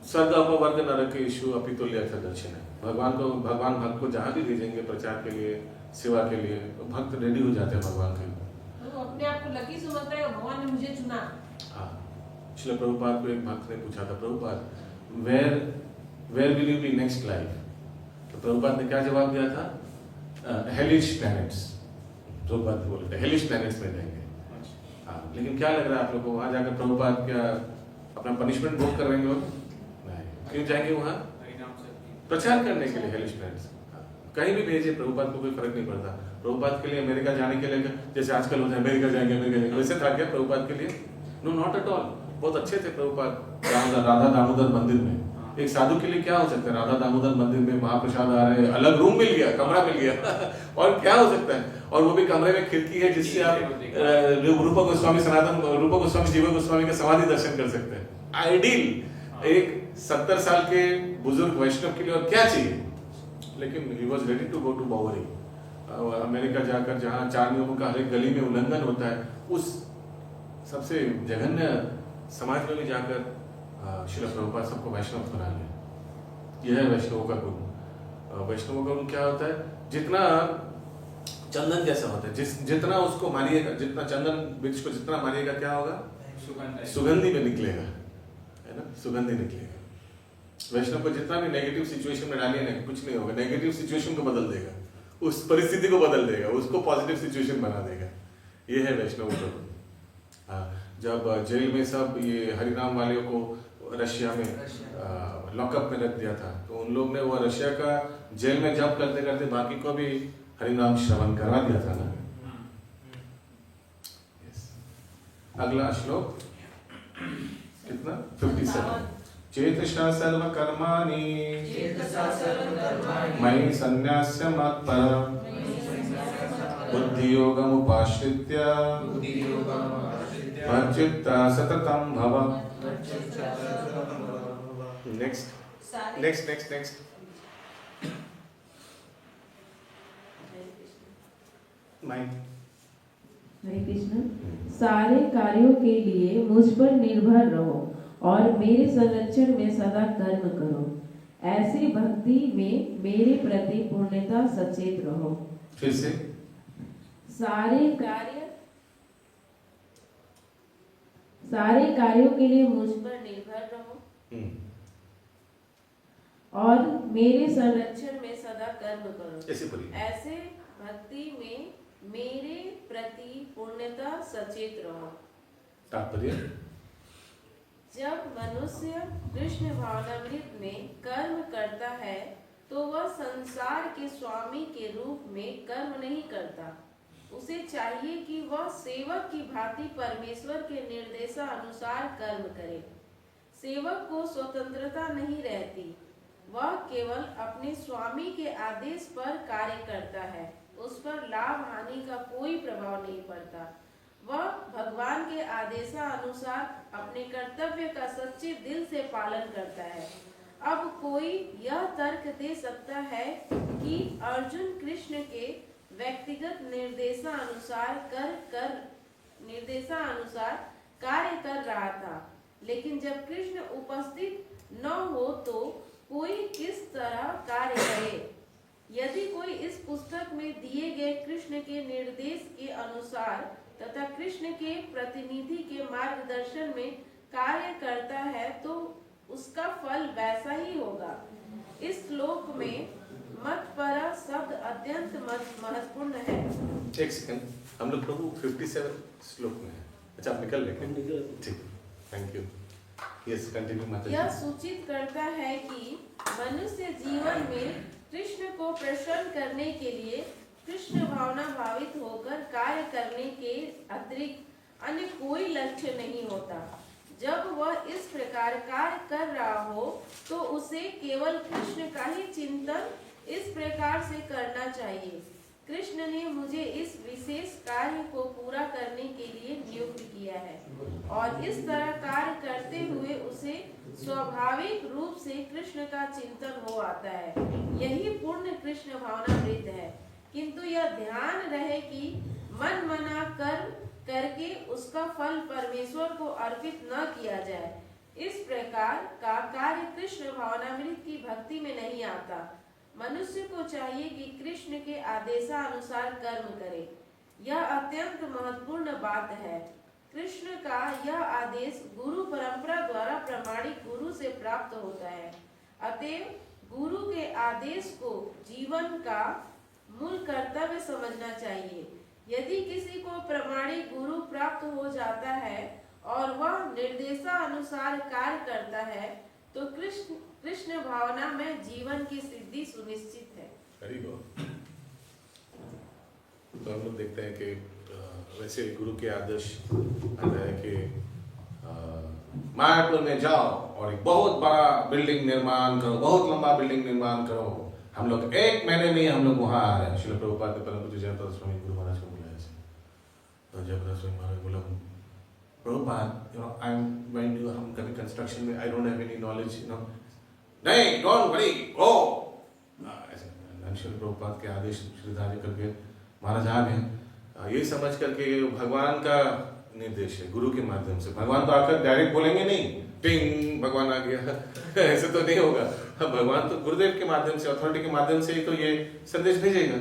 स्वर्ग अपवर्ग नरक ईशु अपितुल्य दर्शन है। भगवान भक्त को जहाँ भी भेजेंगे प्रचार के लिए, सेवा के लिए, भक्त रेडी हो जाते हैं भगवान के। तो अपने आप को लकी समझता है, भगवान ने मुझे चुना। हाँ, श्रील प्रभुपाद को एक भक्त ने पूछा था, Prabhupada where will you be next life? तो प्रभुपाद ने क्या जवाब दिया था? Hellish planets. प्रभुपाद बोले थे हेलिश प्लैनेट्स में जाएंगे। हाँ, लेकिन क्या लग रहा है आप लोगों को, वहाँ जाकर प्रभुपाद क्या अपना पनिशमेंट भोग करवाएंगे? वो नहीं। क्यों जाएंगे वहाँ? प्रचार करने के लिए। हेलिश प्लैनेट्स कहीं भी भेजे, प्रभुपाद को कोई फर्क नहीं पड़ता। प्रभुपाद के लिए अमेरिका जाने के लिए जैसे आजकल होता है अमेरिका जाएंगे वैसे था क्या प्रभुपाद के लिए? No, not at all. बहुत अच्छे थे प्रभुपाद राधा दामोदर मंदिर में। एक साधु के लिए क्या हो सकता है? राधा दामोदर मंदिर में महाप्रसाद आ रहे, अलग रूम मिल गया, कमरा मिल गया और क्या हो सकता है? और वो भी कमरे में खिड़की है जिससे आप रूप गोस्वामी जीव गोस्वामी का समाधि दर्शन कर सकते हैं। आइडियल एक 70 साल के बुजुर्ग वैष्णव के लिए और क्या चाहिए? लेकिन he was ready to go to Bowery. America जाकर जहाँ 4 नियमों का हर एक गली में उल्लंघन होता है, उस सबसे जघन्य समाज में भी जाकर श्रील प्रभुपाद सबको वैष्णव बना लिया। यह है वैष्णवों का गुण। वैष्णवों का गुण क्या होता है? जितना चंदन जैसा होता है, जितना उसको मारिएगा, जितना चंदन वृक्ष को जितना मारिएगा क्या होगा? सुगंधी में निकलेगा, है ना? सुगंधी निकलेगा। वैष्णव को जितना भी नेगेटिव सिचुएशन में डालिए ना, कुछ नहीं होगा। नेगेटिव सिचुएशन को बदल देगा, उस परिस्थिति को बदल देगा, उसको पॉजिटिव सिचुएशन बना देगा। ये है वैष्णव का गुण। जब जेल में सब ये हरिनाम वाले को रशिया में लॉकअप में रख दिया था, तो उन लोग ने वो रशिया का जेल में जब करते करते बाकी को भी हरिनाम श्रवण करवा दिया था ना। अगला श्लोक कितना? 57। चेतसा सर्व कर्माणि मयि संन्यास्य मत्परम् बुद्धि योगम उपाश्रित्य मच्चित्ता सततं भव। नेक्स्ट हरे कृष्ण। सारे कार्यों के लिए मुझ पर निर्भर रहो और मेरे संरक्षण में सदा कर्म करो। ऐसी भक्ति में मेरे प्रति पूर्णतः सचेत रहो। फिर से सारे कार्यों के लिए मुझ पर निर्भर रहो और मेरे संरक्षण में सदा कर्म करो। ऐसे भक्ति में मेरे प्रति पूर्णतः सचेत रहो। तात्पर्य? जब मनुष्य कृष्ण भावनामृत में कर्म करता है तो वह संसार के स्वामी के रूप में कर्म नहीं करता। उसे चाहिए कि वह सेवक की भांति परमेश्वर के निर्देशानुसार कर्म करे। सेवक को स्वतंत्रता नहीं रहती, वह केवल अपने स्वामी के आदेश पर कार्य करता है। उस पर लाभ हानि का कोई प्रभाव नहीं पड़ता। वह भगवान के आदेशानुसार अपने कर्तव्य का सच्चे दिल से पालन करता है। अब कोई यह तर्क दे सकता है कि अर्जुन कृष्ण के व्यक्तिगत निर्देशानुसार कार्य कर रहा था, लेकिन जब कृष्ण उपस्थित न हो तो कोई किस तरह कार्य करे? यदि कोई इस पुस्तक में दिए गए कृष्ण के निर्देश के अनुसार तथा कृष्ण के प्रतिनिधि के मार्गदर्शन में कार्य करता है तो उसका फल वैसा ही होगा। इस श्लोक में मतपरा शब्द अत्यंत महत्वपूर्ण है। एक सेकंड, हम लोग प्रभु 57 श्लोक में है। अच्छा, आप निकल लेंगे? ठीक, थैंक यू। यस, कंटिन्यू माता जी। यह सूचित करता है कि मनुष्य जीवन में कृष्ण को प्रसन्न करने के लिए कृष्ण भावना भावित होकर कार्य करने के अतिरिक्त अन्य कोई लक्ष्य नहीं होता। जब वह इस प्रकार कार्य कर रहा हो तो उसे केवल कृष्ण का ही चिंतन इस प्रकार से करना चाहिए। कृष्ण ने मुझे इस विशेष कार्य को पूरा करने के लिए नियुक्त किया है और इस तरह कार्य करते हुए उसे स्वाभाविक रूप से कृष्ण का चिंतन हो आता है। यही पूर्ण कृष्ण भावनामृत है। किंतु यह ध्यान रहे कि मन मना कर्म करके उसका फल परमेश्वर को अर्पित न किया जाए। इस प्रकार का कार्य कृष्ण भावनामृत की भक्ति में नहीं आता। मनुष्य को चाहिए कि कृष्ण के आदेशानुसार कर्म करे। यह अत्यंत महत्वपूर्ण बात है। कृष्ण का यह आदेश गुरु परंपरा द्वारा प्रमाणिक गुरु से प्राप्त होता है। अतएव गुरु के आदेश को जीवन का मूल कर्तव्य समझना चाहिए। यदि किसी को प्रमाणिक गुरु प्राप्त हो जाता है और वह निर्देशानुसार कार्य करता है तो कृष्ण भावना में जीवन की सिद्धि सुनिश्चित है। तो हम लोग देखते हैं कि वैसे गुरु के आदेश आता है कि मायापुर में जाओ और एक बहुत बड़ा बिल्डिंग निर्माण करो, बहुत लंबा बिल्डिंग निर्माण करो। हम लोग 1 महीने में ही हम लोग वहां आ रहे हैं। श्रील प्रभुपाद ने परम पूज्य जयप्रकाश स्वामी गुरु महाराज को बुलाया ऐसे, तो जयप्रकाश स्वामी महाराज बोला, Prabhupada I am when you हम कभी कंस्ट्रक्शन में I don't have any knowledge नहीं, डोंट वरी गो ऐसे। श्रील प्रभुपाद के आदेश श्रीधार्य करके महाराज आ गए। ये समझ करके भगवान का निर्देश है, गुरु के माध्यम से। भगवान तो आकर डायरेक्ट बोलेंगे नहीं, टिंग भगवान आ गया ऐसे तो नहीं होगा। भगवान तो गुरुदेव के माध्यम से, अथॉरिटी के माध्यम से ही तो ये संदेश भेजेगा।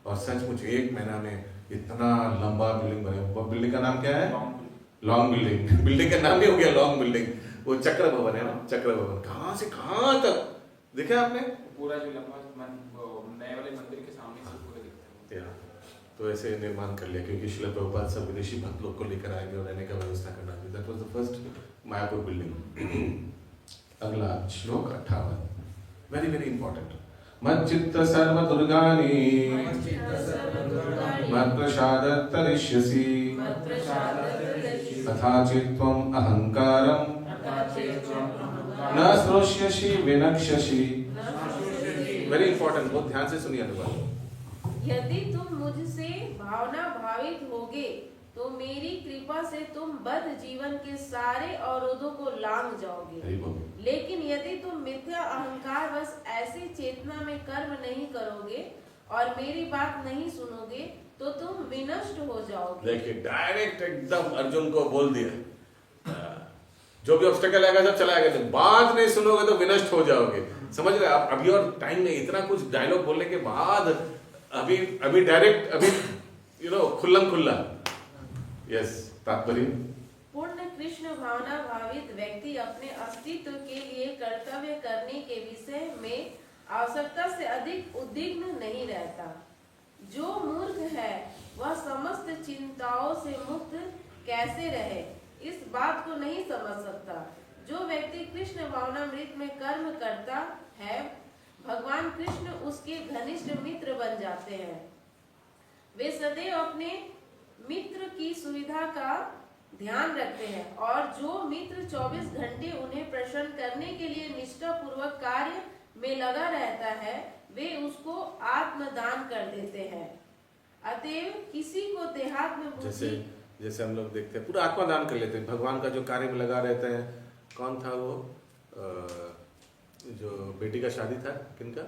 और सचमुच 1 महीना में इतना लंबा बिल्डिंग बने। वो बिल्डिंग का नाम क्या है? Long building. बिल्डिंग का नाम ही हो गया लॉन्ग बिल्डिंग। वो चक्र भवन है ना, चक्र भवन। कहाँ से कहाँ तक देखा आपने? पूरा जो लंबा नए वाले मंदिर के सामने से पूरा दिखता है। तो ऐसे निर्माण कर लिया, क्योंकि श्रील प्रभुपाद सब विदेशी भक्त लोग को लेकर आएंगे और रहने का व्यवस्था करना थी। That was the first Mayapur building. अगला श्लोक 58, वेरी वेरी इंपॉर्टेंट। मच्चित्त सर्व दुर्गानि मत्प्रसादात् तरिष्यसि तथा चित्त्वम् अहंकारं न श्रोष्यसि विनक्ष्यसि। वेरी इंपॉर्टेंट, बहुत ध्यान से सुनिए अनुवाद। यदि तुम मुझसे भावना भावित होगे तो मेरी कृपा से तुम बद्ध जीवन के सारे अवरोधों को लांघ जाओगे। लेकिन यदि तुम मिथ्या अहंकार बस ऐसी चेतना में कर्म नहीं करोगे और मेरी बात नहीं सुनोगे तो तुम विनष्ट हो जाओगे। देखिए, डायरेक्ट एकदम अर्जुन को बोल दिया, जो भी ऑब्स्टेकल आएगा सब चला आएगा, बात नहीं सुनोगे तो विनष्ट हो जाओगे। समझ रहे आप? अभी और टाइम में इतना कुछ डायलॉग बोलने के बाद अभी डायरेक्ट अभी खुल्लम खुल्ला। यस, तात्पर्य पूर्ण कृष्ण भावना भावित व्यक्ति अपने अस्तित्व के लिए कर्तव्य करने के विषय में आवश्यकता से अधिक उद्विग्न नहीं रहता। जो मूर्ख है वह समस्त चिंताओं से मुक्त कैसे रहे, इस बात को नहीं समझ सकता। जो व्यक्ति कृष्ण भावनामृत में कर्म करता है, भगवान कृष्ण उसके घनिष्ठ मित्र बन जाते हैं। वे सदैव अपने मित्र की सुविधा का ध्यान रखते हैं और जो मित्र 24 घंटे उन्हें प्रसन्न करने के लिए निष्ठा पूर्वक कार्य में लगा रहता है, वे उसको आत्मदान कर देते हैं। अतएव किसी को देहात्म जैसे हम लोग देखते हैं पूरा आत्मदान कर लेते हैं। भगवान का जो कार्य में लगा रहता है, कौन था वो जो बेटी का शादी था, किनका?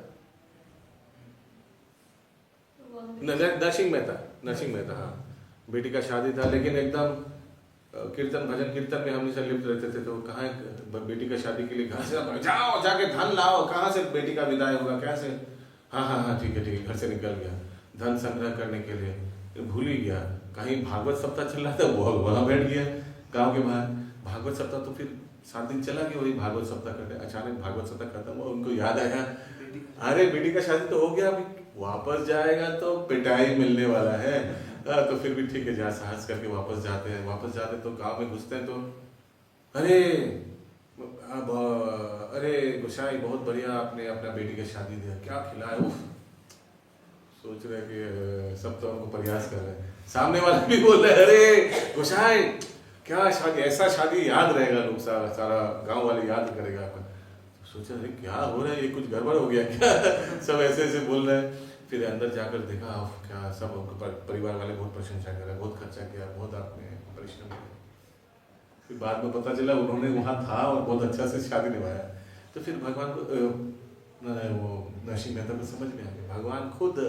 नरसिंह मेहता। हाँ, बेटी का शादी था, लेकिन एकदम कीर्तन भजन कीर्तन में हमेशा लिप्त रहते थे। तो कहाँ बेटी का शादी के लिए घर से जाओ, जाके धन लाओ, कहाँ से बेटी का विदाई होगा, कैसे? हाँ ठीक है घर से निकल गया धन संग्रह करने के लिए, भूल ही गया कहीं भागवत सप्ताह चल रहा था, वो वहाँ बैठ गया गांव के बाहर भागवत सप्ताह। तो फिर 7 दिन चला गया वही भागवत सप्ताह करते, अचानक भागवत सप्ताह खत्म हुआ, उनको याद आया अरे बेटी का शादी तो हो गया, अभी वापस जाएगा तो पिटाई मिलने वाला है। तो फिर भी ठीक है जहाँ साहस करके वापस जाते हैं। वापस जाते तो गांव में घुसते हैं तो अरे गोसाई बहुत बढ़िया आपने अपना बेटी की शादी दिया, क्या खिलाया, उफ। सोच रहे कि सब तो हमको प्रयास कर रहे हैं, सामने वाला भी बोल रहे अरे गोसाई क्या शादी, ऐसा शादी याद रहेगा, लोग सारा गांव वाले याद करेगा अपन। तो सोचा अरे क्या हो रहा है, ये कुछ गड़बड़ हो गया क्या सब ऐसे बोल रहे हैं। फिर अंदर जाकर देखा क्या सब उनको परिवार वाले बहुत प्रशंसा कर रहे, बहुत खर्चा किया, बहुत आपने परिश्रम किया। फिर बाद में पता चला उन्होंने वहाँ था और बहुत अच्छा से शादी निभाया। तो फिर भगवान को वो नरसिंह मेहता को समझ में आ गया, भगवान खुद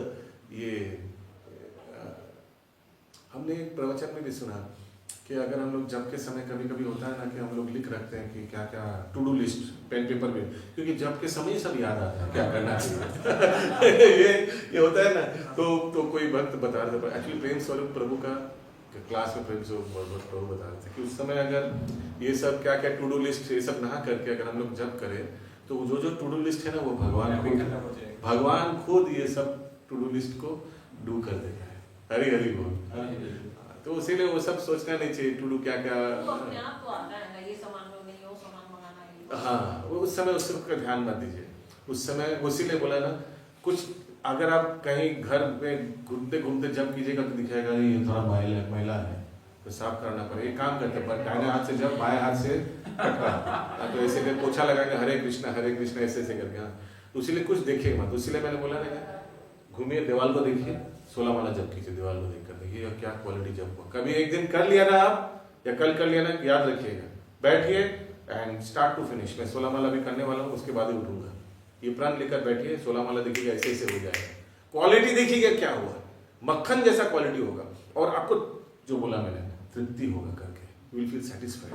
ये हमने एक प्रवचन में भी सुना कि अगर हम लोग जब के समय कभी कभी होता है ना कि हम लोग लिख रखते हैं कि क्या क्या to do list pen paper में, क्योंकि जब के समय सब याद आता है क्या करना चाहिए ये होता है ना। तो कोई भक्त बता रहे थे, एक्चुअली प्रेम स्वरूप प्रभु का क्लास में प्रेम स्वरूप प्रभु बता रहे थे कि उस समय अगर ये सब क्या क्या टू डू लिस्ट ये सब ना करके अगर हम लोग जब करें तो जो टू डू लिस्ट है ना वो भगवान खुद ये सब टू डू लिस्ट को डू कर देगा। हरी हरी बोल। तो इसीलिए वो सब सोचना नहीं चाहिए टू डू क्या क्या, हाँ वो उस समय उस सबका ध्यान मत दीजिए उस समय। इसीलिए बोला ना कुछ अगर आप कहीं घर में घूमते घूमते जब कीजिएगा तो दिखेगा ये थोड़ा मैला है तो साफ करना पड़ेगा। एक काम करते पर दाहिने हाथ से जब बाएं हाथ से कटका तो ऐसे करके पोछा लगा के हरे कृष्णा ऐसे ऐसे करके। हाँ तो इसीलिए कुछ देखिए मत, इसीलिए मैंने बोला ना घूमिए दीवार को देखिए 16 माला जब कीजिए, दीवार को देख कर देखिए क्या क्वालिटी जब हुआ। कभी एक दिन कर लिया ना आप या कल कर लिया ना याद रखिएगा, बैठिए एंड स्टार्ट टू फिनिश। मैं 16 माला भी करने वाला हूँ, उसके बाद ही उठूंगा। ये प्रण लेकर बैठिए, 16 माला देखिएगा ऐसे ऐसे हो जाएगा। क्वालिटी देखिएगा क्या हुआ, मक्खन जैसा क्वालिटी होगा और आपको जो बोला मैंने तृप्ति होगा करके, यू विल फील सेटिस्फाइड।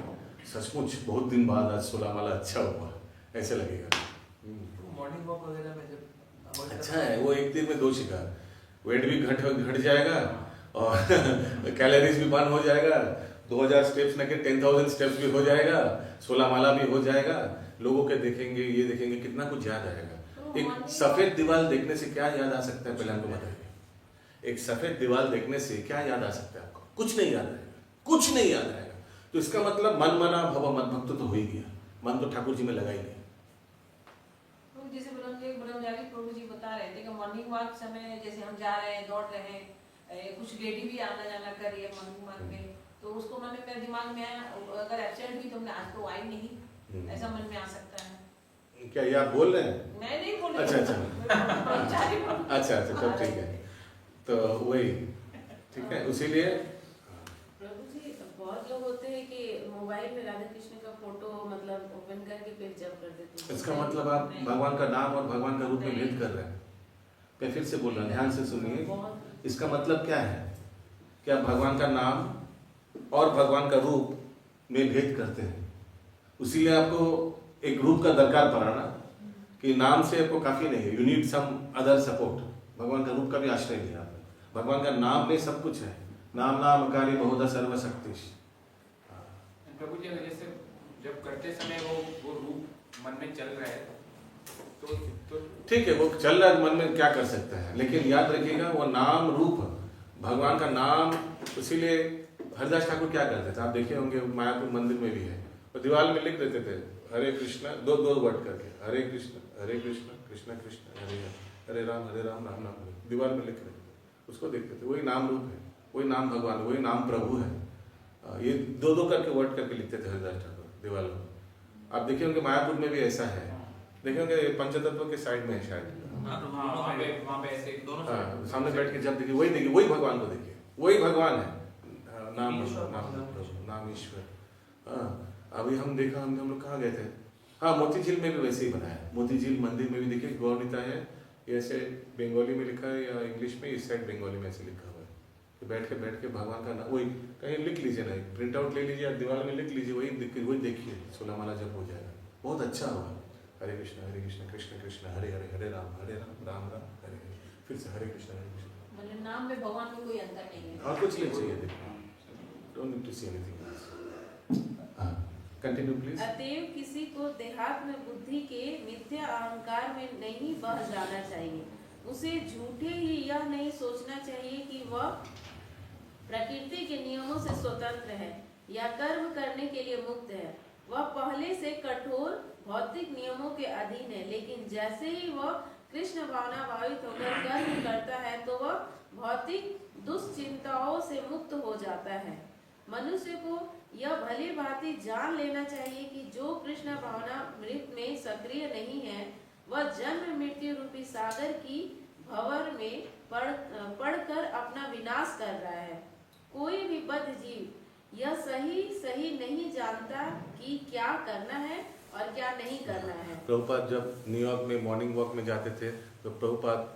सचमुच बहुत दिन बाद आज 16 माला अच्छा हुआ ऐसे लगेगा। मॉर्निंग वॉक वगैरह में जब अच्छा है वो एक दिन में 2 शिकार, वेट भी घट जाएगा और कैलोरीज भी बर्न हो जाएगा, 2000 स्टेप्स न के 10,000 स्टेप्स भी हो जाएगा, 16 माला भी हो जाएगा। लोगों के देखेंगे ये देखेंगे कितना कुछ याद आएगा। एक सफेद दीवार देखने से क्या याद आ सकता है पहले हमको बताइए। एक सफेद दीवार देखने से क्या याद आ सकता है आपको? कुछ नहीं याद आएगा, कुछ नहीं याद आएगा। तो इसका मतलब मन मना भव मत भक्त तो हो ही गया, मन तो ठाकुर जी में लगा ही गया। जैसे ब्रह्मचारी प्रभु जी बता रहे थे कि मॉर्निंग वॉक समय जैसे हम जा रहे हैं दौड़ रहे हैं, कुछ लेडी भी आना जाना कर रही है मॉर्निंग वॉक में, तो उसको मन में मेरे दिमाग में आया अगर एब्सेंट भी तुमने आज तो आई नहीं, ऐसा मन में आ सकता है। क्या ये आप बोल रहे हैं? मैं नहीं बोल रही। अच्छा तब ठीक है। तो वही ठीक है, इसीलिए प्रभु जी बहुत लोग होते हैं कि मोबाइल में राधा कृष्ण का फोटो मतलब ओपन करके फिर जब कर देते हैं। इसका मतलब आप भगवान का नाम और भगवान का रूप में भेद कर रहे हैं। मैं फिर से बोल रहा हूँ, ध्यान से सुनिए। इसका मतलब क्या है कि आप भगवान का नाम और भगवान का रूप में भेद करते हैं। इसीलिए आपको एक रूप का दरकार पड़ा ना कि नाम से आपको काफी नहीं है, you need some other support. भगवान का रूप का भी आश्रय लिया आपने, भगवान का नाम में सब कुछ है। नाम नामकारी बहुधा सर्वशक्ति। प्रभु जी जैसे जब करते समय वो रूप मन में चल रहा है तो ठीक है, वो चल रहा है मन में, क्या कर सकते हैं। लेकिन याद रखिएगा वो नाम रूप भगवान का नाम। इसीलिए हरिदास ठाकुर क्या करते थे, आप देखे होंगे मायापुर मंदिर में भी है, वो दीवार में लिख देते थे हरे कृष्णा, दो वर्ड करके, हरे कृष्ण कृष्ण कृष्ण हरे राम राम राम। दीवार में लिख रहे थे, उसको देखते थे। वही नाम रूप है, वही नाम भगवान, वही नाम प्रभु है। ये दो करके वर्ड करके लिखते थे हरिदास ठाकुर दीवार में। आप देखे होंगे मायापुर में भी ऐसा है, देखे होंगे पंचतत्व के साइड में है शायद। सामने बैठ के जब देखिए वही देखिए, वही भगवान को देखिए, वही भगवान है। नाम ईश्वर। अभी हम देखा, हम लोग कहाँ गए थे, हाँ मोती झील में भी वैसे ही बनाया। मोती झील मंदिर में भी देखिए गौरनीता है, ऐसे बंगाली में लिखा है या इंग्लिश में, इस साइड बंगाली में ऐसे लिखा हुआ है कि बैठ के भगवान का नाम वही कहीं लिख लीजिए ना, प्रिंट आउट ले लीजिए, दीवार में लिख लीजिए, वही देखिए 16 माला जब हो जाएगा, बहुत अच्छा होगा। हरे कृष्ण कृष्ण कृष्ण हरे हरे, हरे राम राम राम हरे हरे। फिर से हरे कृष्ण मतलब नाम में भगवान में कोई अंतर नहीं है। और कुछ नहीं चाहिए, देखो don't need to see anything else. हां, कंटिन्यू प्लीज। अतएव किसी को देहात्म बुद्धि के मिथ्या अहंकार में नहीं बह जाना चाहिए। उसे झूठे ही यह नहीं सोचना चाहिए कि वह प्रकृति के नियमों से स्वतंत्र है या कर्म करने के लिए मुक्त है। वह पहले से कठोर भौतिक नियमों के अधीन है, लेकिन जैसे ही वह कृष्ण भावना भावित होकर कर्म करता है तो वह भौतिक दुश्चिंताओं से मुक्त हो जाता है। मनुष्य को यह भली भांति जान लेना चाहिए कि जो कृष्ण भावना मृत में सक्रिय नहीं है वह जन्म मृत्यु रूपी सागर की भंवर में पड़कर अपना विनाश कर रहा है। कोई भी बद्ध जीव यह सही नहीं जानता कि क्या करना है और क्या नहीं करना है। प्रभुपाद जब न्यूयॉर्क में मॉर्निंग वॉक में जाते थे तो प्रभुपाद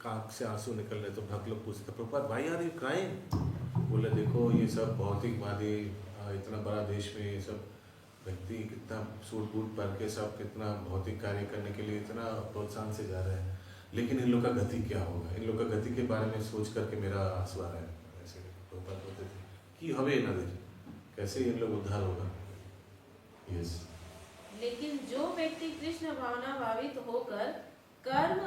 आंख से आंसू निकल रहे तो भक्त लोग पूछते, प्रभुपाद भाई यार ये क्राइम? बोले देखो ये सब भौतिकवादी, इतना बड़ा देश में ये सब व्यक्ति कितना सूट बूट पहन के सब कितना भौतिक कार्य करने के लिए इतना प्रोत्साहन से जा रहे हैं, लेकिन इन लोग का गति क्या होगा? इन लोग का गति के बारे में सोच करके मेरा आंसू आ रहा है। ऐसे प्रभुपाद बोलते थे कि हवे न दे, कैसे इन लोग उद्धार होगा। यस। लेकिन जो व्यक्ति कृष्ण भावना भावित होकर कर्म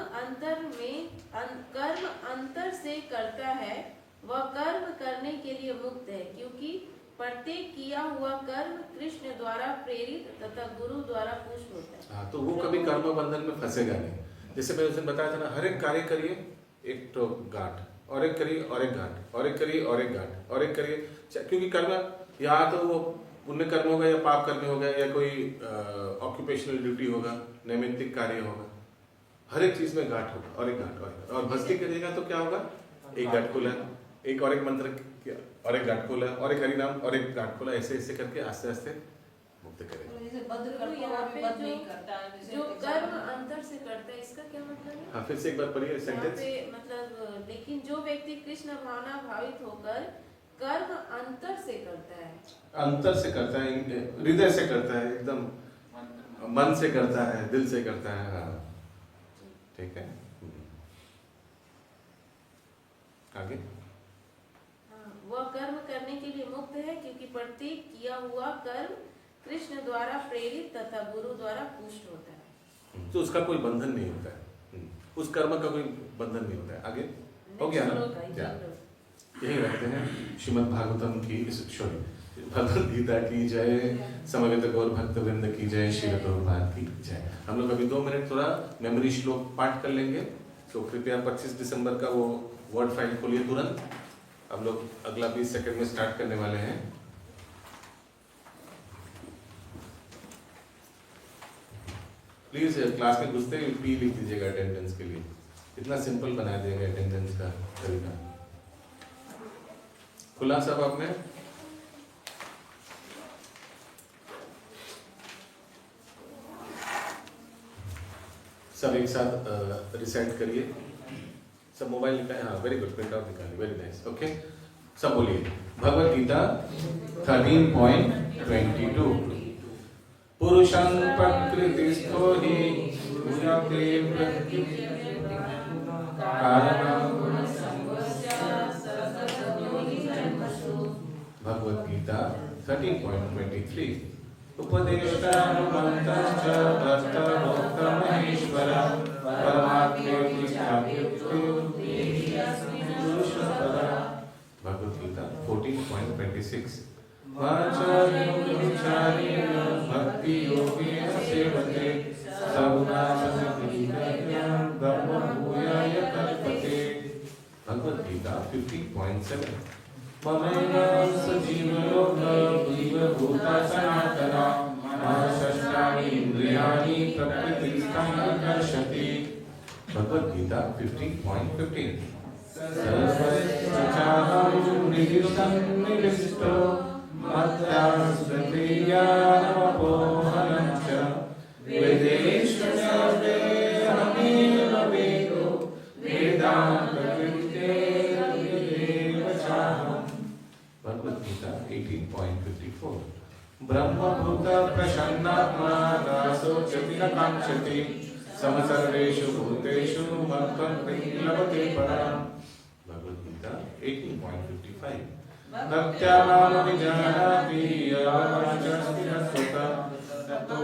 अंतर से करता है वह कर्म करने के लिए मुक्त है, क्योंकि प्रत्येक किया हुआ कर्म कृष्ण द्वारा प्रेरित तथा गुरु द्वारा पुष्ट होता है। हाँ, तो वो कभी कर्म बंधन में फंसेगा नहीं। जैसे मैं उस दिन बताया था ना, हर एक कार्य करिए एक तो गांठ, और एक करिए और एक गांठ, और एक करिए और एक गांठ, और एक करिए, क्योंकि कर्म या तो वो पुण्य कर्म होगा या पाप कर्म होगा या कोई ऑक्यूपेशनल ड्यूटी होगा, नैमित्तिक कार्य होगा, हर एक चीज में गांठ होगा और एक गांठ और भक्ति करिएगा तो क्या होगा? एक गांठ खोला, एक और एक मंत्र किया और एक गांठ खोला और एक हरिनाम और एक गांठ खोला, ऐसे ऐसे करके आस्ते आस्ते मुक्त करेगा। जैसे बद्ध कर्म यहाँ पे बद्ध नहीं करता है, जो कर्म अंतर से करता है इसका क्या मतलब है? हाँ, फिर से एक बार पढ़िए यहाँ सेंटेंस। पे मतलब लेकिन जो व्यक्ति कृष्ण भावना भावित होकर कर्म अंतर से करता है, अंतर से करता है, हृदय से करता है, एकदम मन से करता है, दिल से करता है। हाँ, ठीक है। आगे। वह कर्म करने के लिए मुक्त है, क्योंकि प्रत्येक किया हुआ कर्म कृष्ण द्वारा प्रेरित तथा गुरु द्वारा पुष्ट होता है। तो उसका कोई बंधन नहीं होता है, उस कर्म का कोई बंधन नहीं होता है। आगे हो गया ना? यही रखते हैं। श्रीमद् भागवतम की भगवद गीता की जय, समवेत गौर भक्त वृंद की जय, श्री प्रभुपाद की जय। हम लोग अभी 2 मिनट थोड़ा मेमोरी श्लोक पाठ कर लेंगे। तो कृपया 25 दिसंबर का वो वर्ड फाइल खोलिए तुरंत। हम लोग अगला 20 सेकंड में स्टार्ट करने वाले हैं। प्लीज क्लास में घुसते ही पी लिख दीजिएगा अटेंडेंस के लिए। इतना सिंपल बना देंगे अटेंडेंस का तरीका। खुला सब आपने? सब एक साथ रिसेंट करिए। सब मोबाइल निकाले। हाँ, वेरी गुड, प्रिंट आउट निकालिए, वेरी नाइस। ओके, सब बोलिए। भगवद गीता 13.22 पुरुषं प्रकृतिस्थो हि भूयते भगवद गीता 13.23 उपदेष्टानुमन्तश्च भक्तभोक्तमहेश्वर परमात्मेति चाप्युक्तिर्देहिरस्मिन्। भगवद गीता 14.26 वाचार्योपचारेण भक्ति योगेन सेवते सगुणासक्तिज्ञानं ब्रह्मभूयाय कल्पते। भगवद गीता 15.7 ममैवांश जीवभूता सनातना मनश्चानि इन्द्रियाणि प्रकृतिस्थं कर्षति। भगवद गीता 15.15 सर्वस्याहं निविष्टो मत्तास्त्रियामपोहनं च वेदेषु सर्वेऽहमेव वेदो वेदान्तकृतेर्वेदेव चाहम्। भगवद गीता 18.54 ब्रह्मभूत प्रसन्नात्मा न शोचति न कांक्षति समसर्वेषु भूतेषु मत्त्वं लभते पराम्। भगवद गीता 18.55। भक्त्यामां विजानाति यवाचस्ति न स्वतः ततो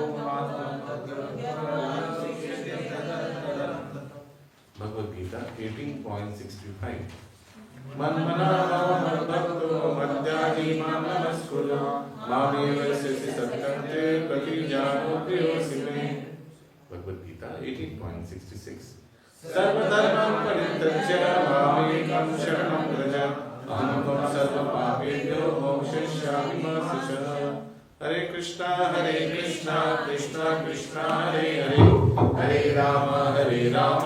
भगवद गीता 18.65। मन्मना मम भक्तो मद्याजी मां नमस्कुरु मामेव शसि सत्यन्ते प्रतिजानो प्रियोऽसि मे। भगवद गीता 18.66। सर्वधर्मान् परित्यज्य मामेकं शरणं व्रज अहं त्वं सर्वपापेभ्यो मोक्षयिष्यामि मा शुचः। हरे कृष्णा कृष्णा कृष्णा हरे हरे हरे राम